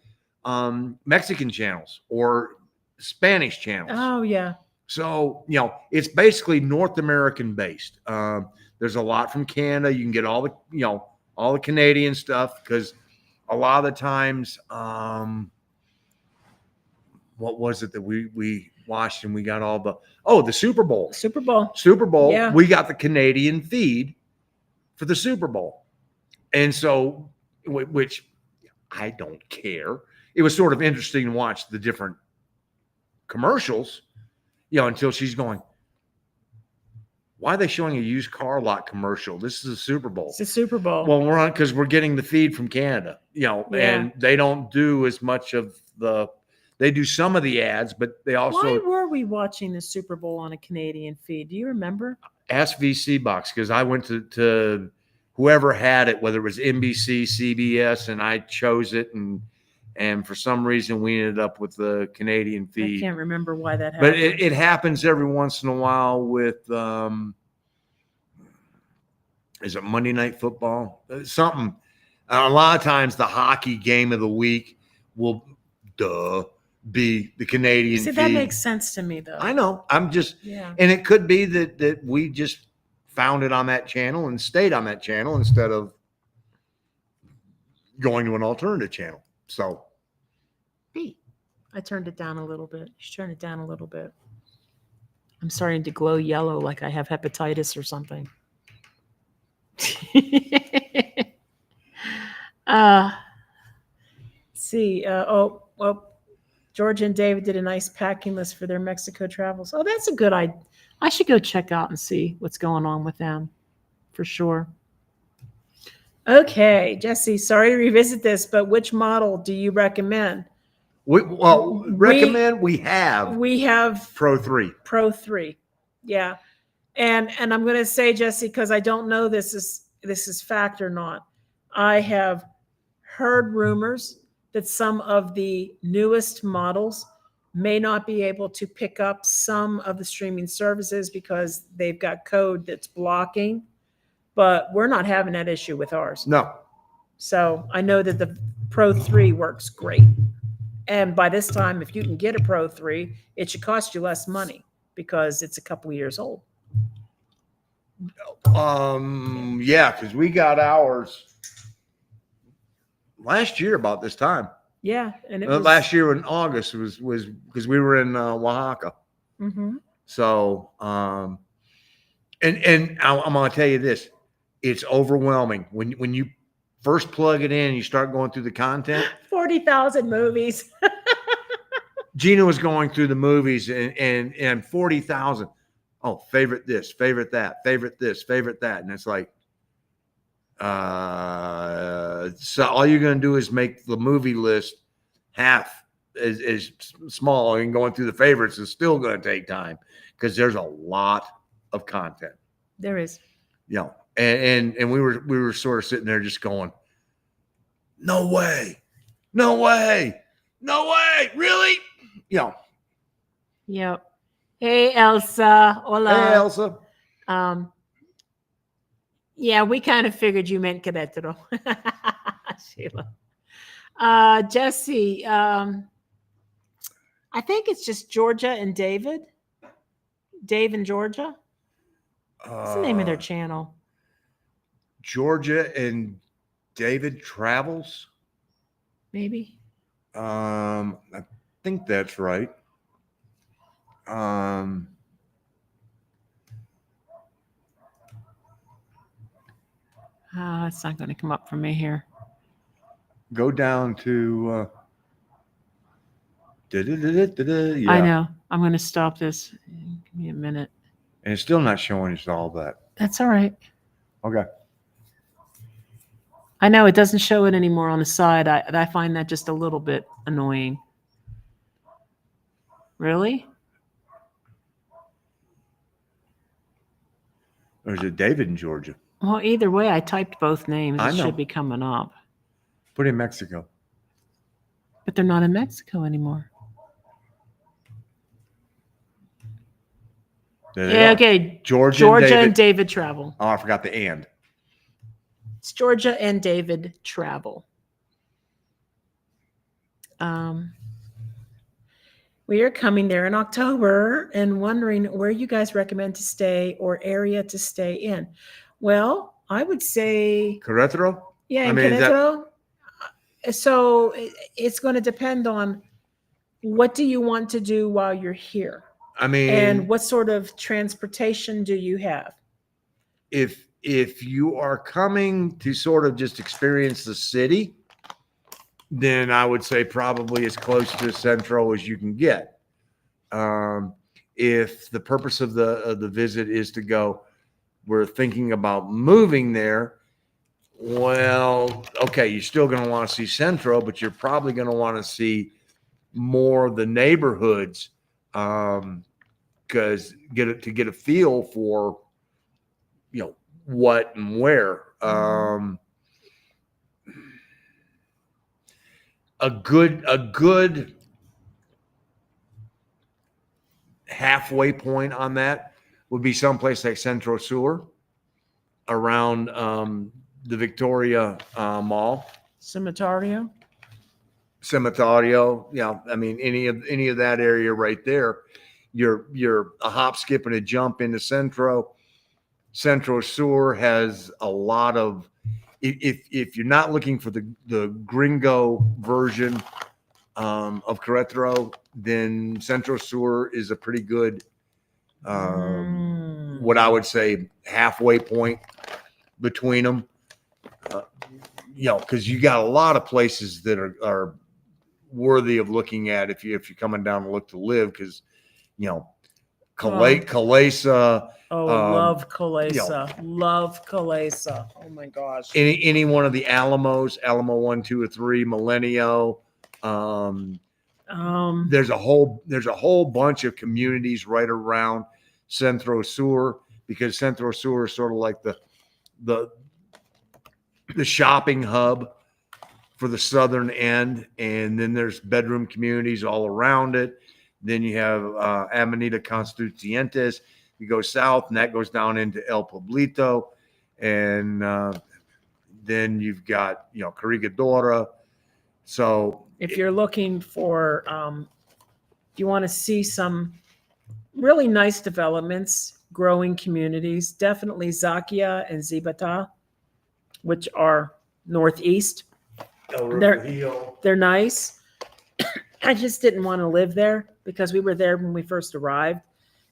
Mexican channels or Spanish channels. Oh yeah. So, it's basically North American based. There's a lot from Canada. You can get all the Canadian stuff, because a lot of the times, what was it that we watched, and we got all the Super Bowl. Super Bowl. Yeah. We got the Canadian feed for the Super Bowl. And so, which I don't care. It was sort of interesting to watch the different commercials, until she's going, why are they showing a used car lot commercial? This is a Super Bowl. It's a Super Bowl. Well, we're on because we're getting the feed from Canada, and they don't do as much of they do some of the ads, but they also. Why were we watching the Super Bowl on a Canadian feed? Do you remember? Ask VC Box, because I went to whoever had it, whether it was NBC, CBS, and I chose it, and for some reason we ended up with the Canadian feed. I can't remember why that happened. But it happens every once in a while with is it Monday Night Football? Something. A lot of times the hockey game of the week will be the Canadian feed. That makes sense to me, though. I know. I'm just, yeah. And it could be that we just found it on that channel and stayed on that channel instead of going to an alternative channel. So, I turned it down a little bit. You should turn it down a little bit. I'm starting to glow yellow like I have hepatitis or something. See. Georgia and David did a nice packing list for their Mexico travels. Oh, that's a good idea. I should go check out and see what's going on with them, for sure. Okay, Jesse, sorry to revisit this, but which model do you recommend? We have Pro 3. Pro 3. Yeah. And I'm going to say, Jesse, because I don't know this is fact or not. I have heard rumors that some of the newest models may not be able to pick up some of the streaming services because they've got code that's blocking, but we're not having that issue with ours. No. So I know that the Pro 3 works great. And by this time, if you can get a Pro 3, it should cost you less money because it's a couple of years old. Yeah, because we got ours last year about this time. Yeah, and it last year in August was because we were in Oaxaca. Mm-hmm. So, and I'm gonna tell you this: it's overwhelming when you first plug it in and you start going through the content. 40,000 movies. Gina was going through the movies and 40,000. Oh, favorite this, favorite that, favorite this, favorite that, and it's like, so all you're going to do is make the movie list half as small, and going through the favorites is still going to take time because there's a lot of content. There is. And we were sort of sitting there just going, no way, no way, no way, really? Yep. Hey, Elsa. Hola. Hey, Elsa. Yeah, we kind of figured you meant Querétaro. Sheila. Jesse, I think it's just Georgia and David. Dave and Georgia. What's the name of their channel? Georgia and David Travels. Maybe. I think that's right. It's not going to come up for me here. Go down to. Yeah. I know. I'm going to stop this. Give me a minute. And it's still not showing us all that. That's all right. Okay. I know it doesn't show it anymore on the side. I find that just a little bit annoying. Really? Or is it David in Georgia? Well, either way, I typed both names. I It know. should be coming up. Put in Mexico. But they're not in Mexico anymore. There they Yeah, are. okay. Georgia and David travel. Oh, I forgot the and. It's Georgia and David travel. We are coming there in October and wondering where you guys recommend to stay or area to stay in. Well, I would say, Querétaro? yeah, I in mean, is that- Querétaro. So it's going to depend on what do you want to do while you're here, I mean, and what sort of transportation do you have? if you are coming to sort of just experience the city, then I would say probably as close to Centro as you can get. If the purpose of the visit is to go, we're thinking about moving there. Well, okay, you're still going to want to see Centro, but you're probably going to want to see more of the neighborhoods, because to get a feel for, what and where. A good halfway point on that would be someplace like Centro Sur, around the Victoria Mall. Cementerio. Yeah, I mean any of that area right there, you're a hop, skip, and a jump into Centro. Centro Sur has a lot of. If you're not looking for the gringo version of Querétaro, then Centro Sur is a pretty good, what I would say, halfway point between them. Because you got a lot of places that are worthy of looking at if you're coming down to look to live. Because Calesa. Love Calesa. Love Calesa. Oh my gosh. Any one of the Alamos, Alamo 1, 2, or 3, Milenio. There's a whole bunch of communities right around Centro Sur, because Centro Sur is sort of like the shopping hub for the southern end, and then there's bedroom communities all around it. Then you have Avenida Constituyentes. You go south, and that goes down into El Pueblito, and then you've got Corregidora. So if you're looking for, you want to see some really nice developments, growing communities, definitely Zakia and Zibata, which are northeast. They're nice. I just didn't want to live there because we were there when we first arrived,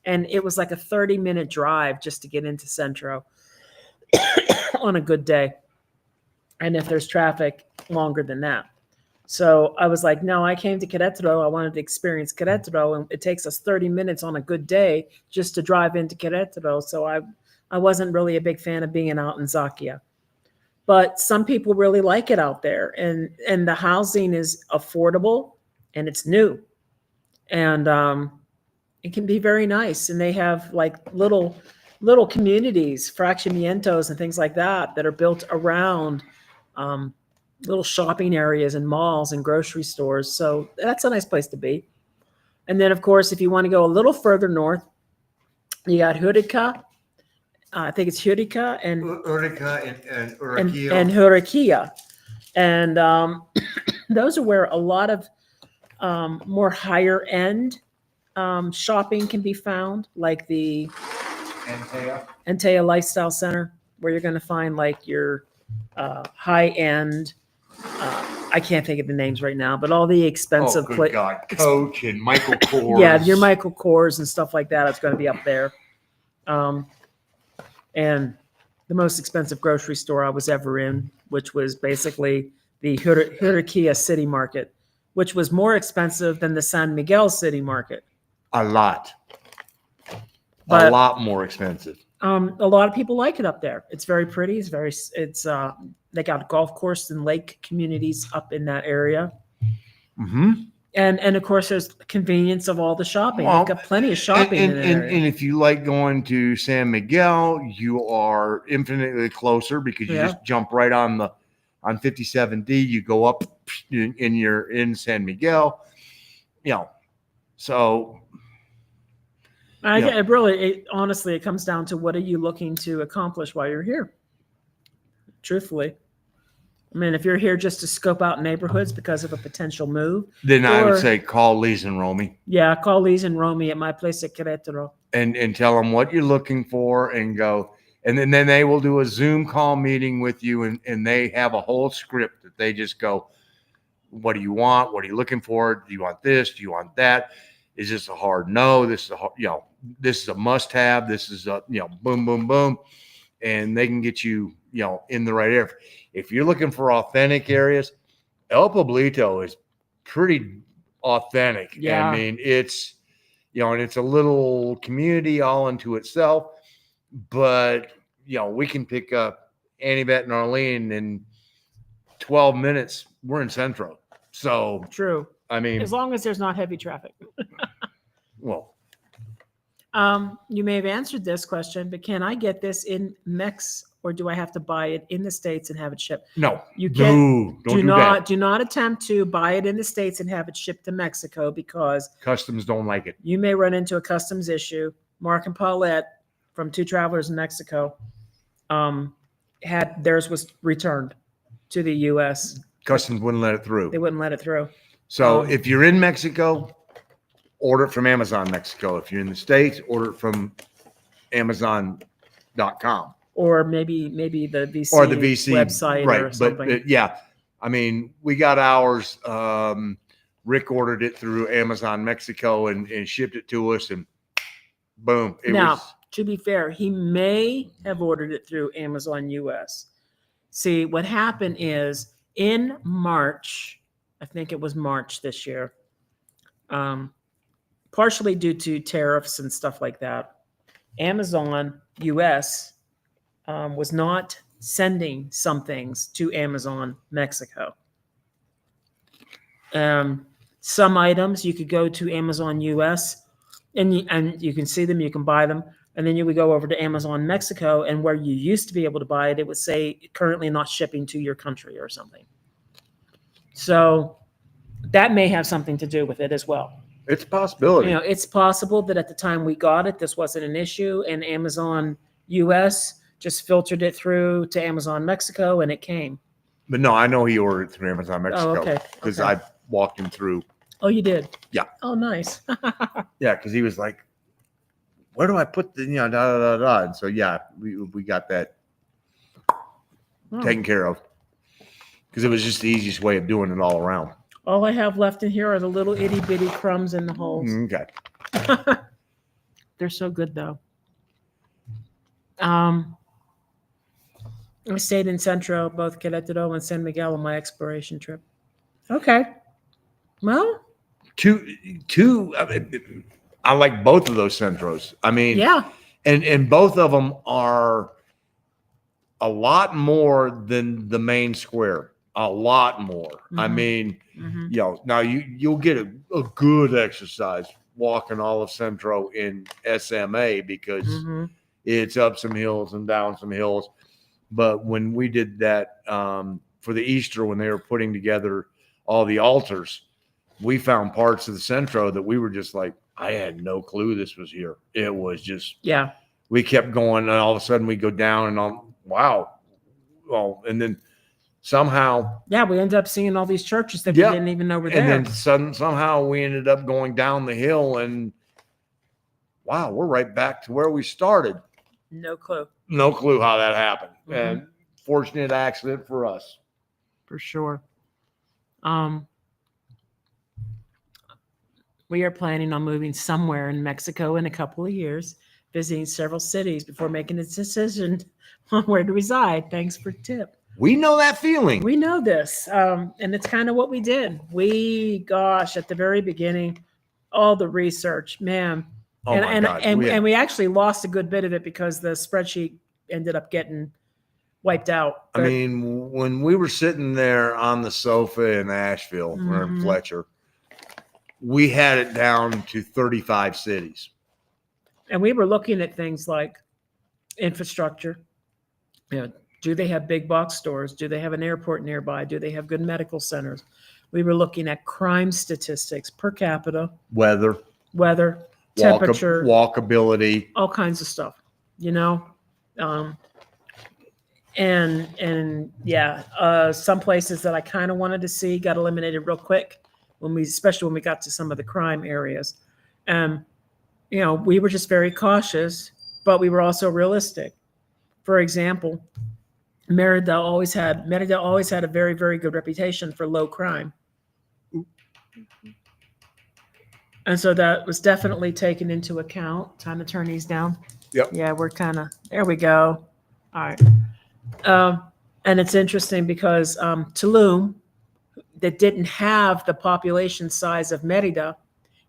and it was like a 30-minute drive just to get into Centro on a good day. And if there's traffic, longer than that. So I was like, no, I came to Querétaro. I wanted to experience Querétaro, and it takes us 30 minutes on a good day just to drive into Querétaro. So I wasn't really a big fan of being out in Zakia. But some people really like it out there, and the housing is affordable and it's new, and it can be very nice. And they have like little communities, fraccionamientos and things like that are built around little shopping areas and malls and grocery stores. So that's a nice place to be. And then, of course, if you want to go a little further north, you got Jurica. I think it's Jurica and Juriquilla. And those are where a lot of more higher end shopping can be found, like the Antea Lifestyle Center, where you're going to find like your high end. I can't think of the names right now, but all the expensive. Oh, good God. Coach and Michael Kors. Yeah, your Michael Kors and stuff like that. It's going to be up there. And the most expensive grocery store I was ever in, which was basically the Juriquilla City Market, which was more expensive than the San Miguel City Market. A lot But more expensive. a lot of people like it up there. It's very pretty. They got golf course and lake communities up in that area. Mm-hmm. And of course, there's convenience of all the shopping. Well, You've got plenty of shopping in that area. And if you like going to San Miguel, you are infinitely closer because you just jump right on 57D. You go up and you're in San Miguel. So Honestly, it comes down to what are you looking to accomplish while you're here? Truthfully. I mean, if you're here just to scope out neighborhoods because of a potential move, then I would say call Lise and Romy. Yeah, call Lise and Romy at my place at Querétaro. And tell them what you're looking for and go. And then they will do a Zoom call meeting with you, and they have a whole script that they just go, what do you want? What are you looking for? Do you want this? Do you want that? Is this a hard no? This is a this is a must-have. This is a boom, boom, boom, and they can get you in the right area. If you're looking for authentic areas, El Pueblito is pretty authentic. Yeah. I mean, it's and it's a little community all into itself. But we can pick up Anivet and Arlene in 12 minutes. We're in Centro. So true. I mean, as long as there's not heavy traffic. Well, you may have answered this question, but can I get this in Mex, or do I have to buy it in the States and have it shipped? No, you can't. Do not attempt to buy it in the States and have it shipped to Mexico because customs don't like it. You may run into a customs issue. Mark and Paulette from Two Travelers in Mexico had theirs was returned to the U.S. Customs wouldn't let it through. They wouldn't let it through. So if you're in Mexico, order it from Amazon Mexico. If you're in the States, order it from Amazon.com. Or maybe the VC or the VC website, right? Or something. But yeah, I mean, we got ours. Rick ordered it through Amazon Mexico and shipped it to us, and boom. To be fair, he may have ordered it through Amazon US. See, what happened is in March, I think it was March this year, partially due to tariffs and stuff like that, Amazon US was not sending some things to Amazon Mexico. Some items you could go to Amazon US and you can see them, you can buy them, and then you would go over to Amazon Mexico, and where you used to be able to buy it, it would say currently not shipping to your country or something. So that may have something to do with it as well. It's a possibility. It's possible that at the time we got it, this wasn't an issue, and Amazon US just filtered it through to Amazon Mexico, and it came. But no, I know he ordered it through Amazon Mexico. Oh, okay. Because I walked him through. Oh, you did? Yeah. Oh, nice. Yeah, because he was like, where do I put the, da, da, da, da. And so, yeah, we got that taken care of. Because it was just the easiest way of doing it all around. All I have left in here are the little itty bitty crumbs in the holes. Okay. They're so good, though. I stayed in Centro, both Querétaro and San Miguel on my exploration trip. Okay. Well, I like both of those Centros. I mean, yeah. And both of them are a lot more than the main square. A lot more. Mm-hmm. I mean, now you'll get a good exercise walking all of Centro in SMA because it's up some hills and down some hills. But when we did that for the Easter, when they were putting together all the altars, we found parts of the Centro that we were just like, I had no clue this was here. It was just, we kept going, and all of a sudden we go down and wow. Well, and then somehow, we ended up seeing all these churches that we didn't even know were there. And then somehow we ended up going down the hill, and wow, we're right back to where we started. No clue. No clue how that happened. And fortunate accident for us. For sure. We are planning on moving somewhere in Mexico in a couple of years. visiting several cities before making a decision on where to reside. Thanks for tip. We know that feeling. We know this, and it's kind of what we did. At the very beginning, all the research, man. Oh my God. And we actually lost a good bit of it because the spreadsheet ended up getting wiped out. I mean, when we were sitting there on the sofa in Asheville or in Fletcher, we had it down to 35 cities. And we were looking at things like infrastructure. Do they have big box stores? Do they have an airport nearby? Do they have good medical centers? We were looking at crime statistics per capita, weather, temperature, walkability, all kinds of stuff, some places that I kind of wanted to see got eliminated real quick especially when we got to some of the crime areas. We were just very cautious, but we were also realistic. For example, Merida always had a very, very good reputation for low crime. And so that was definitely taken into account. Time to turn these down. Yep. Yeah, there we go. All right. And it's interesting because Tulum, that didn't have the population size of Merida,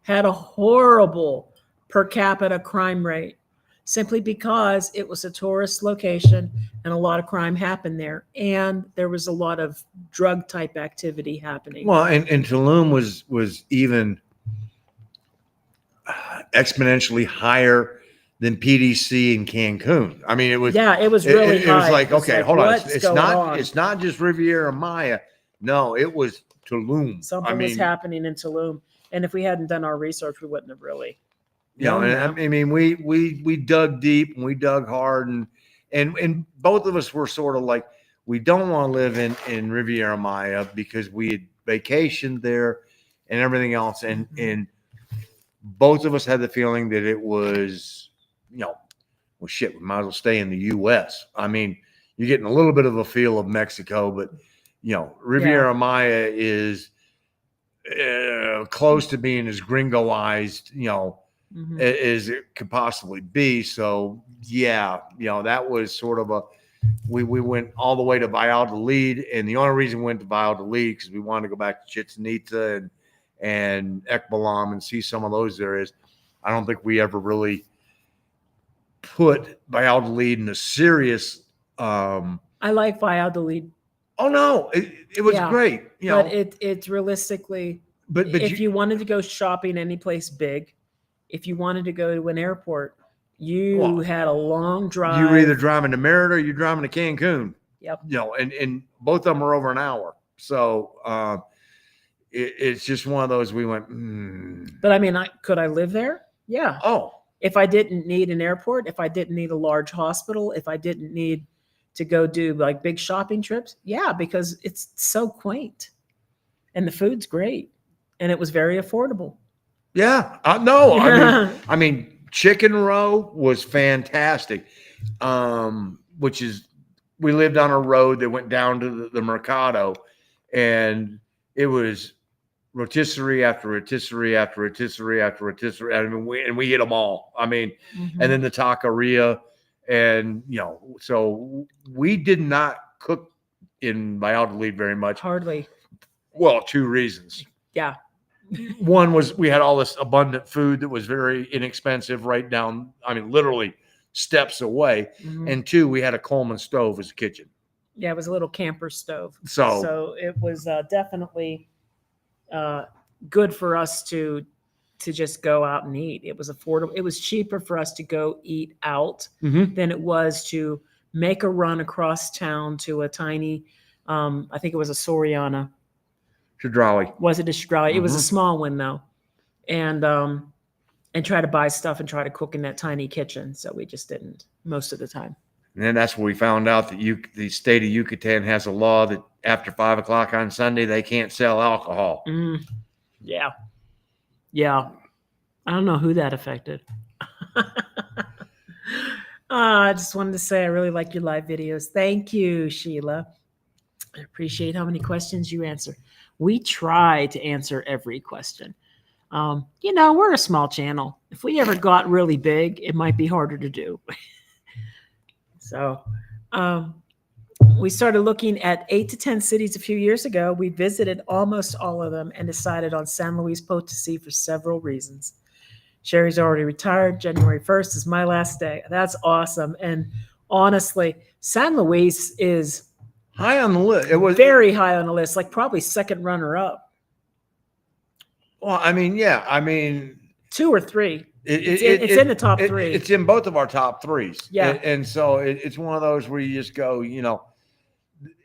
had a horrible per capita crime rate simply because it was a tourist location and a lot of crime happened there. And there was a lot of drug type activity happening. Well, and Tulum was even exponentially higher than PDC in Cancun. I mean, it was really high. It was like, okay, hold on. It's not just Riviera Maya. No, it was Tulum. Something was happening in Tulum. And if we hadn't done our research, we wouldn't have really. I mean, we dug deep and we dug hard and both of us were sort of like, we don't want to live in Riviera Maya because we had vacationed there and everything else. And both of us had the feeling that it was, well, shit, we might as well stay in the U.S. I mean, you're getting a little bit of a feel of Mexico, but, Riviera Maya is close to being as gringoized, as it could possibly be. So, that was sort of we went all the way to Valladolid. And the only reason we went to Valladolid because we wanted to go back to Chichen Itza and Ekbalam and see some of those areas. I don't think we ever really put Valladolid in a serious. I like Valladolid. Oh no, it was great. But it's realistically, but if you wanted to go shopping any place big, if you wanted to go to an airport, you had a long drive. You were either driving to Merida or you're driving to Cancun. Yep. And both of them are over an hour. So it's just one of those we went. But I mean, could I live there? Yeah. Oh. If I didn't need an airport, if I didn't need a large hospital, if I didn't need to go do like big shopping trips, because it's so quaint and the food's great and it was very affordable. Yeah. No, I mean, Chicken Row was fantastic. Which is, we lived on a road that went down to the Mercado, and it was rotisserie after rotisserie after rotisserie after rotisserie. I mean, we hit them all. I mean, and then the taqueria, and so we did not cook in Valladolid very much. Hardly. Well, two reasons. Yeah. One was we had all this abundant food that was very inexpensive right down, I mean, literally steps away. And two, we had a Coleman stove as a kitchen. Yeah, it was a little camper stove. So it was definitely good for us to just go out and eat. It was affordable. It was cheaper for us to go eat out than it was to make a run across town to a tiny, I think it was a Soriana. Chedraui. Was it a Chedraui? It was a small one though. And try to buy stuff and try to cook in that tiny kitchen. So we just didn't most of the time. And then that's where we found out that the state of Yucatan has a law that after 5 o'clock on Sunday, they can't sell alcohol. Yeah. Yeah. I don't know who that affected. I just wanted to say I really like your live videos. Thank you, Sheila. I appreciate how many questions you answer. We try to answer every question. We're a small channel. If we ever got really big, it might be harder to do. So, we started looking at 8 to 10 cities a few years ago. We visited almost all of them and decided on San Luis Potosi for several reasons. Sherry's already retired. January 1st is my last day. That's awesome. And honestly, San Luis is high on the list. It was very high on the list, like probably second runner up. Well, I mean, yeah. I mean, 2 or 3. It's in the top 3. It's in both of our top 3s. Yeah. And so it's one of those where you just go,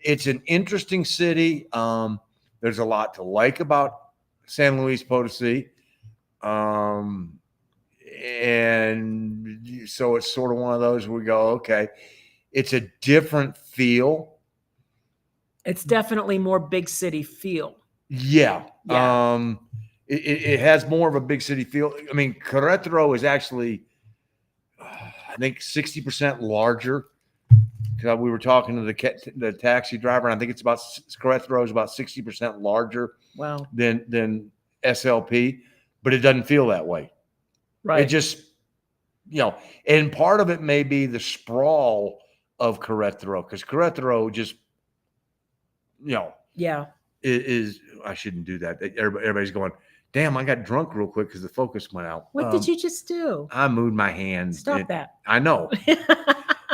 it's an interesting city. There's a lot to like about San Luis Potosi. And so it's sort of one of those where we go, okay, it's a different feel. It's definitely more big city feel. Yeah. It has more of a big city feel. I mean, Querétaro is actually, I think, 60% larger. We were talking to the taxi driver, and I think Querétaro is about 60% larger. Wow. than SLP, but it doesn't feel that way. Right. It just, and part of it may be the sprawl of Querétaro, because Querétaro just, yeah, is I shouldn't do that. Everybody's going, damn, I got drunk real quick because the focus went out. What did you just do? I moved my hand. Stop that. I know.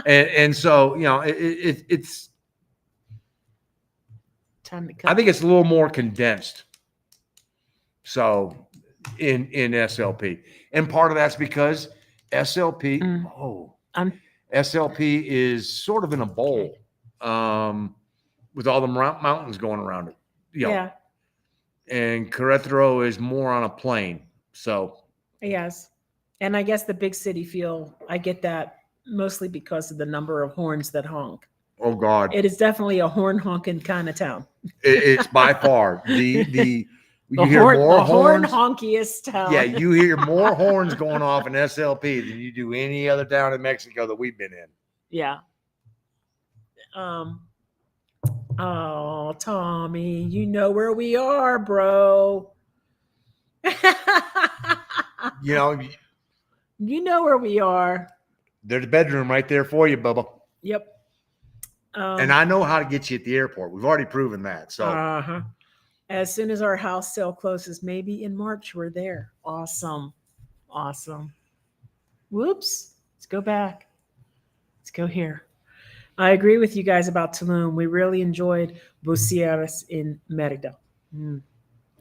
and so, it's time to cut. I think it's a little more condensed. So in SLP, and part of that's because SLP, SLP is sort of in a bowl, with all the mountains going around it. Yeah. And Querétaro is more on a plain. So yes, and I guess the big city feel, I get that mostly because of the number of horns that honk. Oh God, it is definitely a horn honking kind of town. It's by far the horn honkiest town. Yeah, you hear more horns going off in SLP than you do any other town in Mexico that we've been in. Yeah. Oh, Tommy, you know where we are, bro. You know where we are. There's a bedroom right there for you, Bubba. Yep. And I know how to get you at the airport. We've already proven that. So as soon as our house sale closes, maybe in March, we're there. Awesome. Whoops. Let's go back. Let's go here. I agree with you guys about Tulum. We really enjoyed Bucerías in Mérida.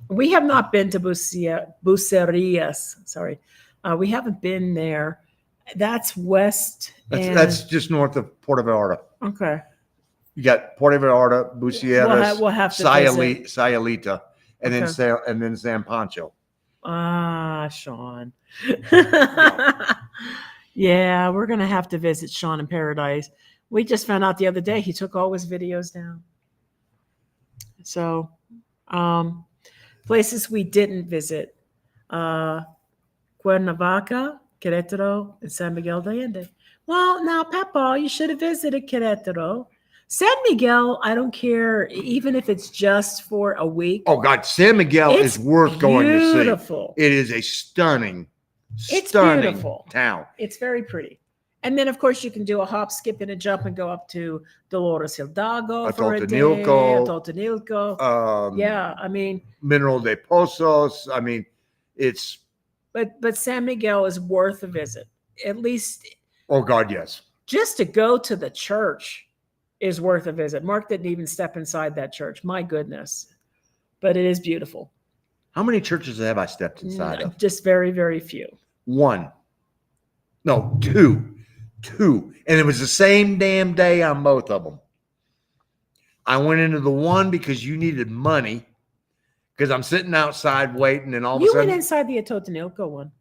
We have not been to Bucerías. Sorry. We haven't been there. That's west. That's just north of Puerto Vallarta. Okay. You got Puerto Vallarta, Bucerías, we'll have to Sayulita, and then San Pancho. Sean. Yeah, we're gonna have to visit Sean in Paradise. We just found out the other day he took all his videos down. So, places we didn't visit: Cuernavaca, Querétaro, and San Miguel de Allende. Well, now, Papa, you should have visited Querétaro. San Miguel, I don't care, even if it's just for a week. Oh, God, San Miguel is worth going to see. Beautiful. It is a stunning beautiful town. It's very pretty. And then, of course, you can do a hop, skip, and a jump and go up to Dolores Hidalgo for a day. Atotonilco. Yeah, I mean. Mineral de Pozos. I mean, it's. But San Miguel is worth a visit. At least. Oh, God, yes. Just to go to the church is worth a visit. Mark didn't even step inside that church. My goodness. But it is beautiful. How many churches have I stepped inside of? Just very, very few. 1. No, 2. And it was the same damn day on both of them. I went into the one because you needed money, because I'm sitting outside waiting, and all of a sudden. You went inside the Atotonilco one.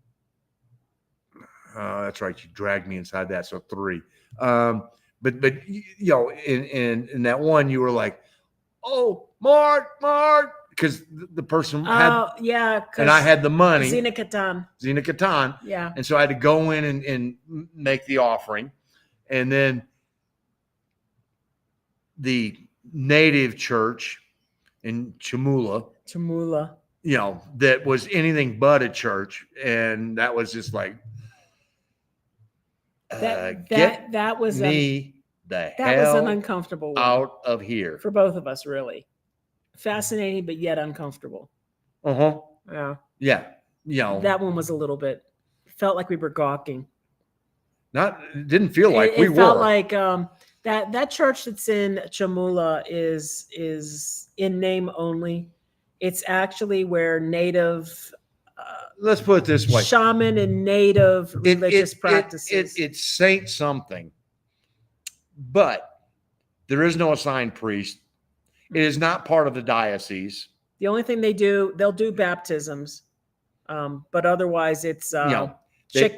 That's right. You dragged me inside that. So 3. But in that one, you were like, oh, Mark, because the person had, and I had the money. Zina Catan. Yeah. And so I had to go in and make the offering. And then the native church in Chamula. that was anything but a church. And that was just like, that was me that hell was an uncomfortable one out of here. for both of us, really. Fascinating, but yet uncomfortable. Yeah. That one was a little bit, felt like we were gawking. It didn't feel like it we were. It felt like that church that's in Chamula is in name only. It's actually where native, let's put it this way, shaman and native religious practices. It's saint something, but there is no assigned priest. It is not part of the diocese. The only thing they'll do baptisms, but otherwise it's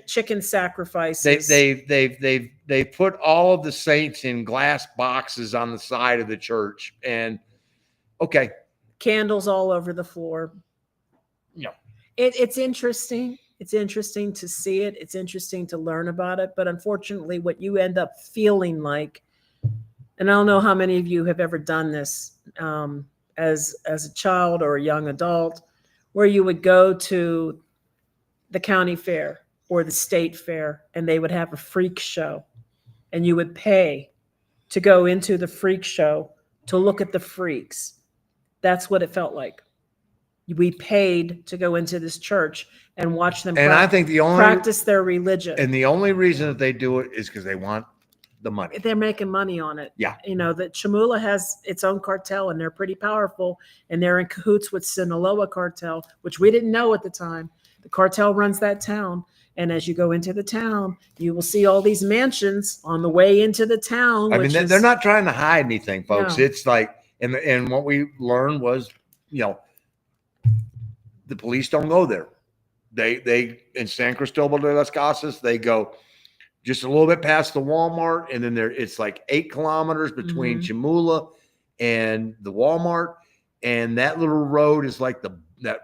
chicken sacrifices. They put all of the saints in glass boxes on the side of the church, and candles all over the floor. It's interesting. It's interesting to see it. It's interesting to learn about it. But unfortunately, what you end up feeling like, and I don't know how many of you have ever done this as a child or a young adult, where you would go to the county fair or the state fair, and they would have a freak show, and you would pay to go into the freak show to look at the freaks. That's what it felt like. We paid to go into this church and watch them I think practice their religion. And the only reason that they do it is because they want the money. They're making money on it. Yeah. That Chamula has its own cartel, and they're pretty powerful, and they're in cahoots with Sinaloa cartel, which we didn't know at the time. The cartel runs that town. And as you go into the town, you will see all these mansions on the way into the town. I mean, they're not trying to hide anything, folks. No. It's like, and what we learned was, the police don't go there. They in San Cristobal de las Casas, they go just a little bit past the Walmart, and then it's like 8 kilometers between Chamula and the Walmart, and that little road is like that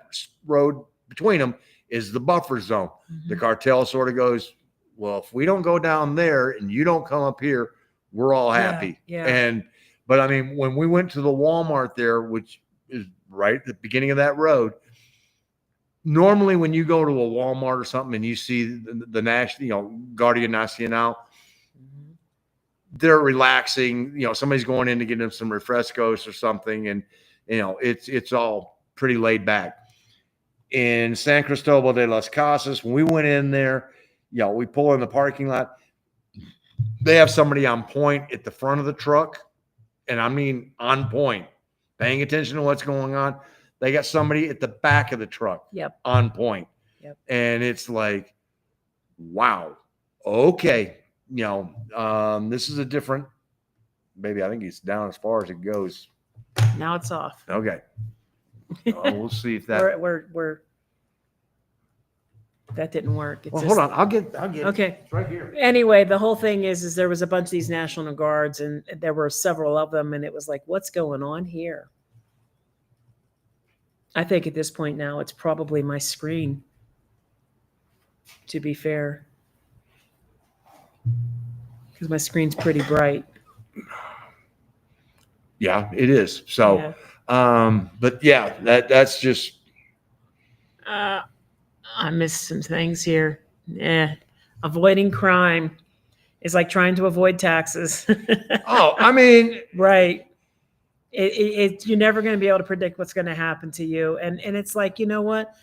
road between them is the buffer zone. The cartel sort of goes, well, if we don't go down there and you don't come up here, we're all happy. Yeah. But I mean, when we went to the Walmart there, which is right at the beginning of that road, normally when you go to a Walmart or something and you see the national, Guardia Nacional, they're relaxing, somebody's going in to get them some refrescos or something. And, it's all pretty laid back. In San Cristobal de las Casas, when we went in there, we pull in the parking lot. They have somebody on point at the front of the truck. And I mean, on point, paying attention to what's going on. They got somebody at the back of the truck. Yep. On point. Yep. And it's like, wow. Okay. This is a different, maybe I think it's down as far as it goes. Now it's off. Okay. We'll see if that we're that didn't work. Well, hold on. I'll get okay. It's right here. Anyway, the whole thing is there was a bunch of these National Guards, and there were several of them, and it was like, what's going on here? I think at this point now it's probably my screen, to be fair, because my screen's pretty bright. Yeah, it is. So yeah. But yeah, that's just. I missed some things here. Avoiding crime is like trying to avoid taxes. Oh, I mean, right. You're never going to be able to predict what's going to happen to you. And it's like, you know what?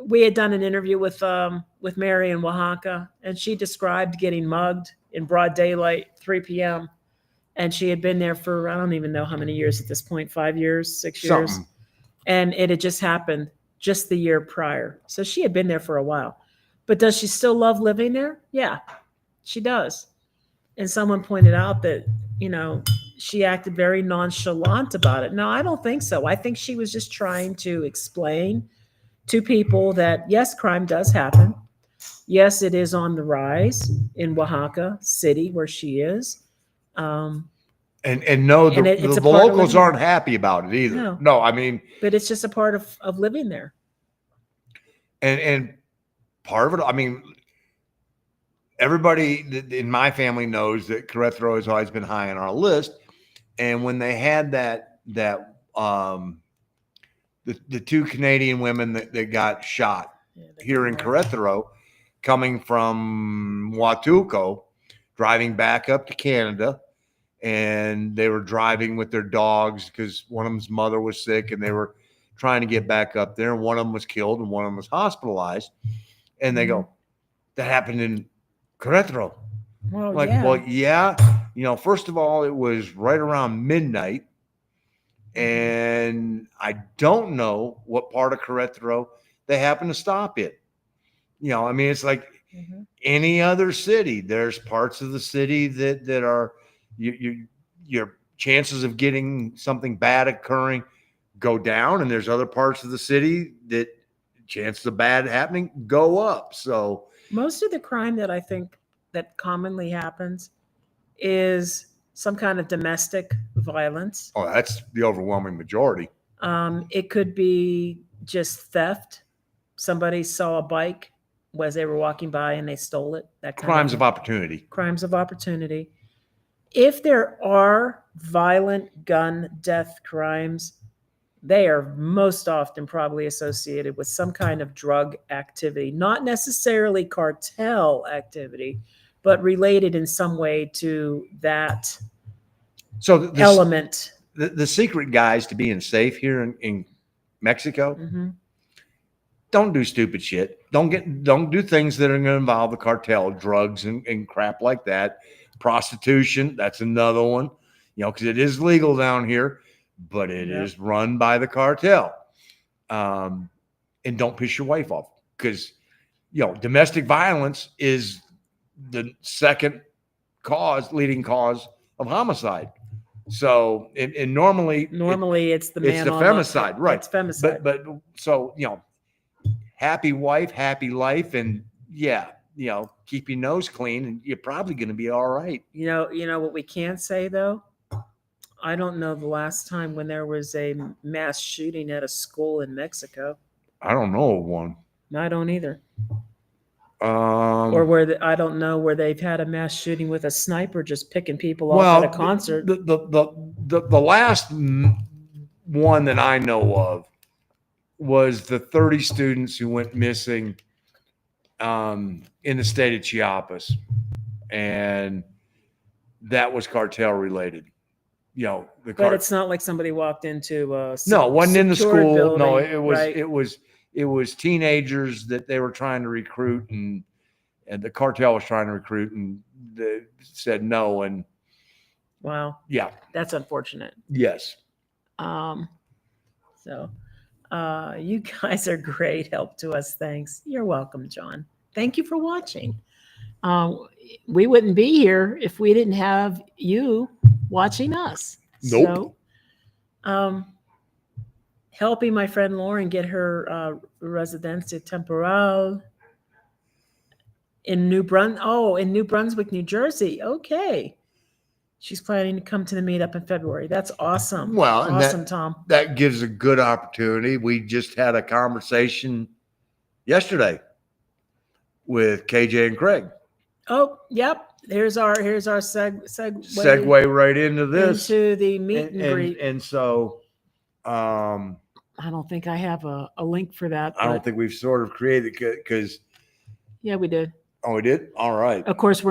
We had done an interview with Mary in Oaxaca, and she described getting mugged in broad daylight, 3 p.m. And she had been there for, I don't even know how many years at this point, 5 years, 6 years. Something. And it had just happened just the year prior. So she had been there for a while. But does she still love living there? Yeah, she does. And someone pointed out that, she acted very nonchalant about it. No, I don't think so. I think she was just trying to explain to people that, yes, crime does happen. Yes, it is on the rise in Oaxaca City where she is. And no, the locals aren't happy about it either. No, I mean, but it's just a part of living there. And part of it, I mean, everybody in my family knows that Querétaro has always been high on our list. And when they had that the two Canadian women that got shot here in correct. Querétaro, coming from Huatulco, driving back up to Canada, and they were driving with their dogs because one of them's mother was sick, and they were trying to get back up there. And one of them was killed, and one of them was hospitalized. And they go, "That happened in Querétaro." Well, Like, yeah. well, yeah. First of all, it was right around midnight. And I don't know what part of Querétaro they happen to stop in. I mean, it's like any other city. There's parts of the city that are your chances of getting something bad occurring go down, and there's other parts of the city that chances of bad happening go up. So most of the crime that I think that commonly happens is some kind of domestic violence. Oh, that's the overwhelming majority. It could be just theft. Somebody saw a bike as they were walking by and they stole it. That kind Crimes of opportunity. Crimes of opportunity. If there are violent gun death crimes, they are most often probably associated with some kind of drug activity, not necessarily cartel activity, but related in some way to that element. The secret guys to being safe here in Mexico, don't do stupid shit. Don't do things that are going to involve the cartel, drugs and crap like that. Prostitution, that's another one, because it is legal down here, but it is run by the cartel. And don't piss your wife off, because domestic violence is the second leading cause of homicide. So, and normally it's the man. It's the femicide, right? It's femicide. But so happy wife, happy life, and keep your nose clean, and you're probably going to be all right. You know what we can't say though. I don't know the last time when there was a mass shooting at a school in Mexico. I don't know of one. I don't either. Or I don't know where they've had a mass shooting with a sniper just picking people off at a concert. The last one that I know of was the 30 students who went missing in the state of Chiapas, and that was cartel related. But it's not like somebody walked into no, it wasn't in the school. Building, no, it was teenagers that they were trying to recruit, and the cartel was trying to recruit, and they said no. And wow, yeah, that's unfortunate. Yes. So you guys are great help to us. Thanks. You're welcome, John. Thank you for watching. We wouldn't be here if we didn't have you watching us. Nope. So, helping my friend Lauren get her residencia temporal in New Brunswick, New Jersey. Okay. She's planning to come to the meetup in February. That's awesome. Well, awesome, Tom. That gives a good opportunity. We just had a conversation yesterday with KJ and Craig. Oh, yep. Here's our segue right into this, into the meet and greet. And so, I don't think I have a link for that. I don't think we've sort of created because. Yeah, we did. Oh, we did? All right. Of course,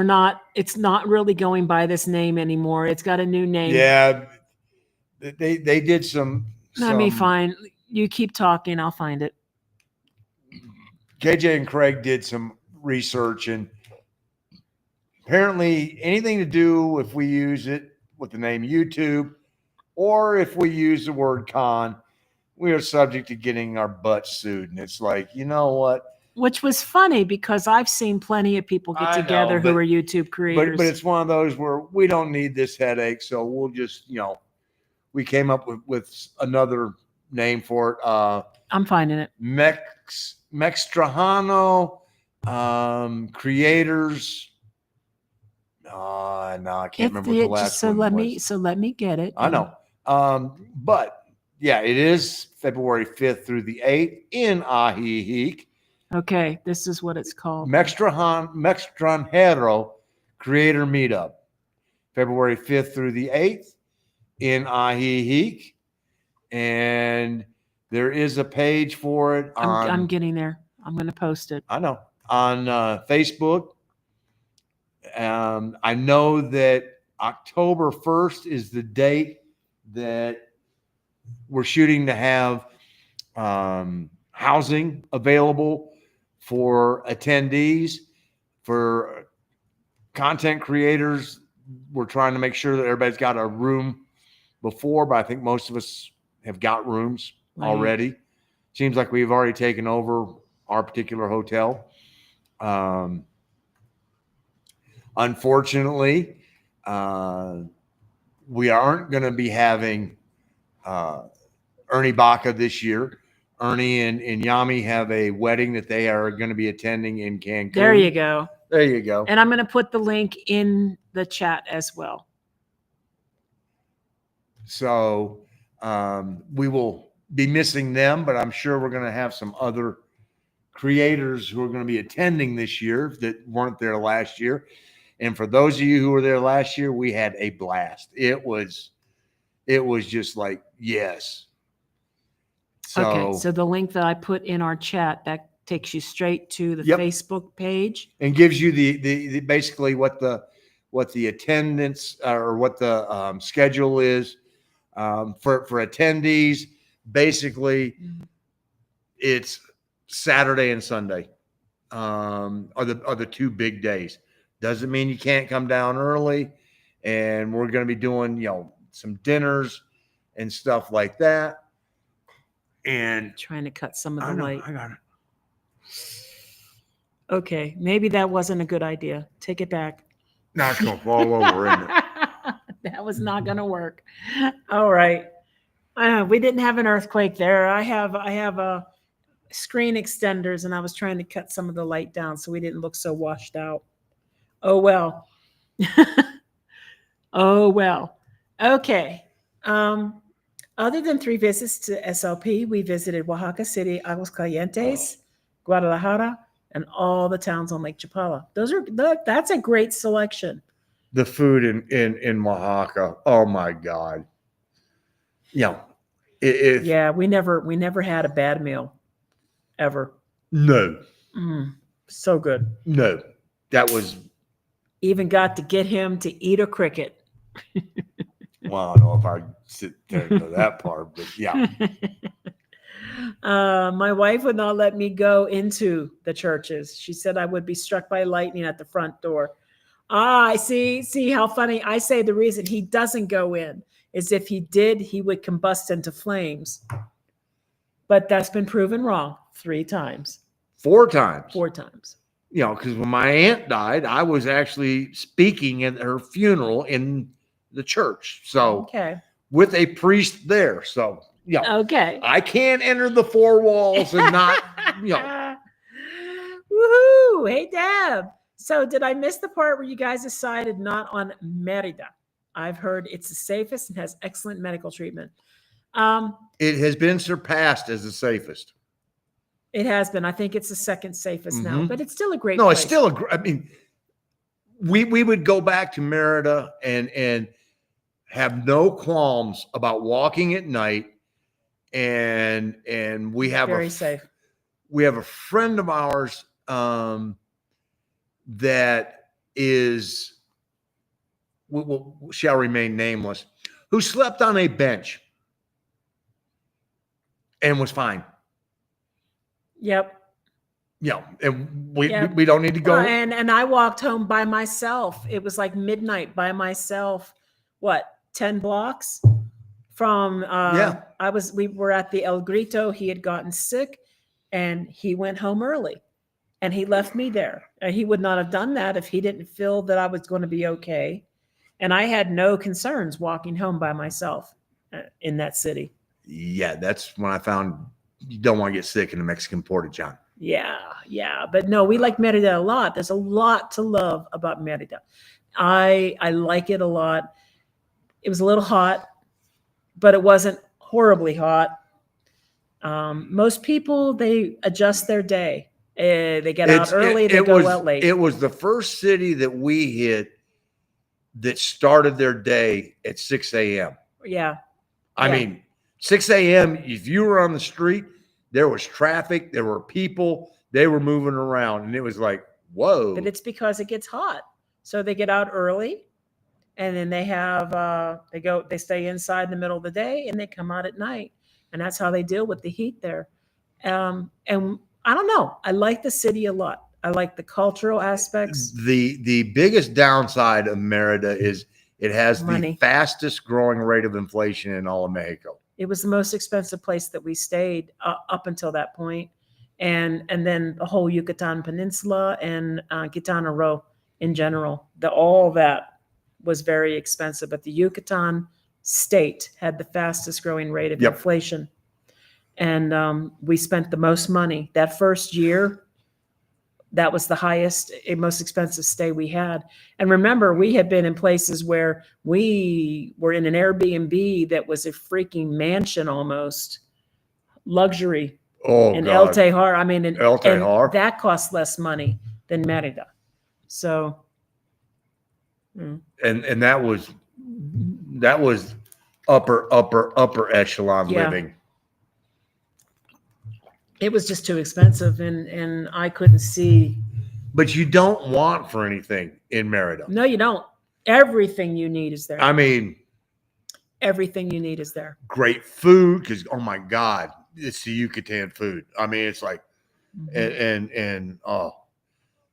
it's not really going by this name anymore. It's got a new name. Yeah. They did some. Let me find. You keep talking. I'll find it. KJ and Craig did some research, and apparently anything to do if we use it with the name YouTube or if we use the word con, we are subject to getting our butts sued. And it's like, you know what? Which was funny because I've seen plenty of people get together who are YouTube creators. But it's one of those where we don't need this headache. So we'll just, we came up with another name for it. I'm finding it. Mextrahano creators. No, I can't remember what the last one was. So let me get it. I know. But yeah, it is February 5th through the 8th in Ajijic. Okay, this is what it's called. Mextranjero Creator Meetup. February 5th through the 8th in Ajijic. And There is a page for it on. I'm getting there. I'm going to post it. I know on Facebook. I know that October 1st is the date that we're shooting to have housing available for attendees, for content creators. We're trying to make sure that everybody's got a room before, but I think most of us have got rooms already. Seems like we've already taken over our particular hotel. Unfortunately, we aren't going to be having Ernie Baca this year. Ernie and Yami have a wedding that they are going to be attending in Cancun. There you go. There you go. And I'm going to put the link in the chat as well. So we will be missing them, but I'm sure we're going to have some other creators who are going to be attending this year that weren't there last year. And for those of you who were there last year, we had a blast. It was just like, yes. Okay, so the link that I put in our chat, that takes you straight to the Facebook page and gives you the basically what the attendance or what the schedule is for attendees. Basically, it's Saturday and Sunday are the two big days. Doesn't mean you can't come down early, and we're going to be doing some dinners and stuff like that. And trying to cut some of the light. I got it. Okay, maybe that wasn't a good idea. Take it back. Now it's going to fall over, isn't it? That was not going to work. All right. We didn't have an earthquake there. I have a screen extenders, and I was trying to cut some of the light down so we didn't look so washed out. Oh, well. Oh, well. Okay. Other than 3 visits to SLP, we visited Oaxaca City, Aguascalientes, Guadalajara, and all the towns on Lake Chapala. That's a great selection. The food in Oaxaca, oh my God. Yeah. We never had a bad meal ever. No. So good. No. That was even got to get him to eat a cricket. Well, I don't know if I sit there and go that part, but yeah. My wife would not let me go into the churches. She said I would be struck by lightning at the front door. I see how funny. I say the reason he doesn't go in is if he did, he would combust into flames. But that's been proven wrong 3 times. 4 times. 4 times. Because when my aunt died, I was actually speaking at her funeral in the church. So with a priest there. So okay. I can't enter the 4 walls and not Woohoo! Hey Deb. So did I miss the part where you guys decided not on Merida? I've heard it's the safest and has excellent medical treatment. It has been surpassed as the safest. It has been. I think it's the second safest now, but it's still a great place. It's still I mean, we would go back to Merida and have no qualms about walking at night, and we have very safe. We have a friend of ours that is shall remain nameless, who slept on a bench and was fine. Yep. Yeah, and we don't need to go. And I walked home by myself. It was like midnight by myself. What, 10 blocks from? We were at the El Grito. He had gotten sick, and he went home early, and he left me there. He would not have done that if he didn't feel that I was going to be okay. And I had no concerns walking home by myself in that city. Yeah, that's when I found you don't want to get sick in the Mexican Porta-John. Yeah. But no, we like Merida a lot. There's a lot to love about Merida. I like it a lot. It was a little hot, but it wasn't horribly hot. Most people, they adjust their day. They get out early, they go out late. It was the first city that we hit that started their day at 6 a.m. Yeah. I mean, 6 a.m., if you were on the street, there was traffic, there were people, they were moving around, and it was like, whoa. But it's because it gets hot. So they get out early, and then they stay inside in the middle of the day, and they come out at night. And that's how they deal with the heat there. And I don't know. I like the city a lot. I like the cultural aspects. The biggest downside of Merida is it has Money. the fastest growing rate of inflation in all of Mexico. It was the most expensive place that we stayed up until that point. And then the whole Yucatan Peninsula and Quintana Roo in general, all that was very expensive. But the Yucatan state had the fastest growing rate of inflation. And we spent the most money. That first year, that was the highest, most expensive stay we had. And remember, we had been in places where we were in an Airbnb that was a freaking mansion almost, luxury. In El Tejar. I mean, El Tejar. That costs less money than Merida. So. And that was upper echelon living. It was just too expensive, and I couldn't see. But you don't want for anything in Merida. No, you don't. Everything you need is there. I mean, everything you need is there. Great food, because oh my God, it's the Yucatan food. I mean, it's like, and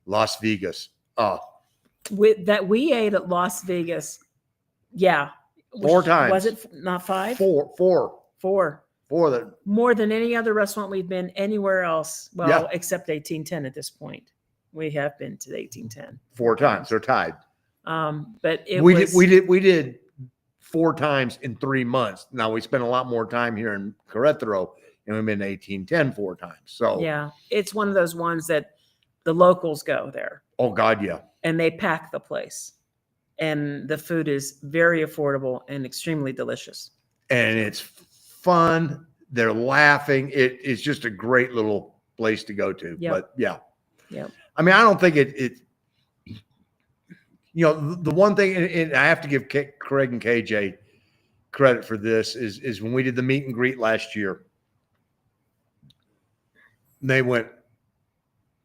Las Vegas. We ate at Las Vegas. Yeah. 4 times. Was it not 5? 4. More than any other restaurant we've been anywhere else. Well, except 1810 at this point. We have been to the 1810 4 times. They're tied. But we did 4 times in 3 months. Now we spent a lot more time here in Querétaro, and we've been to 1810 4 times. So yeah, it's one of those ones that the locals go there. Oh God, yeah. And they pack the place, and the food is very affordable and extremely delicious. And it's fun. They're laughing. It is just a great little place to go to. Yep. But yeah. I mean, I don't think it the one thing, and I have to give Craig and KJ credit for this, is when we did the meet and greet last year, they went,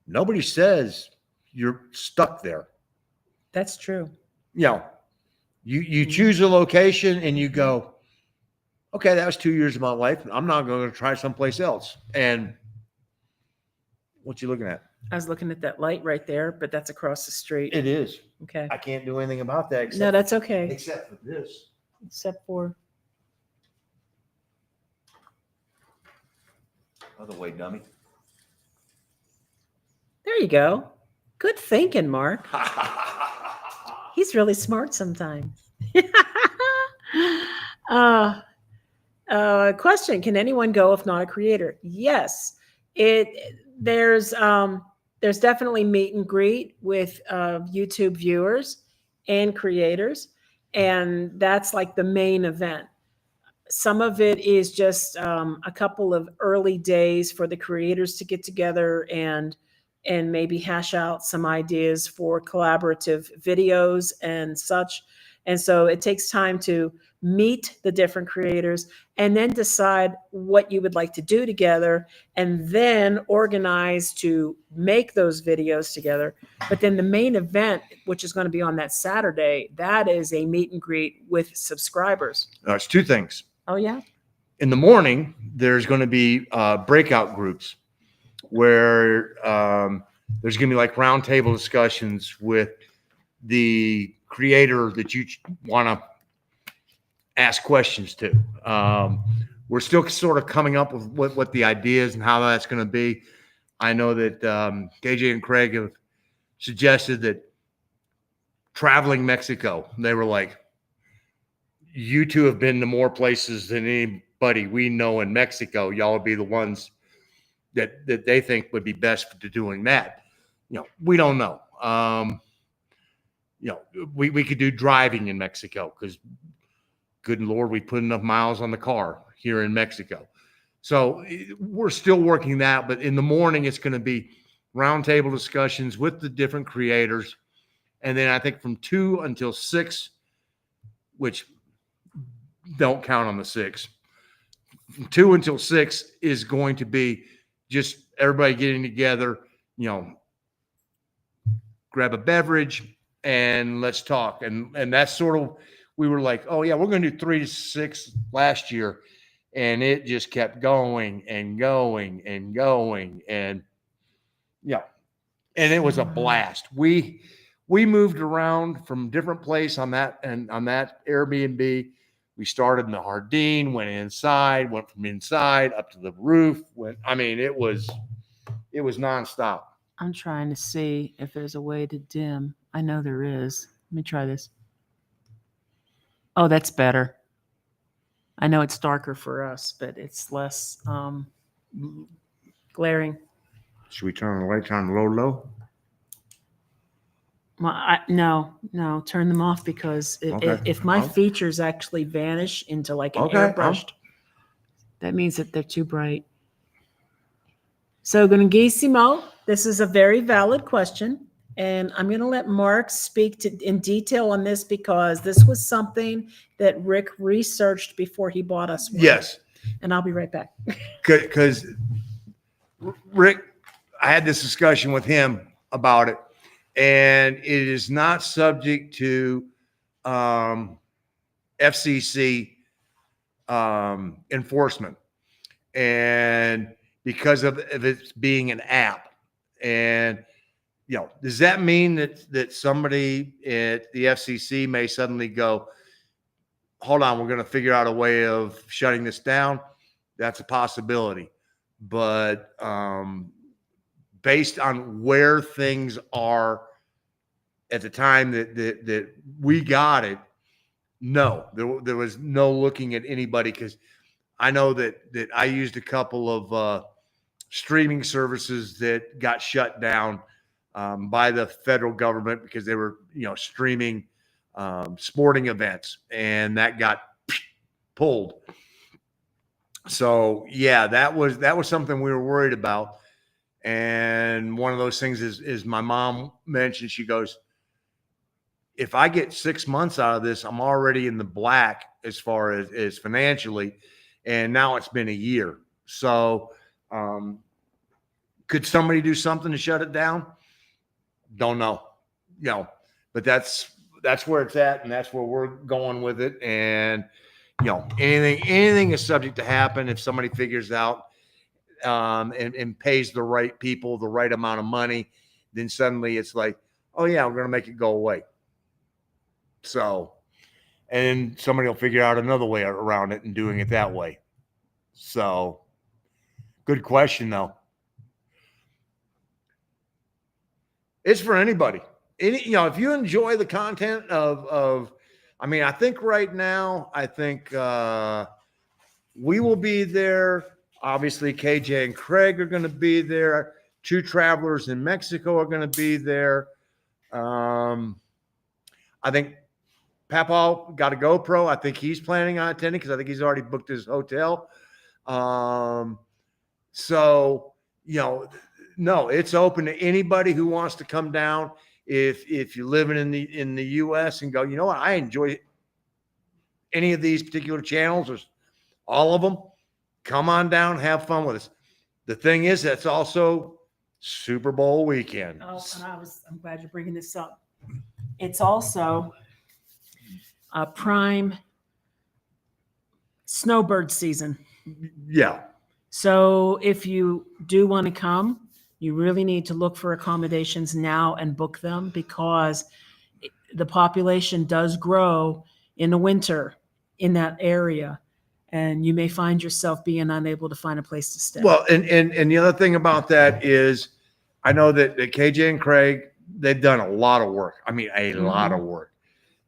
nobody says you're stuck there. That's true. You choose a location and you go, okay, that was 2 years of my life. I'm not going to try someplace else. And what you looking at? I was looking at that light right there, but that's across the street. It is. Okay. I can't do anything about that. No, that's okay. Except for this. Except for. Other way, dummy. There you go. Good thinking, Mark. He's really smart sometimes. Question: can anyone go if not a creator? Yes. There's definitely meet and greet with YouTube viewers and creators, and that's like the main event. Some of it is just a couple of early days for the creators to get together and maybe hash out some ideas for collaborative videos and such. And so it takes time to meet the different creators and then decide what you would like to do together, and then organize to make those videos together. But then the main event, which is going to be on that Saturday, that is a meet and greet with subscribers. It's 2 things. Oh, yeah. In the morning, there's going to be breakout groups where there's going to be like roundtable discussions with the creator that you want to ask questions to. We're still sort of coming up with what the idea is and how that's going to be. I know that KJ and Craig have suggested that traveling Mexico, they were like, you 2 have been to more places than anybody we know in Mexico. Y'all would be the ones that they think would be best for doing that. We don't know. We could do driving in Mexico because, good Lord, we put enough miles on the car here in Mexico. So we're still working that. But in the morning, it's going to be roundtable discussions with the different creators. And then I think from 2 until 6, which don't count on the 6. from 2 until 6 is going to be just everybody getting together, grab a beverage and let's talk. And that's sort of, we were like, oh yeah, we're going to do 3 to 6 last year. And it just kept going and going and going. And and it was a blast. We moved around from different place on that Airbnb. We started in the Hardin, went inside, went from inside up to the roof. It was nonstop. I'm trying to see if there's a way to dim. I know there is. Let me try this. Oh, that's better. I know it's darker for us, but it's less glaring. Should we turn the lights on low? Well, no, turn them off because if my features actually vanish into like an airbrushed, that means that they're too bright. So, Gringissimo, this is a very valid question. And I'm going to let Mark speak in detail on this because this was something that Rick researched before he bought us one. Yes. And I'll be right back. Because Rick, I had this discussion with him about it, and it is not subject to FCC enforcement. And because of it being an app. And does that mean that somebody at the FCC may suddenly go, hold on, we're going to figure out a way of shutting this down? That's a possibility. But based on where things are at the time that we got it, no, there was no looking at anybody, because I know that I used a couple of streaming services that got shut down by the federal government because they were, streaming sporting events, and that got pulled. So yeah, that was something we were worried about. And one of those things is my mom mentioned, she goes, if I get 6 months out of this, I'm already in the black as far as financially. And now it's been a year. So could somebody do something to shut it down? Don't know, but that's where it's at, and that's where we're going with it. And anything is subject to happen if somebody figures out and pays the right people the right amount of money. Then suddenly it's like, oh yeah, we're gonna make it go away. So, and somebody will figure out another way around it and doing it that way. So, good question though. It's for anybody. If you enjoy the content of I think right now, we will be there. Obviously, KJ and Craig are going to be there. 2 travelers in Mexico are going to be there. I think Papa got a GoPro. I think he's planning on attending because I think he's already booked his hotel. So, no, it's open to anybody who wants to come down. If you're living in the US and go, you know what, I enjoy any of these particular channels or all of them, come on down, have fun with us. The thing is, that's also Super Bowl weekend. Oh, and I'm glad you're bringing this up. It's also a prime snowbird season. Yeah. So if you do want to come, you really need to look for accommodations now and book them, because the population does grow in the winter in that area, and you may find yourself being unable to find a place to stay. Well, and the other thing about that is, I know that KJ and Craig, they've done a lot of work. A lot of work.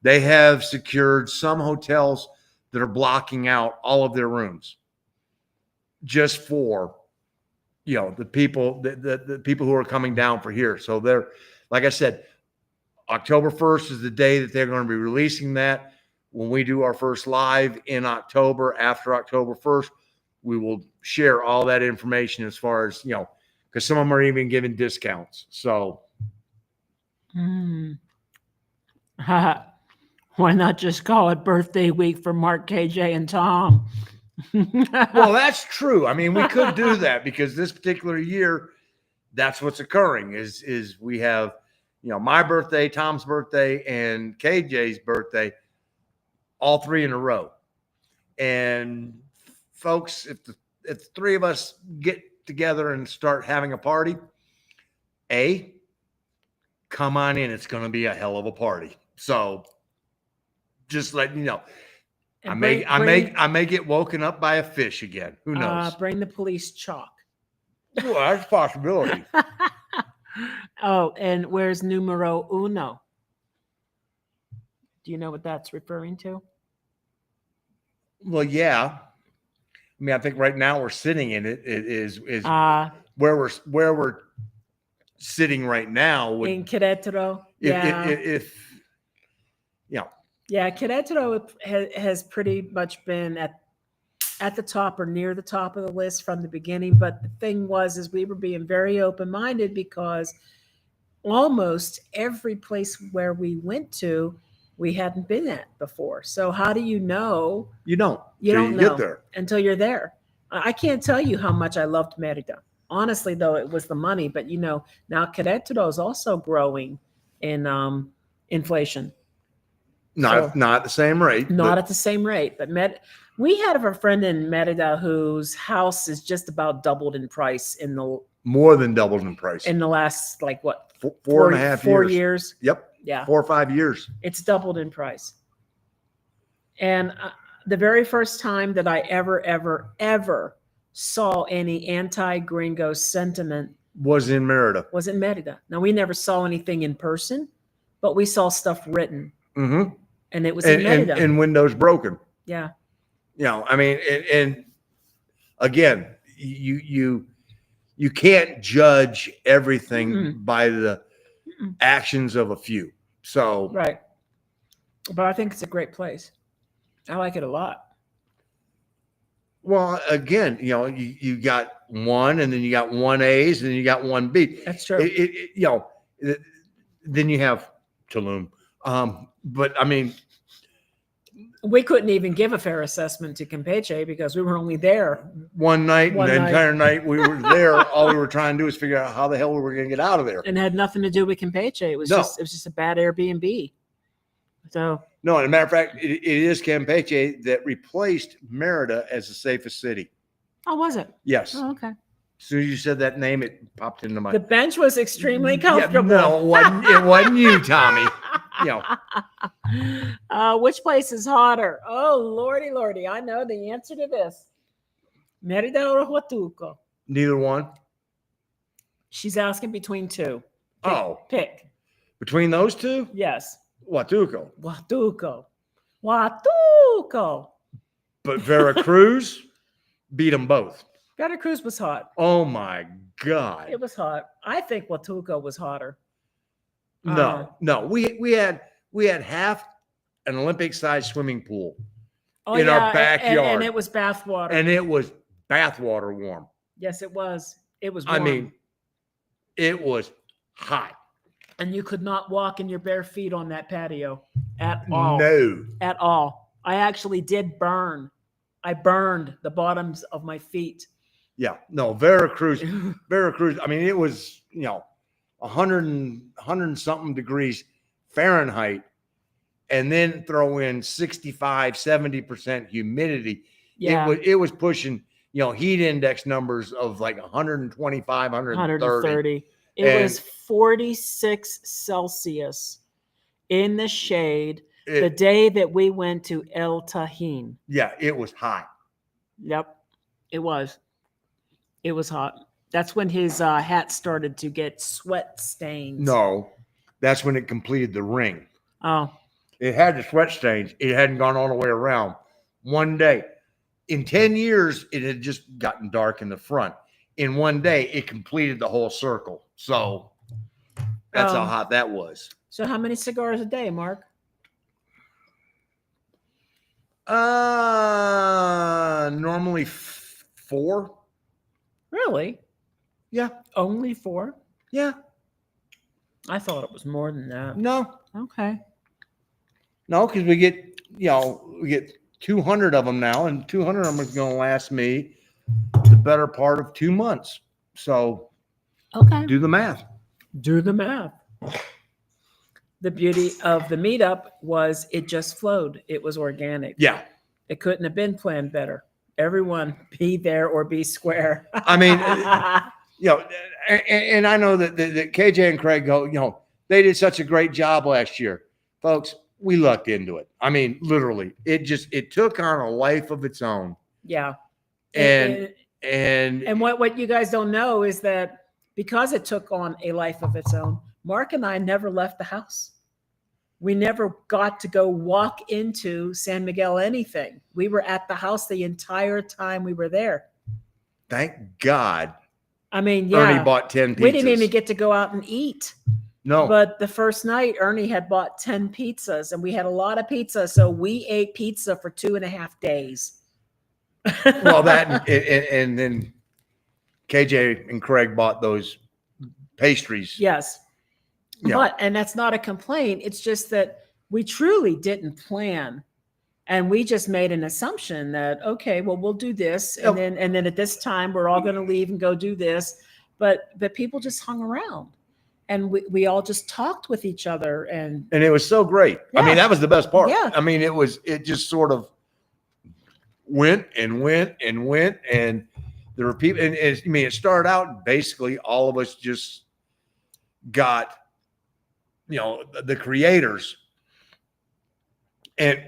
They have secured some hotels that are blocking out all of their rooms just for the people, the people who are coming down for here. So they're, like I said, October 1st is the day that they're going to be releasing that. When we do our first live in October, after October 1st, we will share all that information as far as, because some of them are even giving discounts. So. Why not just call it birthday week for Mark, KJ, and Tom? Well, that's true. I mean, we could do that because this particular year, that's what's occurring is we have, my birthday, Tom's birthday, and KJ's birthday, all 3 in a row. And folks, if the three of us get together and start having a party, come on in. It's going to be a hell of a party. So just letting you know. I may get woken up by a fish again. Who knows? Bring the police chalk. Well, that's a possibility. Oh, and where's numero uno? Do you know what that's referring to? Well, yeah. I mean, I think right now we're sitting in it. It is where we're sitting right now. In Querétaro. Yeah, Querétaro has pretty much been at the top or near the top of the list from the beginning. But the thing is we were being very open-minded because almost every place where we went to, we hadn't been at before. So how do you know? You don't. You don't know get there until you're there. I can't tell you how much I loved Merida. Honestly, though, it was the money. But now Querétaro is also growing in inflation. Not at the same rate. Not at the same rate. But we had a friend in Merida whose house is just about doubled in price more than doubled in price in the last four and a half 4 years. Yep. Yeah. 4 or 5 years. It's doubled in price. And the very first time that I ever saw any anti-gringo sentiment was in Merida. Now, we never saw anything in person, but we saw stuff written. Mm-hmm. And it was in Merida. And windows broken. Yeah. I mean, and again, you can't judge everything by the actions of a few. So right. But I think it's a great place. I like it a lot. Well, again, you got 1, and then you got 1A's, and then you got 1B. That's true. Then you have Tulum. But I mean, we couldn't even give a fair assessment to Campeche because we were only there one night. The entire night we were there, all we were trying to do was figure out how the hell we were going to get out of there. And it had nothing to do with Campeche. It was just a bad Airbnb. So no, as a matter of fact, it is Campeche that replaced Merida as the safest city. Oh, was it? Yes. Oh, okay. As soon as you said that name, it popped into my. The bench was extremely comfortable. Yeah, no, it wasn't you, Tommy. Which place is hotter? Oh, lordy. I know the answer to this. Merida or Huatuco? Neither one. She's asking between 2. Pick. Between those two? Yes. Huatuco. But Veracruz beat them both. Veracruz was hot. Oh my God. It was hot. I think Huatuco was hotter. No. We had half an Olympic-sized swimming pool in our backyard, and it was bathwater. And it was bathwater warm. Yes, it was. It was warm. I mean, it was hot. And you could not walk in your bare feet on that patio at all. No. At all. I actually did burn. I burned the bottoms of my feet. Yeah. No, Veracruz. I mean, it was, 100 and something degrees Fahrenheit, and then throw in 65, 70% humidity. Yeah. It was pushing, heat index numbers of like 125, 130. It was 46 Celsius in the shade the day that we went to El Tajín. Yeah, it was hot. Yep, it was. It was hot. That's when his hat started to get sweat stains. No, that's when it completed the ring. Oh. It had the sweat stains. It hadn't gone all the way around. One day. In 10 years, it had just gotten dark in the front. In one day, it completed the whole circle. So that's how hot that was. So how many cigars a day, Mark? Normally 4. Really? Yeah. Only 4? Yeah. I thought it was more than that. No. Okay. No, because we get 200 of them now, and 200 of them is going to last me the better part of 2 months. So Okay. do the math. Do the math. The beauty of the meetup was it just flowed. It was organic. Yeah. It couldn't have been planned better. Everyone be there or be square. I mean, and I know that KJ and Craig go, they did such a great job last year. Folks, we lucked into it. I mean, literally, it took on a life of its own. Yeah. And what you guys don't know is that because it took on a life of its own, Mark and I never left the house. We never got to go walk into San Miguel anything. We were at the house the entire time we were there. Thank God. I mean, Ernie bought 10 pizzas. We didn't even get to go out and eat. No. But the first night, Ernie had bought 10 pizzas, and we had a lot of pizza. So we ate pizza for 2.5 days. Well, that and then KJ and Craig bought those pastries. Yes. Yeah. And that's not a complaint. It's just that we truly didn't plan. And we just made an assumption that, okay, well, we'll do this. And then at this time, we're all going to leave and go do this. But people just hung around. And we all just talked with each other. And it was so great. Yeah. I mean, that was the best part. Yeah. I mean, it just sort of went and went and went. And there were people, and it started out basically all of us just got, the creators, and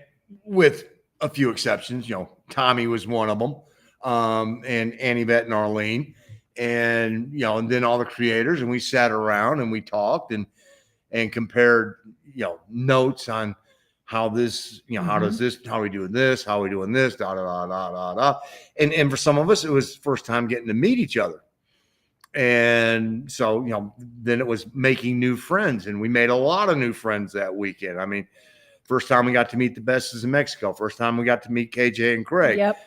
with a few exceptions, Tommy was one of them, and Annie Bette and Arlene, and then all the creators, and we sat around and we talked and compared notes on how this, how does this, how are we doing this, how are we doing this, da da da da da da, and for some of us it was first time getting to meet each other. And so, then it was making new friends, and we made a lot of new friends that weekend. I mean, first time we got to meet the Bestes in Mexico. First time we got to meet KJ and Craig. Yep.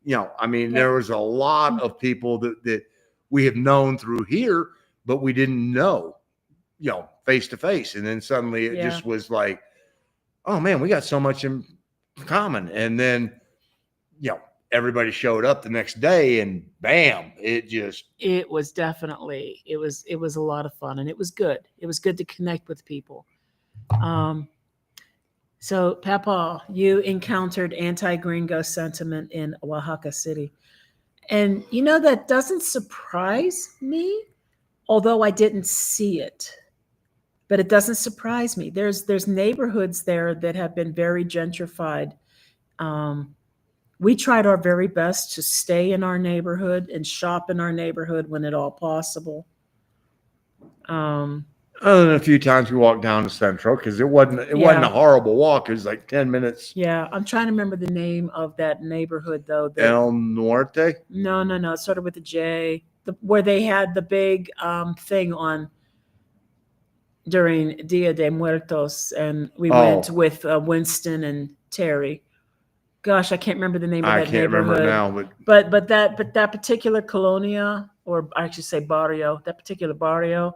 There was a lot of people that we have known through here, but we didn't know, face to face. And then suddenly it just was like, oh man, we got so much in common. And then, everybody showed up the next day, and bam, it was definitely, it was a lot of fun, and it was good. It was good to connect with people. So Papa, you encountered anti-gringo sentiment in Oaxaca City. And that doesn't surprise me, although I didn't see it. But it doesn't surprise me. There's neighborhoods there that have been very gentrified. We tried our very best to stay in our neighborhood and shop in our neighborhood when at all possible. Other than a few times we walked down to Central, because it wasn't a horrible walk. It was like 10 minutes. Yeah, I'm trying to remember the name of that neighborhood though. El Norte? No. It started with a J. Where they had the big thing on during Dia de Muertos, and we went with Winston and Terry. Gosh, I can't remember the name of that neighborhood. I can't remember now, but that particular colonia, or I should say barrio, that particular barrio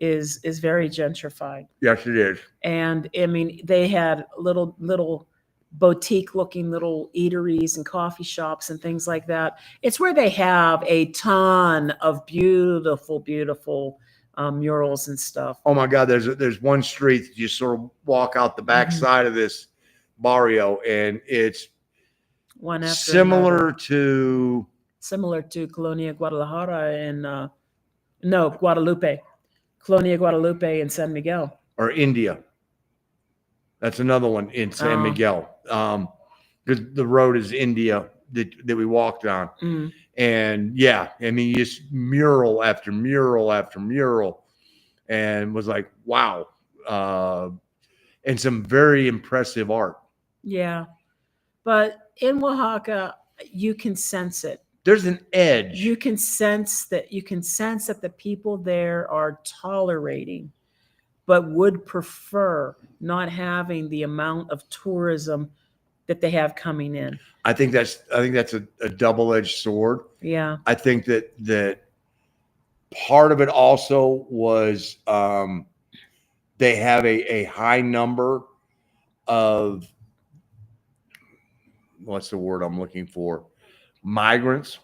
is very gentrified. Yes, it is. And I mean, they had little boutique looking little eateries and coffee shops and things like that. It's where they have a ton of beautiful murals and stuff. Oh my God, there's one street that you sort of walk out the back side of this barrio, and it's one after similar to Colonia Guadalajara and Guadalupe. Colonia Guadalupe in San Miguel. Or India. That's another one in San Miguel. Because the road is India that we walked on. Mm. And yeah, I mean, just mural after mural after mural, and was like, wow. And some very impressive art. Yeah. But in Oaxaca, you can sense it. There's an edge. You can sense that the people there are tolerating, but would prefer not having the amount of tourism that they have coming in. I think that's a double-edged sword. Yeah. I think that part of it also was they have a high number of what's the word I'm looking for? Migrants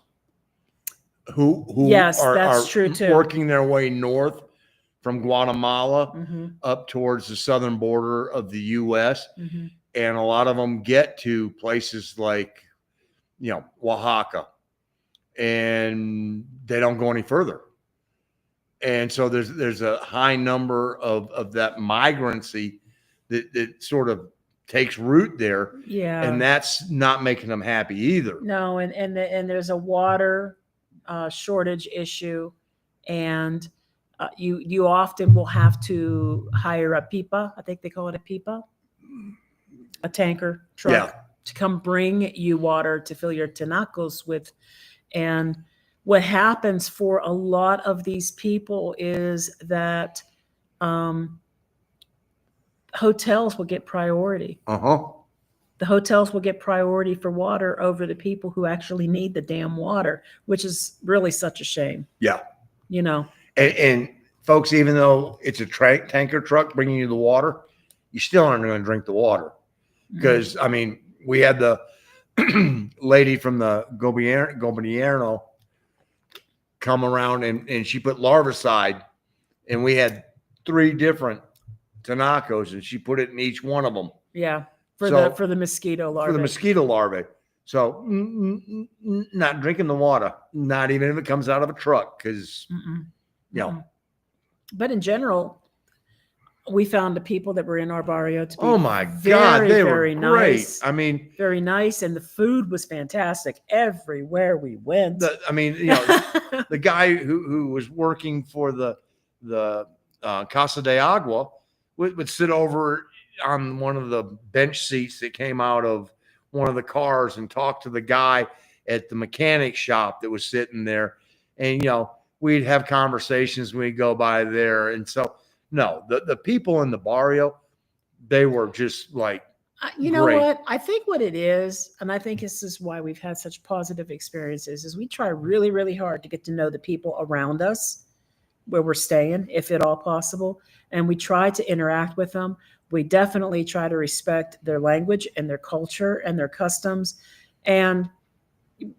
who Yes, are that's true too. working their way north from Guatemala Mm-hmm. up towards the southern border of the U.S. Mm-hmm. And a lot of them get to places like, Oaxaca, and they don't go any further. And so there's a high number of that migrancy that sort of takes root there, Yeah. and that's not making them happy either. No, and there's a water shortage issue, and you often will have to hire a pipa. I think they call it a pipa, a tanker truck, to come bring you water to fill your tinacos with. And what happens for a lot of these people is that hotels will get priority. The hotels will get priority for water over the people who actually need the damn water, which is really such a shame. Yeah. And folks, even though it's a tanker truck bringing you the water, you still aren't going to drink the water. Because, we had the lady from the Gobierno come around and she put larvicide, and we had 3 different tinacos, and she put it in each one of them. Yeah. For the mosquito larvae. For the mosquito larvae. So not drinking the water, not even if it comes out of a truck, because, But in general, we found the people that were in our barrio to be God, they very were great. Nice. Very nice, and the food was fantastic everywhere we went. The guy who was working for the Casa de Agua would sit over on one of the bench seats that came out of one of the cars and talk to the guy at the mechanic shop that was sitting there. And, we'd have conversations when we go by there. And so, no, the people in the barrio, they were just like, great. What? I think what it is, and I think this is why we've had such positive experiences, is we try really, really hard to get to know the people around us where we're staying, if at all possible. And we try to interact with them. We definitely try to respect their language and their culture and their customs. And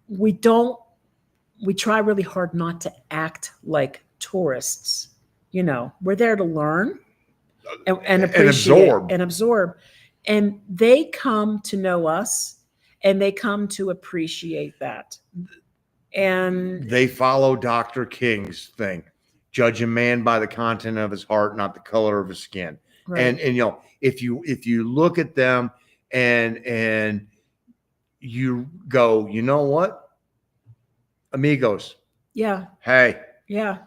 we try really hard not to act like tourists. We're there to learn and appreciate and absorb. And they come to know us, and they come to appreciate that. And they follow Dr. King's thing. Judge a man by the content of his heart, not the color of his skin. Right. And if you look at them and you go, you know what? Amigos. Yeah. Hey. Yeah.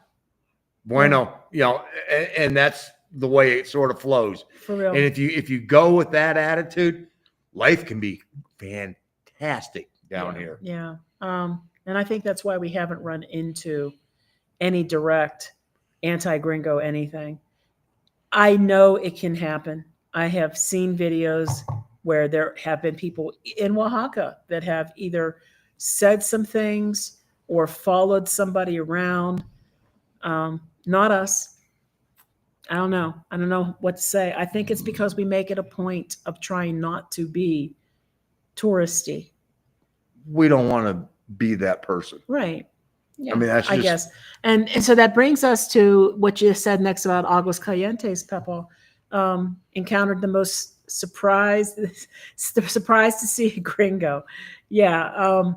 Bueno. Yeah. And that's the way it sort of flows. For real. And if you go with that attitude, life can be fantastic down here. Yeah. And I think that's why we haven't run into any direct anti-gringo anything. I know it can happen. I have seen videos where there have been people in Oaxaca that have either said some things or followed somebody around. Not us. I don't know. I don't know what to say. I think it's because we make it a point of trying not to be touristy. We don't want to be that person. Right. Yeah, that's just, I guess. And so that brings us to what you said next about Aguas Calientes, Pepo. Encountered the most surprised to see a gringo. Yeah.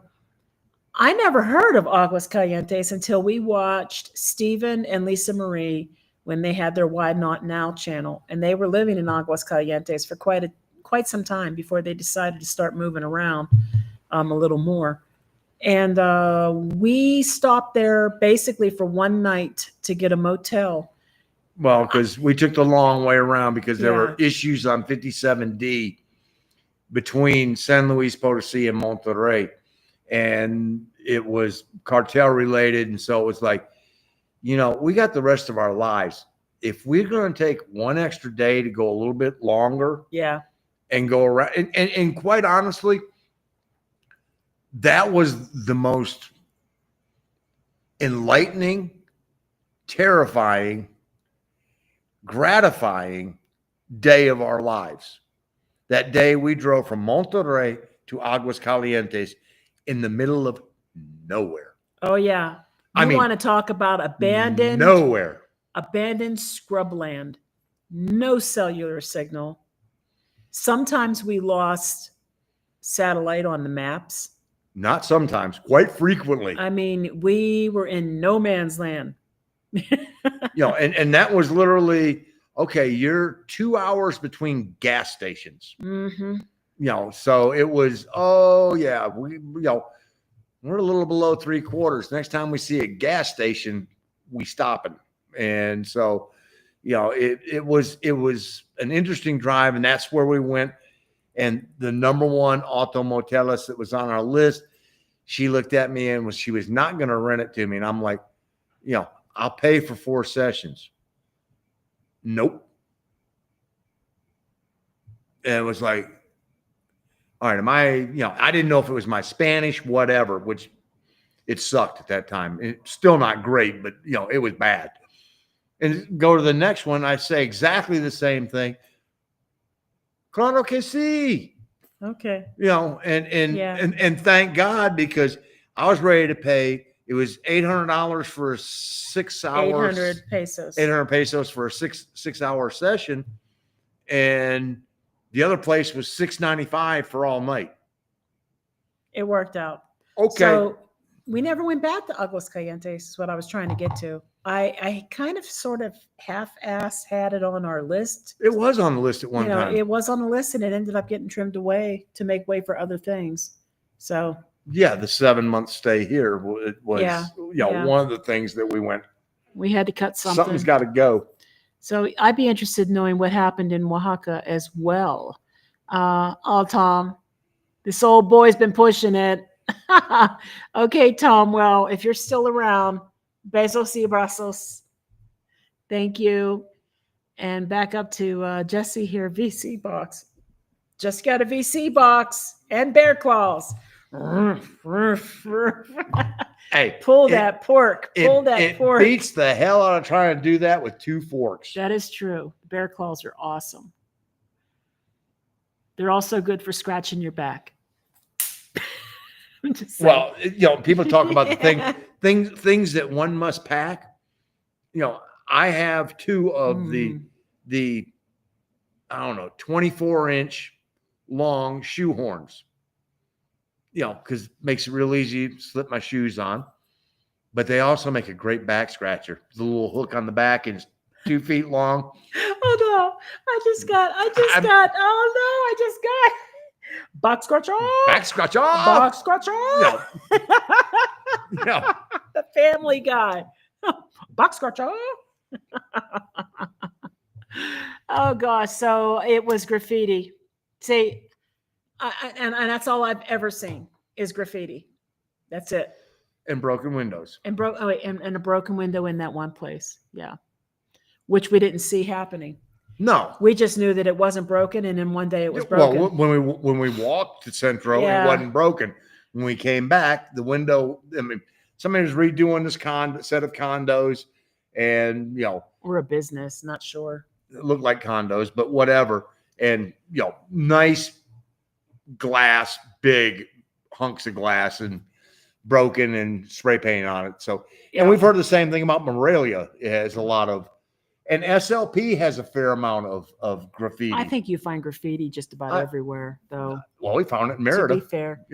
I never heard of Aguas Calientes until we watched Stephen and Lisa Marie when they had their Why Not Now channel. And they were living in Aguas Calientes for quite some time before they decided to start moving around a little more. And we stopped there basically for one night to get a motel. Well, because we took the long way around because there were issues on 57D between San Luis Potosí and Monterrey. And it was cartel related. And so it was like, we got the rest of our lives. If we're going to take one extra day to go a little bit longer and go around, and quite honestly, that was the most enlightening, terrifying, gratifying day of our lives. That day we drove from Monterrey to Aguas Calientes in the middle of nowhere. Oh yeah. You want to talk about abandoned scrubland. No cellular signal. Sometimes we lost satellite on the maps. Not sometimes, quite frequently. I mean, we were in no man's land. And that was literally, okay, you're 2 hours between gas stations. Mm-hmm. So it was, oh yeah, we're a little below 3/4. Next time we see a gas station, we stop it. And so, it was an interesting drive, and that's where we went. And the number one automoteles that was on our list, she looked at me and she was not going to rent it to me. And I'm like, I'll pay for 4 sessions. Nope. And it was like, all right, I didn't know if it was my Spanish, whatever, which it sucked at that time. It's still not great, but it was bad. And go to the next one, I say exactly the same thing. Claro que sí. Okay. And thank God, because I was ready to pay. It was $800 for 6 hours. 800 pesos. 800 pesos for a 6-hour session, and the other place was $695 for all night. It worked out. Okay. So we never went back to Aguas Calientes, is what I was trying to get to. I kind of sort of half-ass had it on our list. It was on the list at one time. It was on the list, and it ended up getting trimmed away to make way for other things. So yeah, the 7-month stay here was one of the things that we went. We had to cut something. Something's got to go. So I'd be interested in knowing what happened in Oaxaca as well. Tom, this old boy's been pushing it. Okay, Tom. Well, if you're still around, besos y abrazos. Thank you. And back up to Jesse here. VC box. Just got a VC box and bear claws. Hey, pull that pork. It beats the hell out of trying to do that with 2 forks. That is true. Bear claws are awesome. They're also good for scratching your back. Well, people talk about the things that one must pack. I have 2 of the 24-inch long shoe horns. Because it makes it real easy to slip my shoes on. But they also make a great back scratcher. The little hook on the back is 2 feet long. Oh no! I just got back scratcher. Back scratcher. Back scratcher. No. The Family Guy. Back scratcher. Oh gosh! So it was graffiti. See. And that's all I've ever seen is graffiti. That's it. And broken windows. And a broken window in that one place. Yeah. Which we didn't see happening. No. We just knew that it wasn't broken, and then one day it was broken. Well, when we walked to Centro, it wasn't broken. When we came back, the window, somebody was redoing this set of condos, and or a business, not sure. It looked like condos, but whatever. And nice glass, big hunks of glass, and broken and spray paint on it. So, and we've heard the same thing about Morelia. It has a lot of, and SLP has a fair amount of graffiti. I think you find graffiti just about everywhere, though. Well, we found it in Merida. To be fair,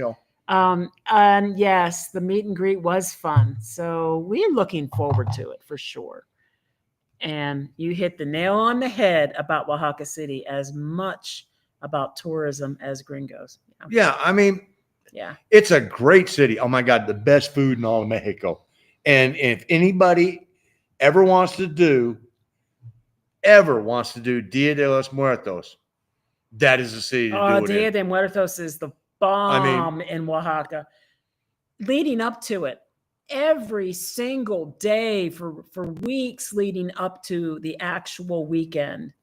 and yes, the meet and greet was fun. So we're looking forward to it for sure. And you hit the nail on the head about Oaxaca City, as much about tourism as Gringos. Yeah, it's a great city. Oh my God, the best food in all of Mexico. And if anybody ever wants to do Dia de los Muertos, that is the city to do it. Dia de Muertos is the bomb in Oaxaca. Leading up to it, every single day for weeks leading up to the actual weekend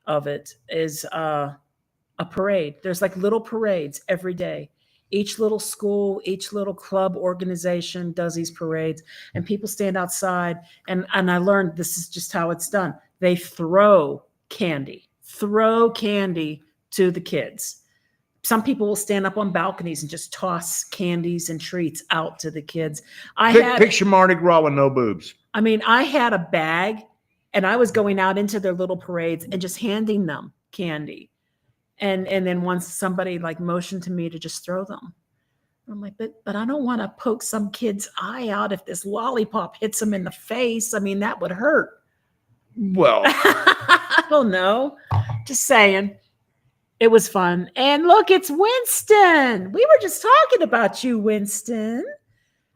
of it is a parade. There's like little parades every day. Each little school, each little club organization does these parades, and people stand outside. And I learned this is just how it's done. They throw candy to the kids. some people will stand up on balconies and just toss candies and treats out to the kids. Picture Mardi Gras with no boobs. I mean, I had a bag and I was going out into their little parades and just handing them candy. And then once somebody like motioned to me to just throw them. I'm like, but I don't want to poke some kid's eye out if this lollipop hits them in the face. I mean, that would hurt. Well, I don't know. Just saying. It was fun. And look, it's Winston. We were just talking about you, Winston,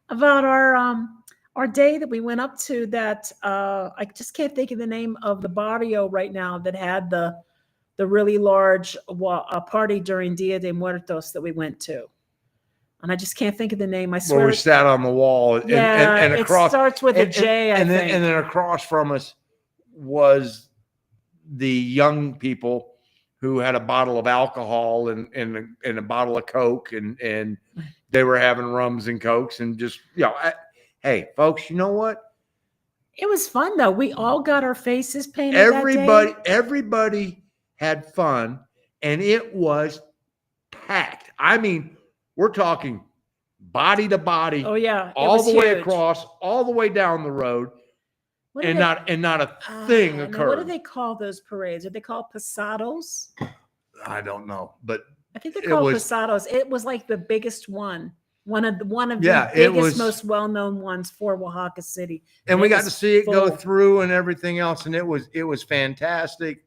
about our day that we went up to that I just can't think of the name of the barrio right now that had the really large party during Dia de Muertos that we went to. And I just can't think of the name. I swear. Where we sat on the wall. And across, it starts with a J, I think. And then across from us was the young people who had a bottle of alcohol and a bottle of Coke, and they were having rums and Cokes and just, hey, folks, you know what? It was fun, though. We all got our faces painted Everybody had fun, and it was packed. I mean, we're talking body to body. Oh, yeah. All the way across, all the way down the road. Not a thing occurred. What do they call those parades? Are they called pasados? I don't know, but I think they're called pasados. It was like the biggest one of the biggest, most well-known ones for Oaxaca City. And we got to see it go through and everything else, and it was fantastic.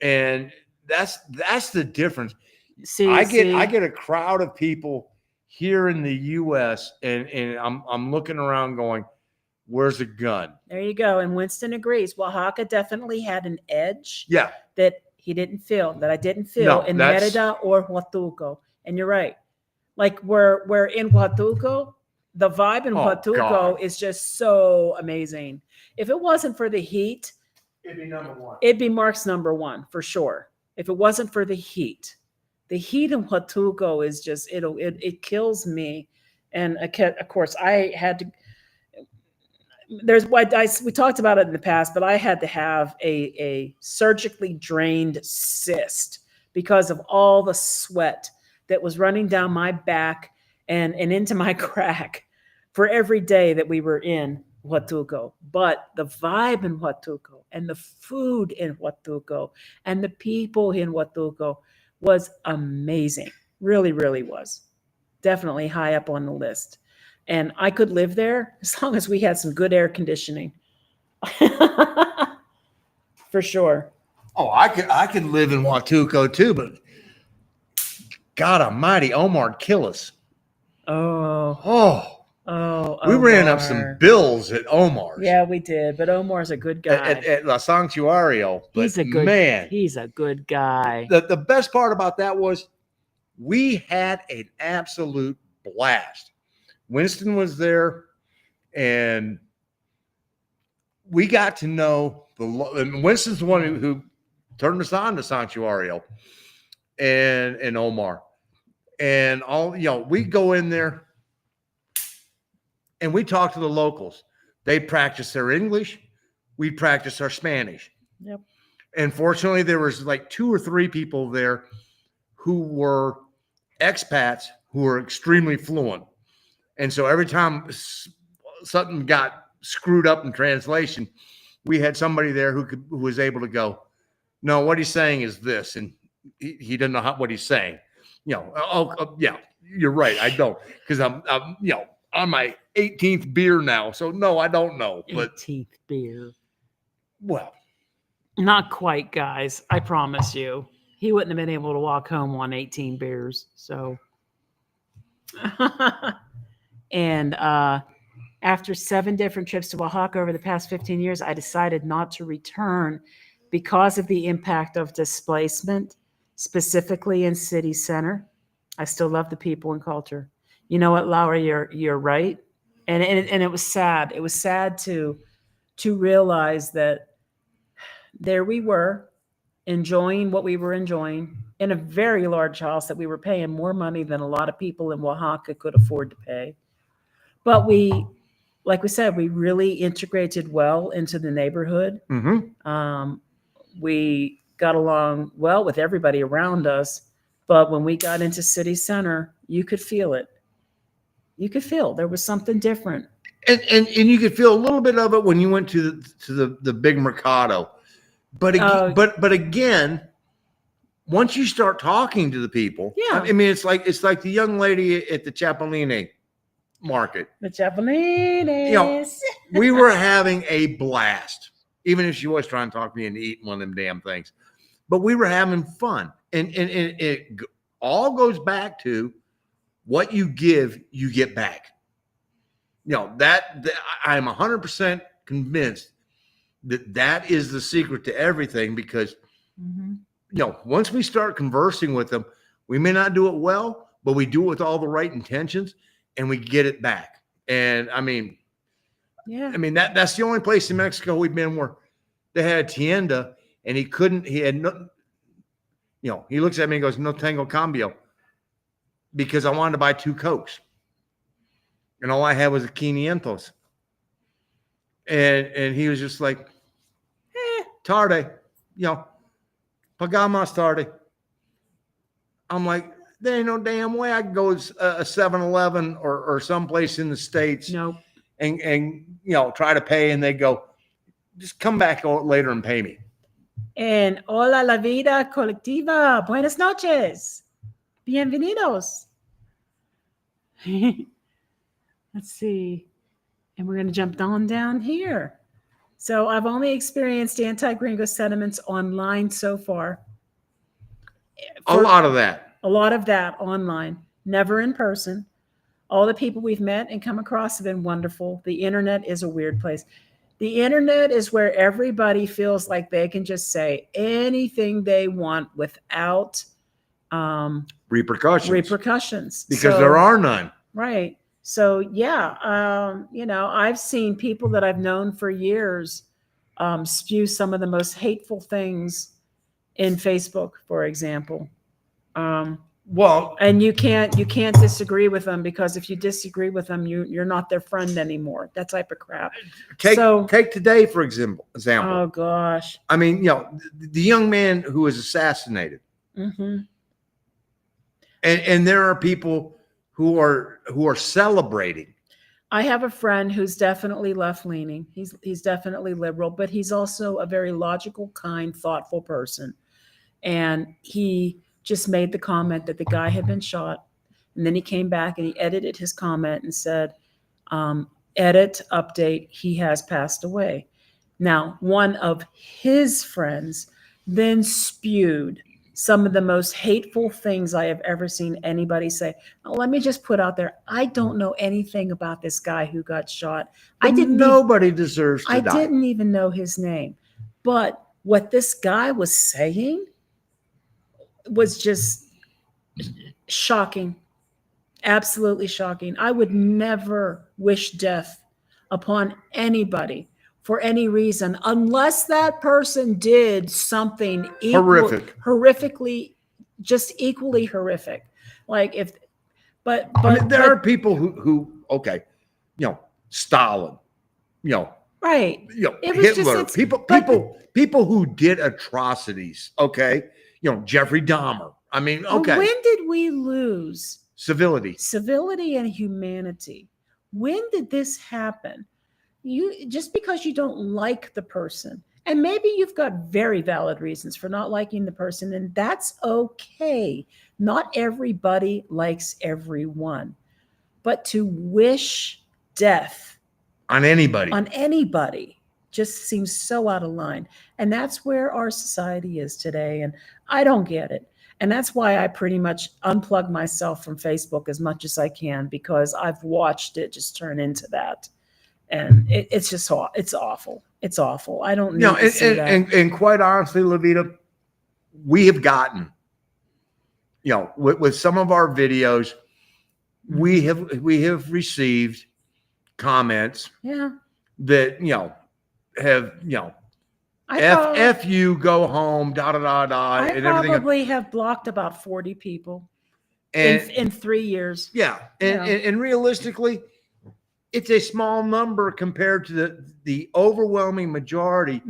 And that's the difference. I get a crowd of people here in the U.S. and I'm looking around going, where's the gun? There you go. And Winston agrees. Oaxaca definitely had an edge. Yeah. That I didn't feel in Merida or Huatulco. And you're right. Like we're in Huatulco, the vibe in Huatulco is just so amazing. If it wasn't for the heat, it'd be number one. It'd be Mark's number one for sure. If it wasn't for the heat in Huatulco is just, it kills me. And of course I had to, we talked about it in the past, but I had to have a surgically drained cyst because of all the sweat that was running down my back and into my crack for every day that we were in Huatulco. But the vibe in Huatulco and the food in Huatulco and the people in Huatulco was amazing. Really, really was. Definitely high up on the list. And I could live there as long as we had some good air conditioning. For sure. Oh, I could live in Huatulco too, but God almighty, Omar'd kill us. Oh, we ran up some bills at Omar's. Yeah, we did. But Omar's a good guy. At La Sanctuario. He's a good man. He's a good guy. The best part about that was we had an absolute blast. Winston was there, and we got to know and Winston's the one who turned us on to Sanctuario and Omar. And we go in there and we talk to the locals. They practice their English. We practice our Spanish. Yep. And fortunately, there was like 2 or 3 people there who were expats who were extremely fluent. And so every time something got screwed up in translation, we had somebody there who was able to go, no, what he's saying is this. And he doesn't know what he's saying. Yeah, you're right. I don't, because I'm on my 18th beer now. So no, I don't know. But 18th beer. Well, not quite, guys. I promise you. He wouldn't have been able to walk home on 18 beers. So, and after 7 different trips to Oaxaca over the past 15 years, I decided not to return because of the impact of displacement, specifically in city center. I still love the people and culture. You know what, Laura, you're right. And it was sad. It was sad to realize that there we were enjoying what we were enjoying in a very large house that we were paying more money than a lot of people in Oaxaca could afford to pay. But we, like we said, we really integrated well into the neighborhood. Mm-hmm. We got along well with everybody around us, But when we got into city center, you could feel it. You could feel there was something different. And you could feel a little bit of it when you went to the big Mercado. But again, once you start talking to the people, Yeah. I mean, it's like the young lady at the Cipollini market. The Cipollini. You know, we were having a blast, even if she was trying to talk me into eating one of them damn things. But we were having fun, and it all goes back to what you give, you get back. You know, that I'm 100% convinced that is the secret to everything, because you know, once we start conversing with them, we may not do it well, but we do it with all the right intentions, and we get it back. And I mean, that's the only place in Mexico we've been where they had a tienda, and he had no, you know, he looks at me and goes, "No tengo cambio," because I wanted to buy 2 Cokes. And all I had was a 500. And he was just like, tarde, you know, pagamos tarde. I'm like, there ain't no damn way I could go to a 7-Eleven or someplace in the States and you know, try to pay, and they go, just come back later and pay me. And hola la vida colectiva. Buenas noches. Bienvenidos. Let's see. And we're going to jump on down here. So I've only experienced anti-gringo sentiments online so far. A lot of that. A lot of that online, never in person. All the people we've met and come across have been wonderful. The internet is a weird place. The internet is where everybody feels like they can just say anything they want without repercussions. Because there are none. Right. So, yeah, you know, I've seen people that I've known for years spew some of the most hateful things in Facebook, for example. Well, and you can't disagree with them, because if you disagree with them, you're not their friend anymore. That type of crap. Take today, for example. Oh, gosh. I mean, you know, the young man who was assassinated. And there are people who are celebrating. I have a friend who's definitely left-leaning. He's definitely liberal, but he's also a very logical, kind, thoughtful person. And he just made the comment that the guy had been shot. And then he came back and he edited his comment and said, edit, update, he has passed away. Now, one of his friends then spewed some of the most hateful things I have ever seen anybody say. Now, let me just put out there, I don't know anything about this guy who got shot. Nobody deserves to die. I didn't even know his name. But what this guy was saying was just shocking. Absolutely shocking. I would never wish death upon anybody for any reason, unless that person did something horrifically, just equally horrific. Like but I mean, there are people who okay, you know, Stalin, you know, right, you know, Hitler, people who did atrocities. Okay, you know, Jeffrey Dahmer. I mean, okay. When did we lose civility and humanity? When did this happen? You just because you don't like the person, and maybe you've got very valid reasons for not liking the person, and that's okay. Not everybody likes everyone, but to wish death on anybody just seems so out of line. And that's where our society is today, and I don't get it. And that's why I pretty much unplug myself from Facebook as much as I can, because I've watched it just turn into that. And it's just it's awful. It's awful. I don't need to see that. And quite honestly, Levita, we have gotten, you know, with some of our videos, we have received comments that, you know, have, you know, F you, go home, da da da da. I probably have blocked about 40 people in 3 years. Yeah. And realistically, it's a small number compared to the overwhelming majority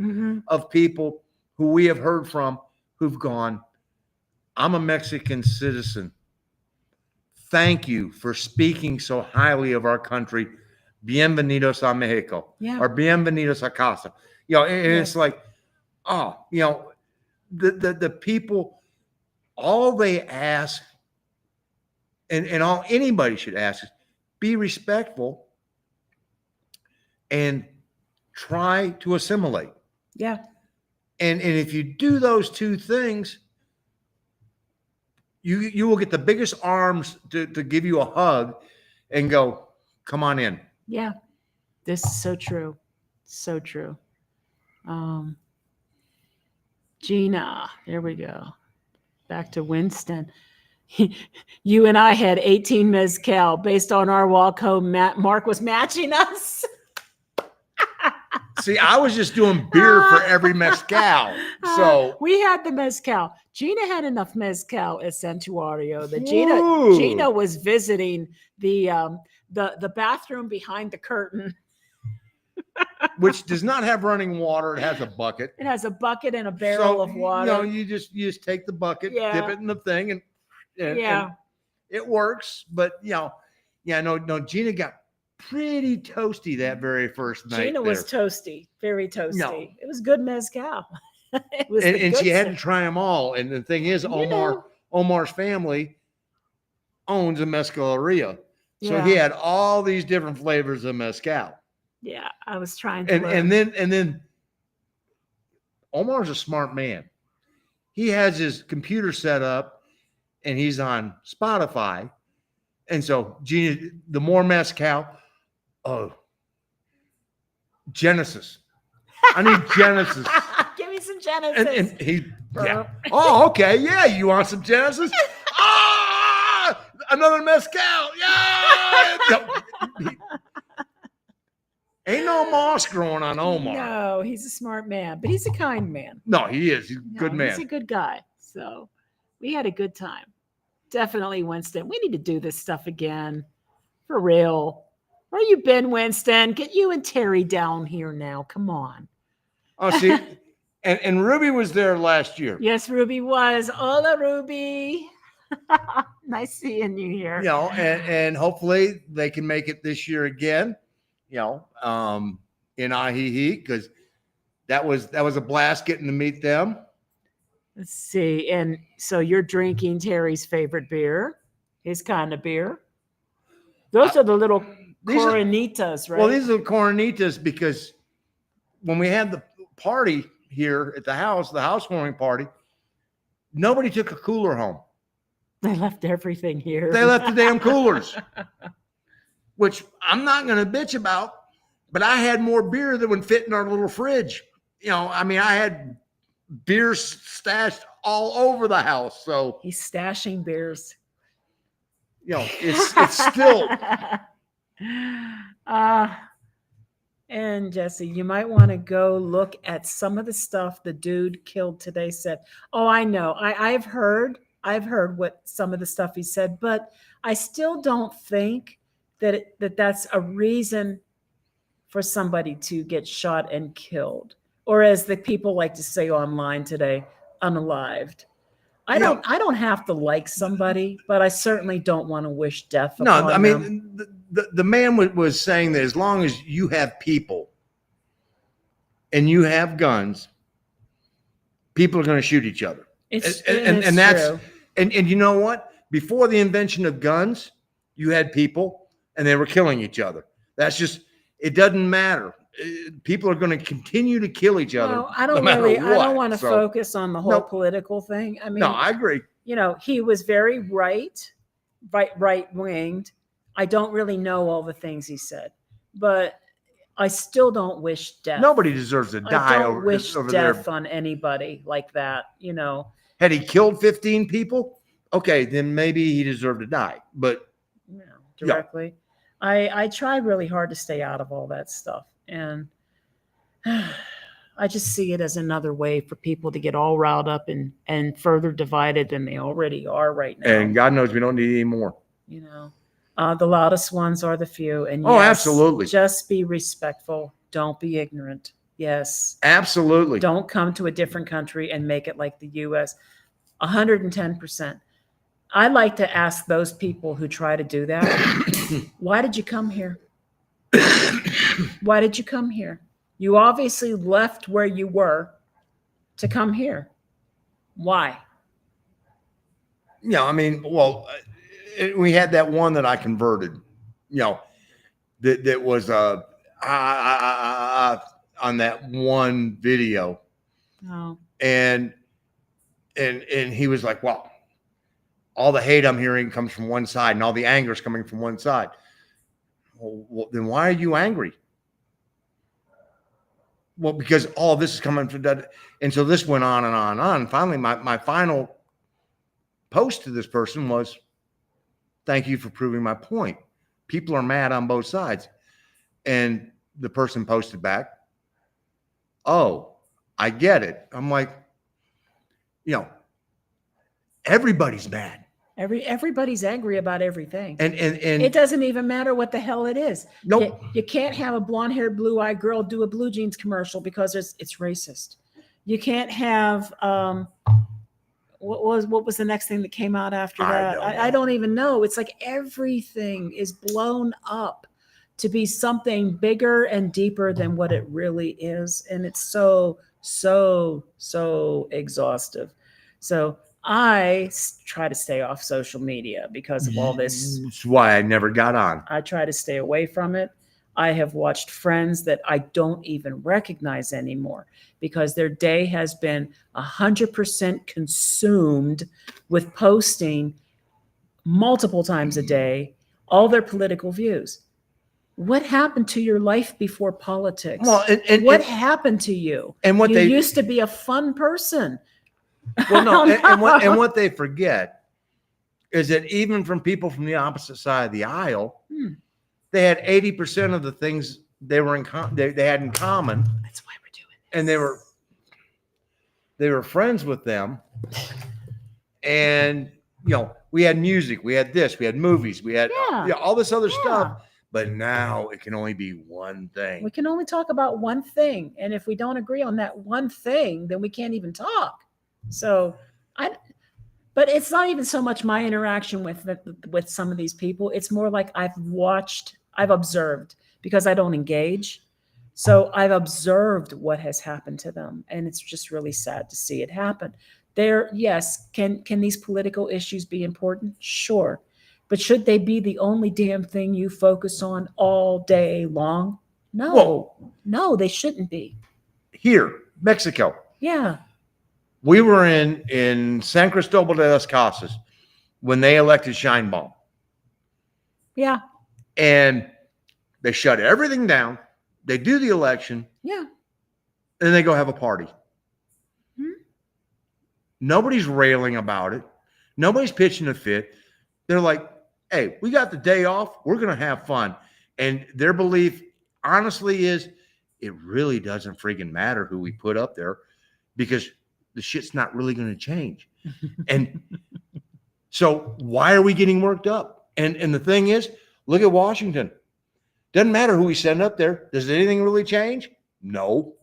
of people who we have heard from who've gone, I'm a Mexican citizen. Thank you for speaking so highly of our country. Bienvenidos a Mexico. Yeah. Or bienvenidos a casa. And it's like, oh, the people, all they ask, and all anybody should ask is be respectful and try to assimilate. Yeah. And if you do those two things, you will get the biggest arms to give you a hug and go, come on in. Yeah. This is so true. So true. Gina, there we go. Back to Winston. You and I had 18 mezcal based on our walk home. Mark was matching us. See, I was just doing beer for every mezcal. So we had the mezcal. Gina had enough mezcal at Santuario that Gina was visiting the bathroom behind the curtain. Which does not have running water. It has a bucket. It has a bucket and a barrel of water. You just take the bucket, dip it in the thing, and it works. But no, Gina got pretty toasty that very first night. Gina was toasty, very toasty. No. It was good mezcal. It was and she had to try them all. And the thing is, Omar's family owns a mezcaleria, so he had all these different flavors of mezcal. Yeah, I was trying to and then Omar's a smart man. He has his computer set up and he's on Spotify. And so Gina, the more mezcal, Genesis. I need Genesis. Give me some Genesis. And he oh, okay. Yeah, you want some Genesis? Another mezcal. Yeah. Ain't no moss growing on Omar. No, he's a smart man, but he's a kind man. No, he is. He's a good man. He's a good guy. So we had a good time. Definitely, Winston. We need to do this stuff again. For real. Where you been, Winston? Get you and Terry down here now. Come on. Oh, see, and Ruby was there last year. Yes, Ruby was. Hola, Ruby. Nice seeing you here. And hopefully they can make it this year again. In Ahihi, because that was a blast getting to meet them. Let's see. And so you're drinking Terry's favorite beer, his kind of beer. Those are the little Coronitas, right? Well, these are the Coronitas because when we had the party here at the housewarming party, nobody took a cooler home. They left everything here. They left the damn coolers. Which I'm not going to bitch about, but I had more beer than would fit in our little fridge. I had beers stashed all over the house. So he's stashing beers. It's still. And Jesse, you might want to go look at some of the stuff the dude killed today said. Oh, I know. I've heard what some of the stuff he said, but I still don't think that's a reason for somebody to get shot and killed, or as the people like to say online today, unalived. I don't have to like somebody, but I certainly don't want to wish death upon them. No, I mean, the man was saying that as long as you have people and you have guns, people are going to shoot each other. And that's true. And you know what? Before the invention of guns, you had people and they were killing each other. That's just, it doesn't matter. People are going to continue to kill each other. No, I don't want to focus on the whole political thing. I mean, no, I agree. He was very right-winged. I don't really know all the things he said, but I still don't wish death. Nobody deserves to die. I don't wish death on anybody like that. Had he killed 15 people, okay, then maybe he deserved to die. But directly. I try really hard to stay out of all that stuff. And I just see it as another way for people to get all riled up and further divided than they already are right now. And God knows we don't need any more. The loudest ones are the few. And absolutely. Just be respectful. Don't be ignorant. Yes. Absolutely. Don't come to a different country and make it like the U.S. 110%. I like to ask those people who try to do that, why did you come here? Why did you come here? You obviously left where you were to come here. Why? I mean, well, we had that one that I converted, that was on that one video. Oh. And he was like, well, all the hate I'm hearing comes from one side and all the anger is coming from one side. Well, then why are you angry? Well, because all this is coming from that. And so this went on and on and on. Finally, my final post to this person was, thank you for proving my point. People are mad on both sides. And the person posted back, oh, I get it. I'm like, everybody's mad. Everybody's angry about everything. And it doesn't even matter what the hell it is. Nope. You can't have a blonde-haired, blue-eyed girl do a blue jeans commercial because it's racist. You can't have what was the next thing that came out after that? I don't even know. It's like everything is blown up to be something bigger and deeper than what it really is. And it's so exhaustive. So I try to stay off social media because of all this. That's why I never got on. I try to stay away from it. I have watched friends that I don't even recognize anymore because their day has been 100% consumed with posting multiple times a day all their political views. What happened to your life before politics? Well, what happened to you? And what you they used to be a fun person. Well, no, and what they forget is that even from people from the opposite side of the aisle, they had 80% of the things they were they had in common. That's why we're doing this. And they were friends with them. And we had music, we had this, we had movies, we had all this other stuff. But now it can only be one thing. We can only talk about one thing. And if we don't agree on that one thing, then we can't even talk. So but it's not even so much my interaction with some of these people. It's more like I've observed because I don't engage. So I've observed what has happened to them. And it's just really sad to see it happen. Yes, can these political issues be important? Sure. But should they be the only damn thing you focus on all day long? No, no, they shouldn't be. Here, Mexico. Yeah. We were in San Cristobal de las Casas when they elected Sheinbaum. Yeah. And they shut everything down. They do the election. Yeah. And they go have a party. Nobody's railing about it. Nobody's pitching a fit. They're like, hey, we got the day off. We're going to have fun. And their belief, honestly, is it really doesn't freaking matter who we put up there because the shit's not really going to change. And so why are we getting worked up? And the thing is, look at Washington. Doesn't matter who we send up there. Does anything really change? No.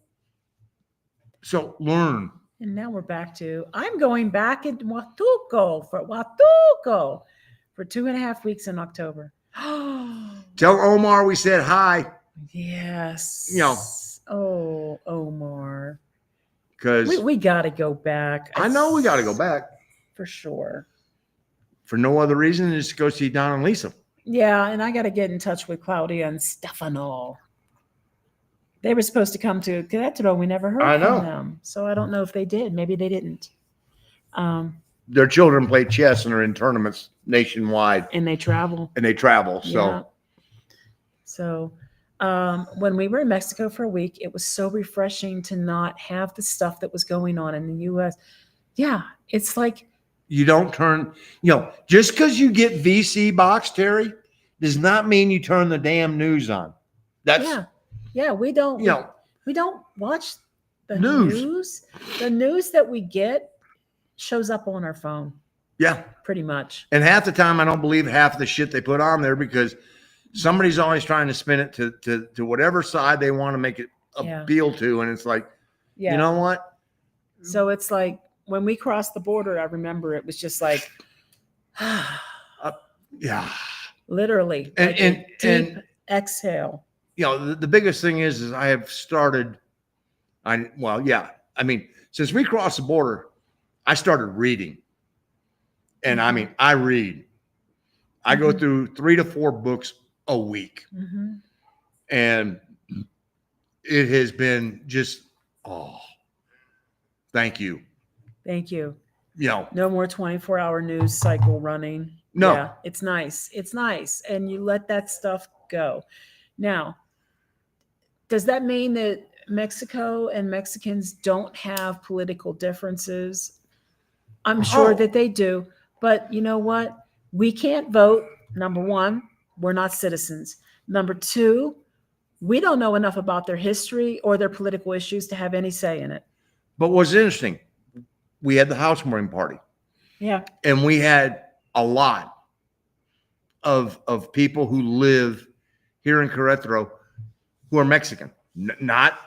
So learn. And now we're back to, I'm going back in Huatuco for 2.5 weeks in October. Tell Omar we said hi. Yes. Oh, Omar. Because we got to go back. I know we got to go back. For sure. For no other reason than just to go see Don and Lisa. Yeah, and I got to get in touch with Claudia and Stefano. They were supposed to come to Querétaro. We never heard from them. So I don't know if they did. Maybe they didn't. Their children play chess and are in tournaments nationwide. And they travel. So. Yeah. So when we were in Mexico for a week, it was so refreshing to not have the stuff that was going on in the U.S. Yeah, it's like. You don't turn, just because you get VC box, Terry, does not mean you turn the damn news on. That's. Yeah, we don't. We don't watch the news. The news that we get shows up on our phone. Yeah. Pretty much. And half the time, I don't believe half the shit they put on there because somebody's always trying to spin it to whatever side they want to make it appeal to. And it's like, you know what? So it's like when we crossed the border, I remember it was just like, Yeah. literally, And, like and, a deep and, exhale. you know, the biggest thing is I have started, I mean, since we crossed the border, I started reading. And I mean, I read. I go through 3 to 4 books a week. And it has been just, thank you. Thank you. You know, No more 24-hour news cycle running. No. Yeah, it's nice. It's nice. And you let that stuff go. Now, does that mean that Mexico and Mexicans don't have political differences? I'm sure that they do. But you know what? We can't vote. Number one, we're not citizens. Number two, we don't know enough about their history or their political issues to have any say in it. But what's interesting, we had the housewarming party. Yeah. And we had a lot of people who live here in Querétaro who are Mexican, not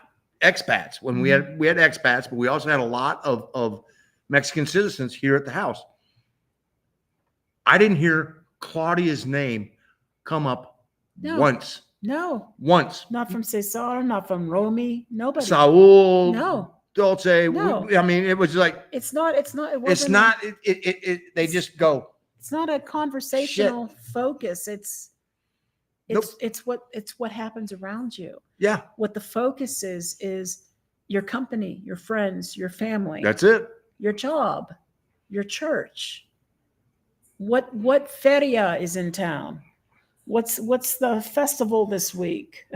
expats. When we had expats, but we also had a lot of Mexican citizens here at the house. I didn't hear Claudia's name come up once. No. Once. Not from Cesar, not from Romy, nobody. Saul. No. Dolce. No. I mean, it was like it wasn't they just go. It's not a conversational focus. It's what happens around you. Yeah. What the focus is your company, your friends, your family. That's it. Your job, your church. What feria is in town? What's the festival this week?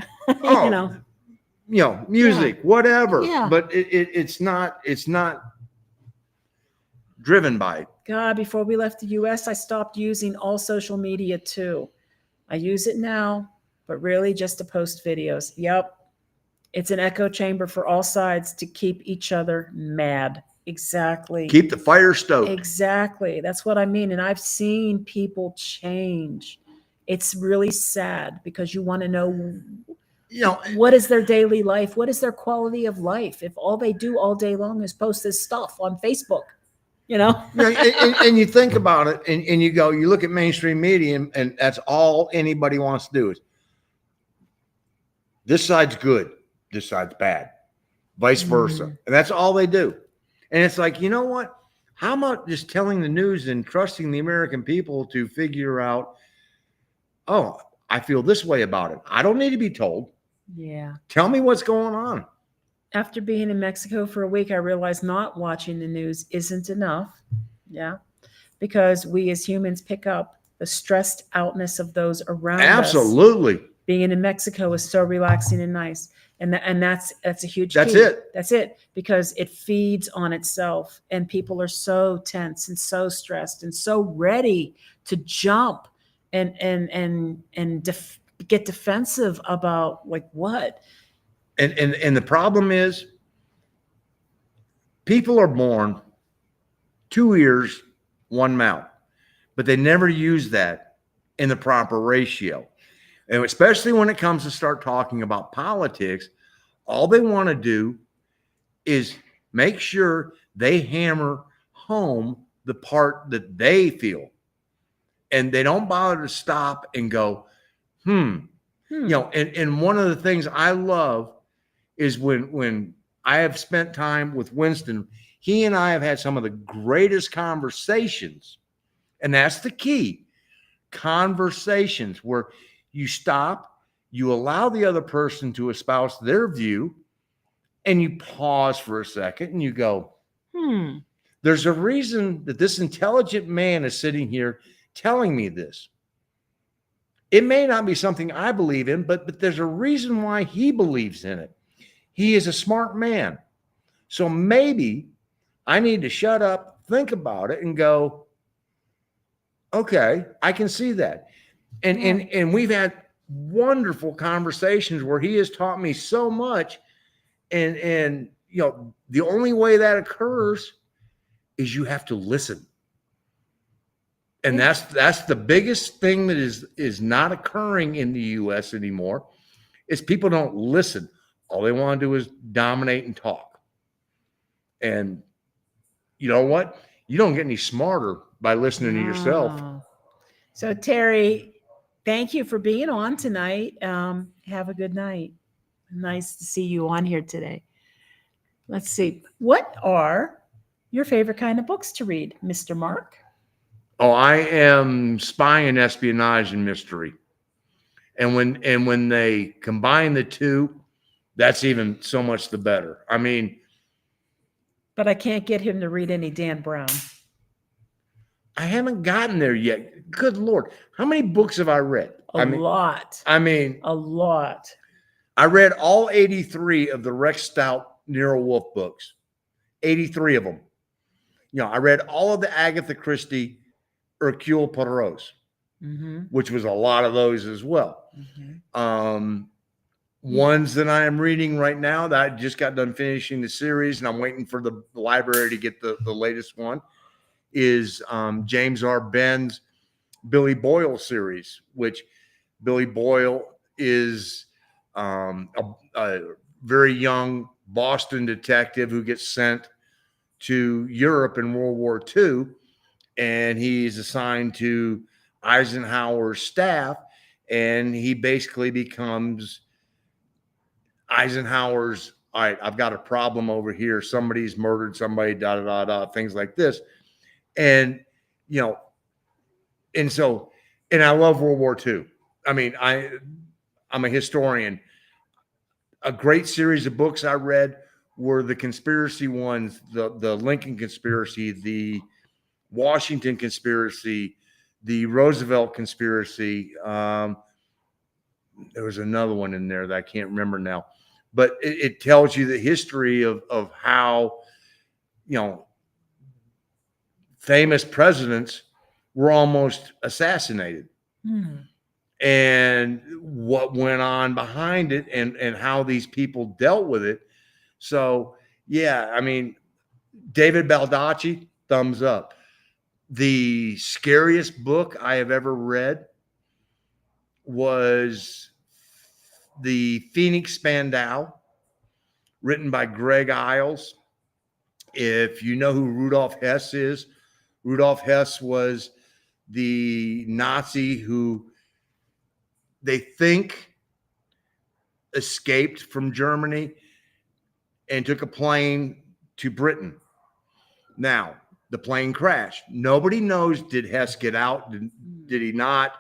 Music, whatever. Yeah. But it's not driven by. God, before we left the US, I stopped using all social media too. I use it now, but really just to post videos. Yep. It's an echo chamber for all sides to keep each other mad. Exactly. Keep the fire stoked. Exactly. That's what I mean. And I've seen people change. It's really sad because you want to know, what is their daily life? What is their quality of life? If all they do all day long is post this stuff on Facebook, and you think about it and you look at mainstream media and that's all anybody wants to do is this side's good, this side's bad, vice versa. And that's all they do. And it's like, you know what? How about just telling the news and trusting the American people to figure out, oh, I feel this way about it. I don't need to be told. Yeah. Tell me what's going on. After being in Mexico for a week, I realized not watching the news isn't enough. Yeah. Because we as humans pick up the stressed outness of those around us. Absolutely. Being in Mexico is so relaxing and nice. And that's a huge key. That's it. That's it. Because it feeds on itself. And people are so tense and so stressed and so ready to jump and get defensive about like what? And the problem is people are born 2 ears, 1 mouth, but they never use that in the proper ratio. And especially when it comes to start talking about politics, all they want to do is make sure they hammer home the part that they feel. And they don't bother to stop and go, and one of the things I love is when I have spent time with Winston, he and I have had some of the greatest conversations. And that's the key. Conversations where you stop, you allow the other person to espouse their view, and you pause for a second and you go, there's a reason that this intelligent man is sitting here telling me this. It may not be something I believe in, but there's a reason why he believes in it. He is a smart man. So maybe I need to shut up, think about it, and go, okay, I can see that. And we've had wonderful conversations where he has taught me so much. And the only way that occurs is you have to listen. And that's the biggest thing that is not occurring in the US anymore is people don't listen. All they want to do is dominate and talk. And you know what? You don't get any smarter by listening to yourself. Oh. So Terry, thank you for being on tonight. Have a good night. Nice to see you on here today. Let's see. What are your favorite kind of books to read, Mr. Mark? Oh, I am spy and espionage and mystery. And when they combine the two, that's even so much the better. I mean, But I can't get him to read any Dan Brown. I haven't gotten there yet. Good Lord. How many books have I read? A lot. I mean, A lot. I read all 83 of the Rex Stout Nero Wolfe books. 83 of them. You know, I read all of the Agatha Christie Hercule Poirot's, which was a lot of those as well. Ones that I am reading right now that I just got done finishing the series, and I'm waiting for the library to get the latest one, is James R. Benn's Billy Boyle series, which Billy Boyle is a very young Boston detective who gets sent to Europe in World War II, and he's assigned to Eisenhower's staff, and he basically becomes Eisenhower's, all right, I've got a problem over here. Somebody's murdered somebody, things like this. And, you know, and I love World War II. I mean, I'm a historian. A great series of books I read were the conspiracy ones, the Lincoln conspiracy, the Washington conspiracy, the Roosevelt conspiracy. There was another one in there that I can't remember now, but it tells you the history of how, you know, famous presidents were almost assassinated. And what went on behind it, and how these people dealt with it. So, yeah, I mean, David Baldacci, thumbs up. The scariest book I have ever read was The Phoenix Spandau, written by Greg Iles. If you know who Rudolf Hess is, Rudolf Hess was the Nazi who they think escaped from Germany and took a plane to Britain. Now, the plane crashed. Nobody knows, did Hess get out? Did he not?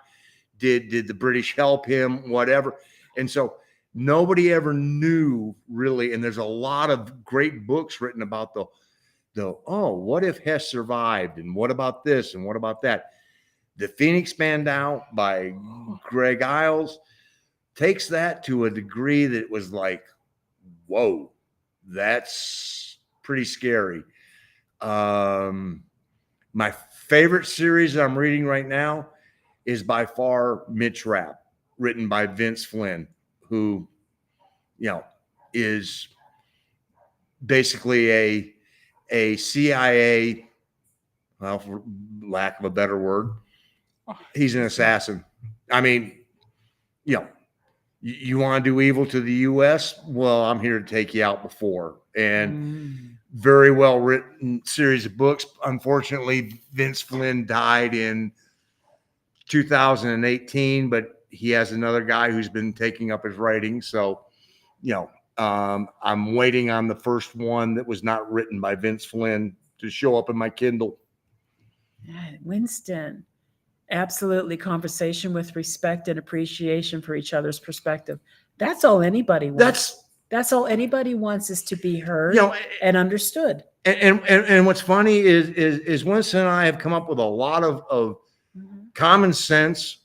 Did the British help him? Whatever. And so nobody ever knew really. And there's a lot of great books written about what if Hess survived? And what about this? And what about that? The Phoenix Spandau by Greg Iles takes that to a degree that it was like, whoa, that's pretty scary. My favorite series I'm reading right now is by far Mitch Rapp, written by Vince Flynn, who, you know, is basically a CIA, well, for lack of a better word, he's an assassin. I mean, you know, you want to do evil to the U.S.? Well, I'm here to take you out before. And very well written series of books. Unfortunately, Vince Flynn died in 2018, but he has another guy who's been taking up his writing. So, you know, I'm waiting on the first one that was not written by Vince Flynn to show up in my Kindle. Winston, absolutely. Conversation with respect and appreciation for each other's perspective. That's all anybody wants. That's all anybody wants, is to be heard, you know, and understood. And what's funny is Winston and I have come up with a lot of common sense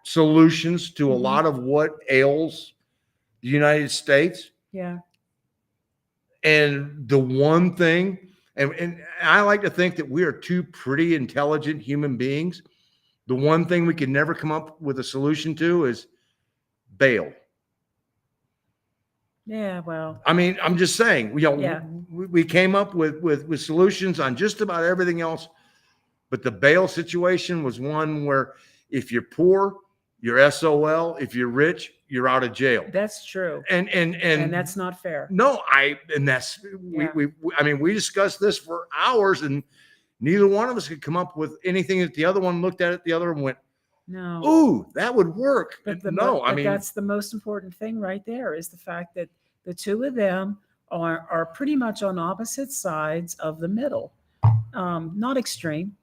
solutions to a lot of what ails the United States. Yeah. And the one thing, and I like to think that we are two pretty intelligent human beings. The one thing we can never come up with a solution to is bail. Yeah, well, I mean, I'm just saying, you know, we came up with solutions on just about everything else, but the bail situation was one where if you're poor, You're SOL. If you're rich, you're out of jail. That's true. And that's not fair. No, that's Yeah. we discussed this for hours, and neither one of us could come up with anything that the other one looked at it, the other one went, No. ooh, that would work. But that's the most important thing right there, is the fact that the two of them are pretty much on opposite sides of the middle. Not extreme,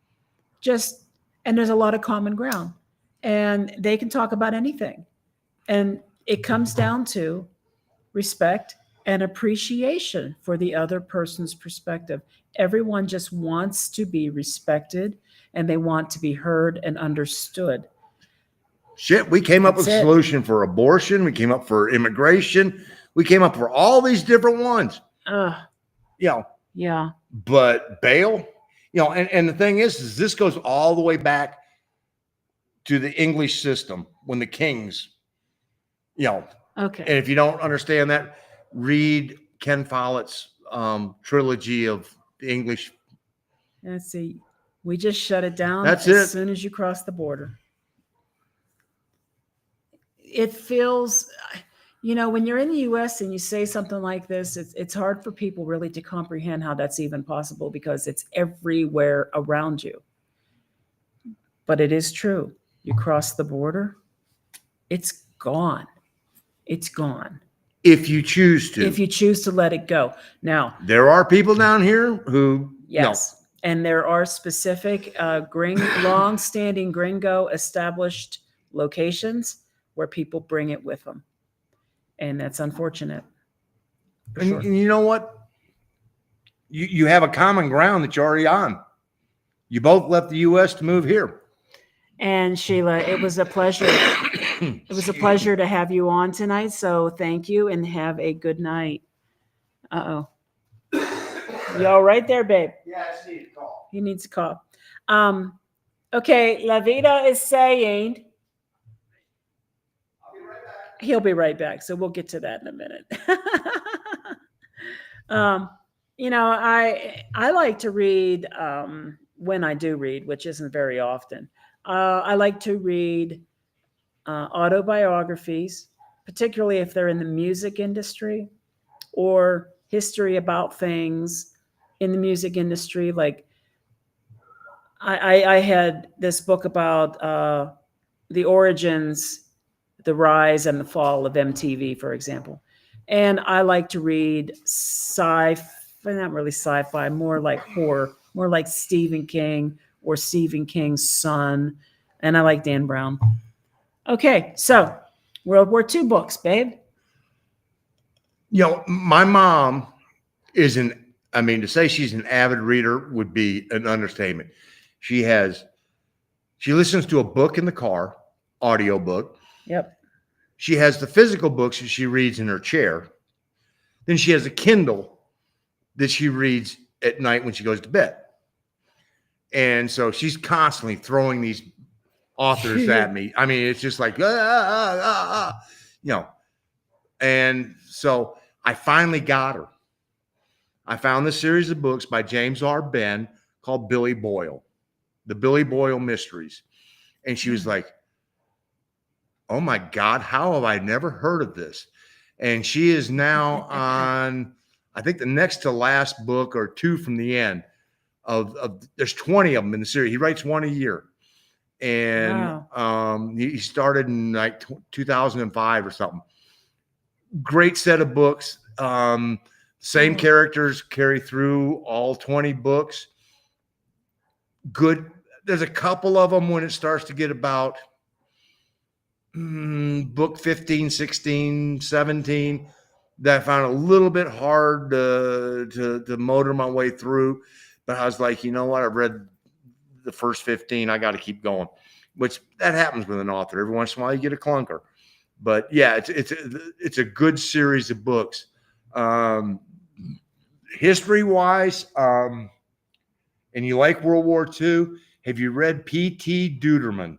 and there's a lot of common ground, and they can talk about anything. And it comes down to respect and appreciation for the other person's perspective. Everyone just wants to be respected, and they want to be heard and understood. Shit, we came up with a solution for abortion. We came up for immigration. We came up for all these different ones. Yeah. But bail, and the thing is this goes all the way back to the English system when the kings, Okay. And if you don't understand that, read Ken Follett's trilogy of the English. Let's see. We just shut it down as soon as you cross the border. It feels, when you're in the U.S. and you say something like this, it's hard for people really to comprehend how that's even possible, because it's everywhere around you. But it is true. You cross the border, it's gone. It's gone. If you choose to. If you choose to let it go. Now, there are people down here who. Yes. No. And there are specific long-standing gringo established locations where people bring it with them. And that's unfortunate. And you know what? You have a common ground that you're already on. You both left the U.S. to move here. And Sheila, it was a pleasure. It was a pleasure to have you on tonight. So thank you, and have a good night. Uh-oh. You all right there, babe? Yeah, I just need a call. He needs a call. Okay, La Vida is saying he'll be right back. So we'll get to that in a minute. I like to read when I do read, which isn't very often. I like to read autobiographies, particularly if they're in the music industry, or history about things in the music industry. Like I had this book about the origins, the rise and the fall of MTV, for example. And I like to read not really sci-fi, more like horror, more like Stephen King or Stephen King's son. And I like Dan Brown. Okay, so World War II books, babe. My mom to say she's an avid reader would be an understatement. She listens to a book in the car, audiobook. Yep. She has the physical books that she reads in her chair. Then she has a Kindle that she reads at night when she goes to bed. And so she's constantly throwing these authors at me. I mean, it's just like, And so I finally got her. I found this series of books by James R. Ben called Billy Boyle, the Billy Boyle Mysteries. And she was like, oh my God, how have I never heard of this? And she is now on, I think, the next to last book or two from the end of there's 20 of them in the series. He writes one a year. And wow. He started in like 2005 or something. Great set of books. Same characters carry through all 20 books. Good. There's a couple of them when it starts to get about book 15, 16, 17 that I found a little bit hard to motor my way through. But I was like, you know what? I've read the first 15. I got to keep going, which that happens with an author. Every once in a while you get a clunker. But yeah, it's a good series of books. History-wise, and you like World War II, have you read P.T. Duderman?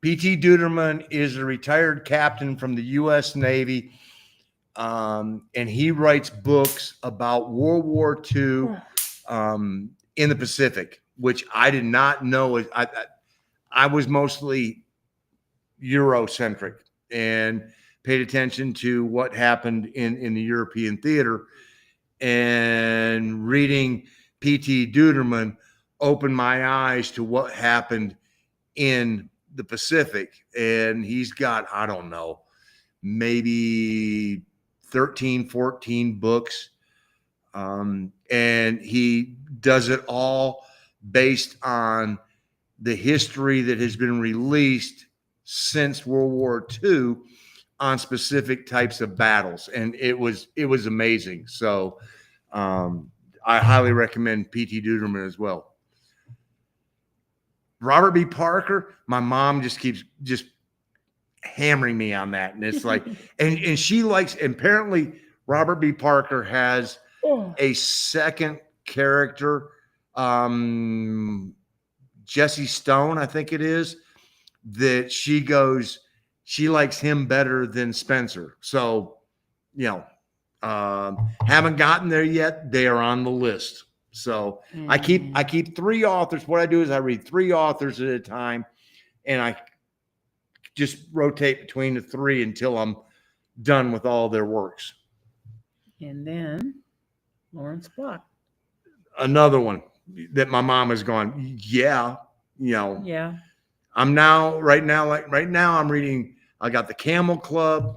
P.T. Duderman is a retired captain from the U.S. Navy, and he writes books about World War II in the Pacific, which I did not know. I was mostly Eurocentric and paid attention to what happened in the European theater, and reading P.T. Duderman opened my eyes to what happened in the Pacific. And he's got, I don't know, maybe 13, 14 books. And he does it all based on the history that has been released since World War II on specific types of battles. And it was amazing. So I highly recommend P.T. Duderman as well. Robert B. Parker, my mom just keeps hammering me on that. And it's like, and she likes, and apparently Robert B. Parker has a second character, Jesse Stone, I think it is, that she likes him better than Spencer. So, haven't gotten there yet. They are on the list. So I keep 3 authors. What I do is I read 3 authors at a time, and I just rotate between the 3 until I'm done with all their works. And then Lawrence Block. Another one that my mom has gone, yeah. I'm right now I'm reading, I got the Camel Club.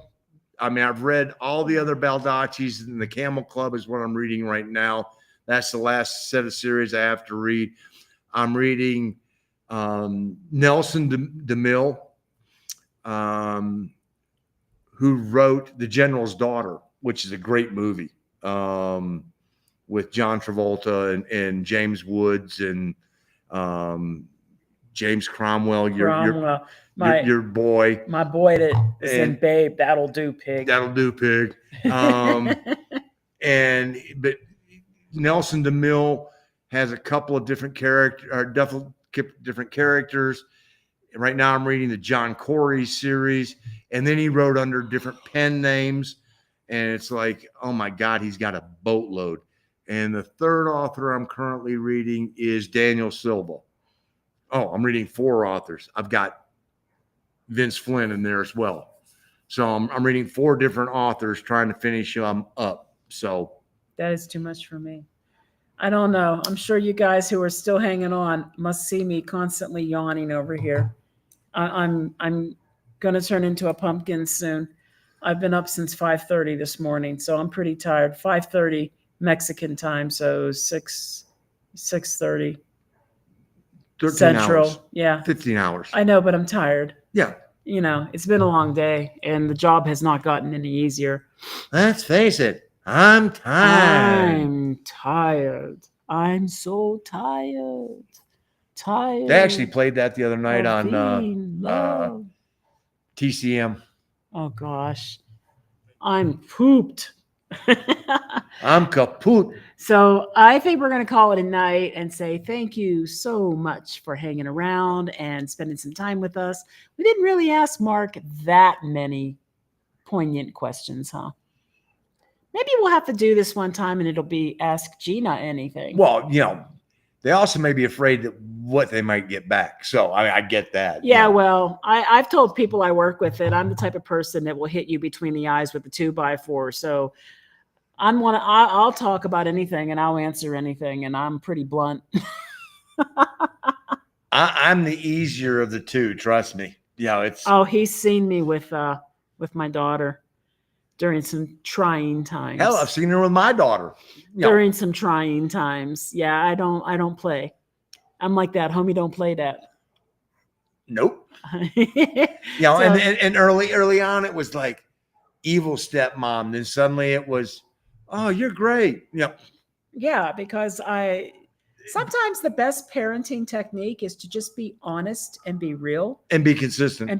I mean, I've read all the other Baldaccis, and the Camel Club is what I'm reading right now. That's the last set of series I have to read. I'm reading Nelson DeMille, who wrote The General's Daughter, which is a great movie, with John Travolta and James Woods and James Cromwell, your boy. My boy that is in Babe, That'll Do Pig. That'll Do Pig. But Nelson DeMille has a couple of different different characters. Right now I'm reading the John Corey series, and then he wrote under different pen names, and it's like, oh my God, he's got a boatload. And the third author I'm currently reading is Daniel Silva. Oh, I'm reading 4 authors. I've got Vince Flynn in there as well. So I'm reading 4 different authors, trying to finish them up. So that is too much for me. I don't know. I'm sure you guys who are still hanging on must see me constantly yawning over here. I'm going to turn into a pumpkin soon. I've been up since 5:30 this morning, so I'm pretty tired. 5:30 Mexican time, so 6:30 Central. Hours. Yeah. 15 hours. I know, but I'm tired. Yeah. It's been a long day, and the job has not gotten any easier. Let's face it. I'm tired. I'm tired. I'm so tired. Tired. They actually played that the other night on TCM. Oh gosh, I'm pooped. I'm kaput. So I think we're going to call it a night and say thank you so much for hanging around and spending some time with us. We didn't really ask Mark that many poignant questions, huh? Maybe we'll have to do this one time and it'll be Ask Gina Anything. Well, they also may be afraid that what they might get back. So I get that. Yeah, well, I've told people I work with that I'm the type of person that will hit you between the eyes with the 2x4. So I'll talk about anything and I'll answer anything, and I'm pretty blunt. I'm the easier of the 2. Trust me. He's seen me with my daughter during some trying times. Hell, I've seen her with my daughter during some trying times. Yeah, I don't play. I'm like that, homie. Don't play that. Nope. And early on it was like evil stepmom. Then suddenly it was, oh, you're great. Yeah, because sometimes the best parenting technique is to just be honest and be real and be consistent.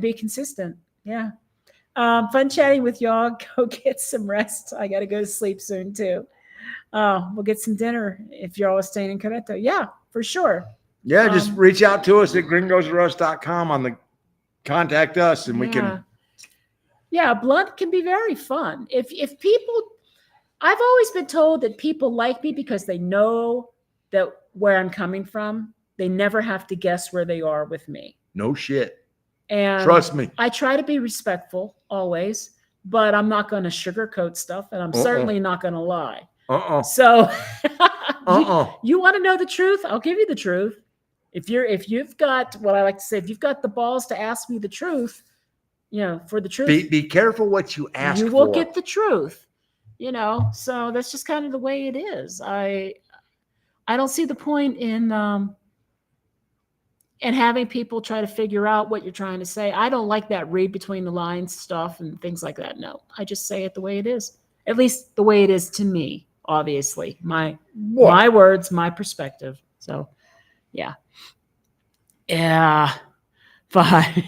Yeah. Fun chatting with y'all. Go get some rest. I got to go to sleep soon too. We'll get some dinner if you're all staying in Querétaro. Yeah, for sure. Yeah, just reach out to us at gringosrus.com on the contact us, and we can. Yeah, blood can be very fun. If people, I've always been told that people like me because they know that where I'm coming from. They never have to guess where they are with me. No shit. And Trust me. I try to be respectful always, but I'm not going to sugarcoat stuff, and I'm certainly not going to lie. So you want to know the truth? I'll give you the truth. If you've got what I like to say, if you've got the balls to ask me the truth, for the truth, be careful what you ask for. You will get the truth, so that's just kind of the way it is. I don't see the point in having people try to figure out what you're trying to say. I don't like that read between the lines stuff and things like that. No, I just say it the way it is, at least the way it is to me. Obviously, my words, my perspective. So, yeah. Fine.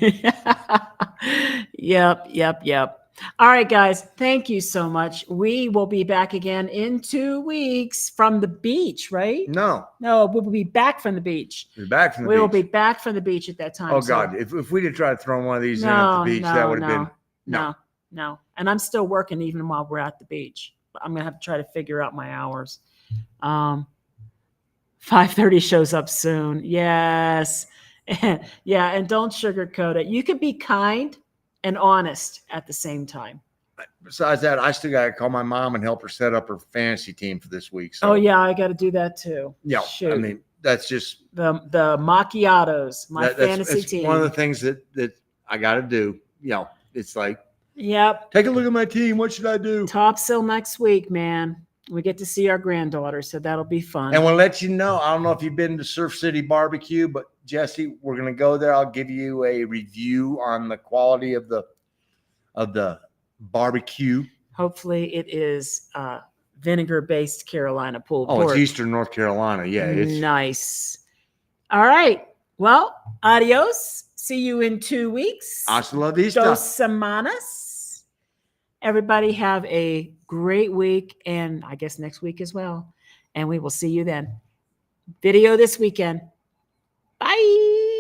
Yep. All right, guys. Thank you so much. We will be back again in 2 weeks from the beach, right? No, we'll be back from the beach. We'll be back from the we beach. will be back from the beach at that time. Oh, God. If we did try to throw one of these in at the beach, that would have been no. And I'm still working even while we're at the beach. I'm going to have to try to figure out my hours. 5:30 shows up soon. Yes. Yeah. And don't sugarcoat it. You can be kind and honest at the same time. Besides that, I still got to call my mom and help her set up her fantasy team for this week. So. Oh, yeah. I got to do that too. Yeah. Shoot. I mean, that's just the macchiatos, my fantasy team. One of the things that I got to do. It's like, yep. Take a look at my team. What should I do? Topsail next week, man. We get to see our granddaughter, so that'll be fun. And we'll let you know. I don't know if you've been to Surf City Barbecue, but Jesse, we're going to go there. I'll give you a review on the quality of the barbecue. Hopefully it is vinegar-based Carolina pulled pork. Oh, it's Eastern North Carolina. Yeah. It's nice. All right. Well, adios. See you in 2 weeks. Hasta la vista. 2 semanas. Everybody have a great week, and I guess next week as well. And we will see you then. Video this weekend. Bye.